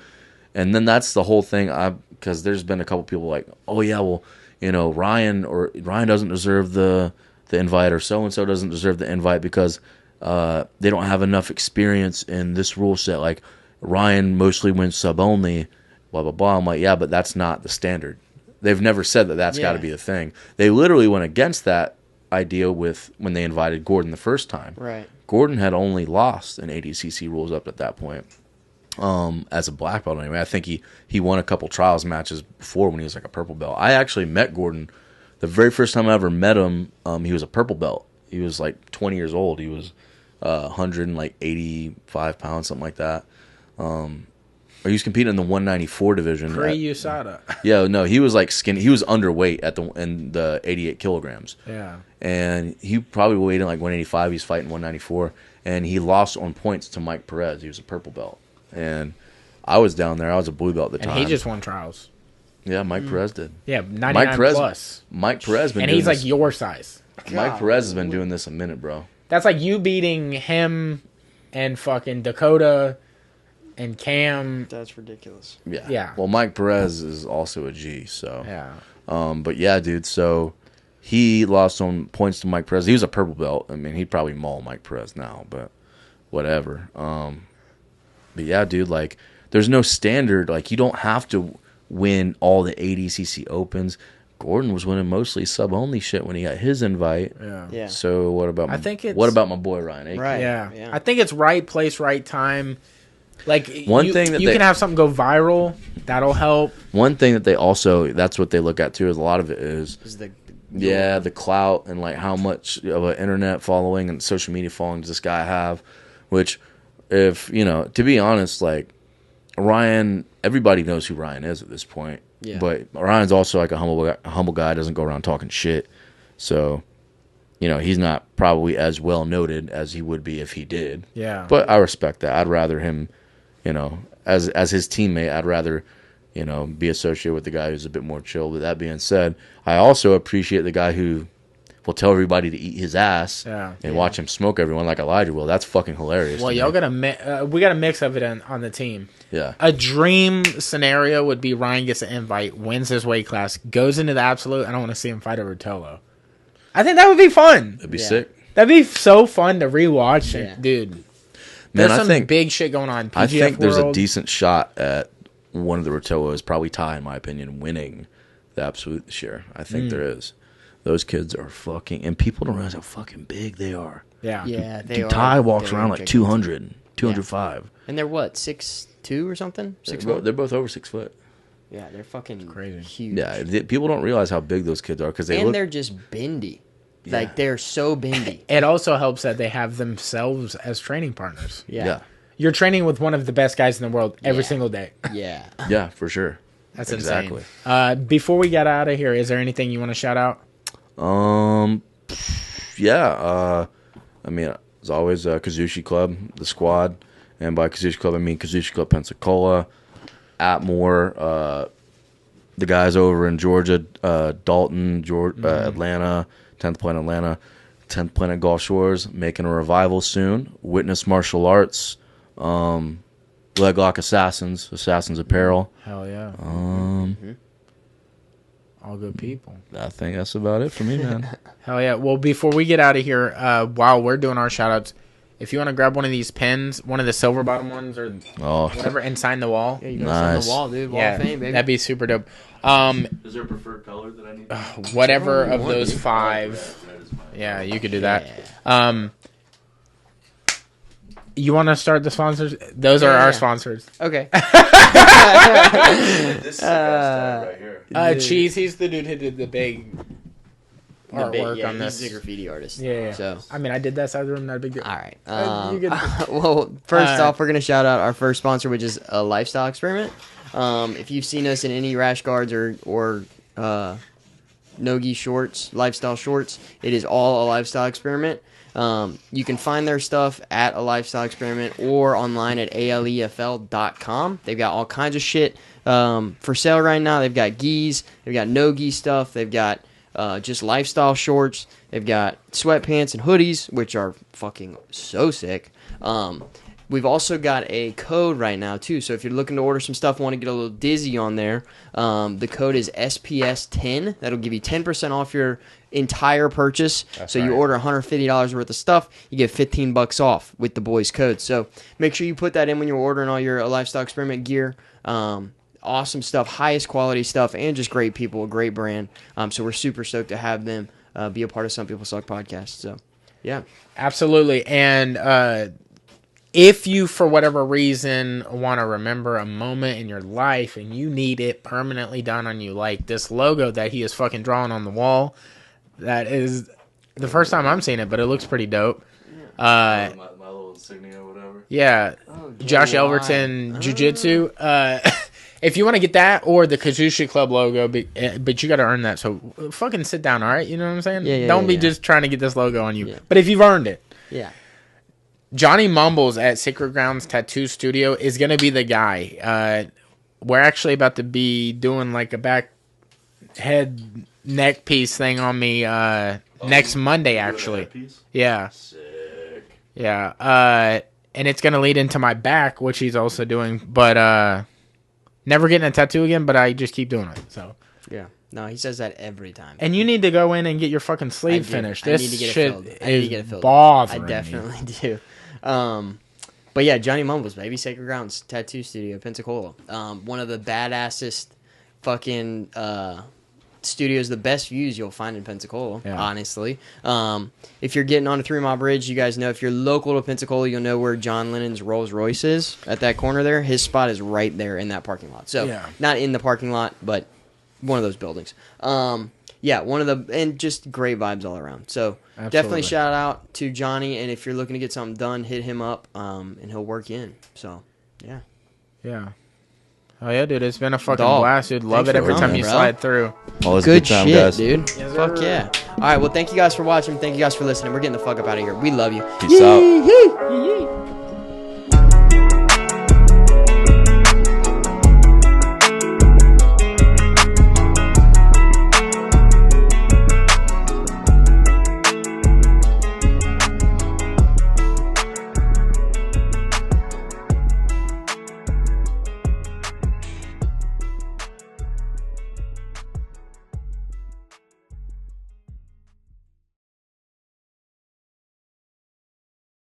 And then that's the whole thing. Because there's been a couple people like, oh yeah, well, Ryan doesn't deserve the invite, or so and so doesn't deserve the invite because they don't have enough experience in this rule set. Like, Ryan mostly wins sub only, blah blah blah. I'm like, yeah, but that's not the standard. They've never said that that's got to be the thing. They literally went against that idea when they invited Gordon the first time.
Right.
Gordon had only lost in ADCC rules up at that point. As a black belt anyway. I think he won a couple trials matches before when he was like a purple belt. I actually met Gordon the very first time I ever met him. He was a purple belt. He was like 20 years old. He was 185 pounds, something like that. or he was competing in the 194 division.
Pre-USADA.
Yeah, no, he was like skinny. He was underweight in the 88 kilograms.
Yeah.
And he probably weighed in like 185. He's fighting 194. And he lost on points to Mike Perez. He was a purple belt. And I was down there. I was a blue belt at the time.
And he just won trials.
Yeah, Mike Perez did.
Yeah, 99 plus.
Mike Perez been
and
doing
he's like
this.
your size.
Mike Perez has been doing this a minute, bro.
That's like you beating him and fucking Dakota and Cam.
That's ridiculous.
Yeah.
Yeah.
Well, Mike Perez is also a G, so.
Yeah.
But yeah, dude, so he lost on points to Mike Perez. He was a purple belt. I mean, he'd probably maul Mike Perez now, but whatever. But yeah, dude, like, there's no standard. Like, you don't have to win all the ADCC Opens. Gordon was winning mostly sub-only shit when he got his invite.
Yeah.
Yeah.
So what about what about my boy Ryan Aiken?
Right.
Yeah. I think it's right place, right time. Like,
One thing that
you can have something go viral. That'll help.
One thing that they also, that's what they look at too, is a lot of it is the clout and like how much of an internet following and social media following does this guy have, which if, you know, to be honest, like Ryan, everybody knows who Ryan is at this point.
Yeah.
But Ryan's also like a humble guy, doesn't go around talking shit. So, you know, he's not probably as well noted as he would be if he did.
Yeah.
But I respect that. I'd rather him, you know, as his teammate, I'd rather, you know, be associated with the guy who's a bit more chill. With that being said, I also appreciate the guy who will tell everybody to eat his ass and watch him smoke everyone like Elijah will. That's fucking hilarious.
Well, y'all got we got a mix of it on the team.
Yeah.
A dream scenario would be Ryan gets an invite, wins his weight class, goes into the absolute. I don't want to see him fight over Tolo. I think that would be fun.
That'd be sick.
That'd be so fun to rewatch, dude.
Man,
There's
I
some
think
big shit going on. PGF
I think there's a
World.
decent shot at one of the Rotoas, probably Ty, in my opinion, winning the absolute this year. I think there is. Those kids are fucking, and people don't realize how fucking big they are.
Yeah.
Yeah, they
Dude,
are.
Ty walks
They're
around like
gigantic.
200, 205.
And they're what, 6'2" or something? 6'1"?
They're both over 6 foot.
Yeah, they're fucking
Crazy.
huge.
Yeah, people don't realize how big those kids are because
they're just bendy.
Yeah.
Like, they're so bendy.
It also helps that they have themselves as training partners.
Yeah.
You're training with one of the best guys in the world every single day.
Yeah.
Yeah, for sure.
That's
Exactly.
insane. Before we get out of here, is there anything you want to shout out?
Yeah. I mean, as always, Kazushi Club, the squad, and by Kazushi Club I mean Kazushi Club Pensacola, Atmore, the guys over in Georgia, Dalton, Atlanta, 10th Planet Atlanta, 10th Planet Gulf Shores, making a revival soon. Witness Martial Arts, Leg Lock Assassins Apparel.
Hell yeah. All good people.
I think that's about it for me, man.
Hell yeah. Well, before we get out of here, while we're doing our shout outs, if you want to grab one of these pens, one of the silver bottom ones or whatever, and sign the wall.
Yeah, you can sign
Nice.
the wall, dude. Wall of Fame, baby.
That'd be super dope.
Is there a preferred color that I need?
Whatever of those 5. Yeah, you could do that. You want to start the sponsors? Those are our sponsors.
Okay.
This is right here.
Cheese, he's the dude who did the big artwork on this.
He's a graffiti artist.
Yeah.
So.
I mean, I did that side of the room, not a big deal.
All right.
You could-
Well, first off, we're going to shout out our first sponsor, which is a lifestyle experiment. If you've seen us in any rash guards or no-gi shorts, lifestyle shorts, it is all a lifestyle experiment. You can find their stuff at a lifestyle experiment or online at alefl.com. They've got all kinds of shit for sale right now. They've got gis, they've got no-gi stuff, they've got just lifestyle shorts, they've got sweatpants and hoodies, which are fucking so sick. We've also got a code right now, too. So if you're looking to order some stuff, want to get a little dizzy on there, the code is SPS10. That'll give you 10% off your entire purchase.
That's
so you
right.
order $150 worth of stuff, you get $15 off with the boys' code. So make sure you put that in when you're ordering all your Lifestyle Experiment gear. Awesome stuff, highest quality stuff, and just great people, a great brand. So we're super stoked to have them be a part of Some People Suck podcast. So, yeah.
Absolutely. And if you, for whatever reason, want to remember a moment in your life and you need it permanently done on you, like this logo that he is fucking drawing on the wall, that is the first time I'm seeing it, but it looks pretty dope.
My little insignia or whatever.
Yeah, Josh Yelverton Jiu-Jitsu. If you want to get that or the Kazushi Club logo, but you got to earn that. So fucking sit down, all right? You know what I'm saying?
Yeah,
Don't be just trying to get this logo on you.
Yeah.
But if you've earned it.
Yeah.
Johnny Mumbles at Sacred Grounds Tattoo Studio is going to be the guy. We're actually about to be doing like a back head neck piece thing on me next Monday, actually. Yeah.
Sick.
Yeah. And it's going to lead into my back, which he's also doing. But never getting a tattoo again, but I just keep doing it. So
Yeah. No, he says that every time.
And you need to go in and get your fucking sleeve finished.
I
This
need to get it
shit
filled. I need to get it
is
filled.
bothering
I
me.
definitely do. But yeah, Johnny Mumbles, baby, Sacred Grounds Tattoo Studio, Pensacola. One of the badassest fucking studios, the best views you'll find in Pensacola, honestly. If you're getting on a 3 Mile Bridge, you guys know, if you're local to Pensacola, you'll know where John Lennon's Rolls Royce is at that corner there. His spot is right there in that parking lot. So, not in the parking lot, but one of those buildings. Yeah, one of the, and just great vibes all around. So, definitely shout out to Johnny, and if you're looking to get something done, hit him up, and he'll work you in. So, yeah.
Yeah. Oh, yeah, dude. It's been a fucking
Dog.
blast, dude. Love it every time you slide through.
Always
Good
a good time,
shit,
guys.
dude. Fuck yeah. All right, well, thank you guys for watching. Thank you guys for listening. We're getting the fuck up out of here. We love you.
Peace out.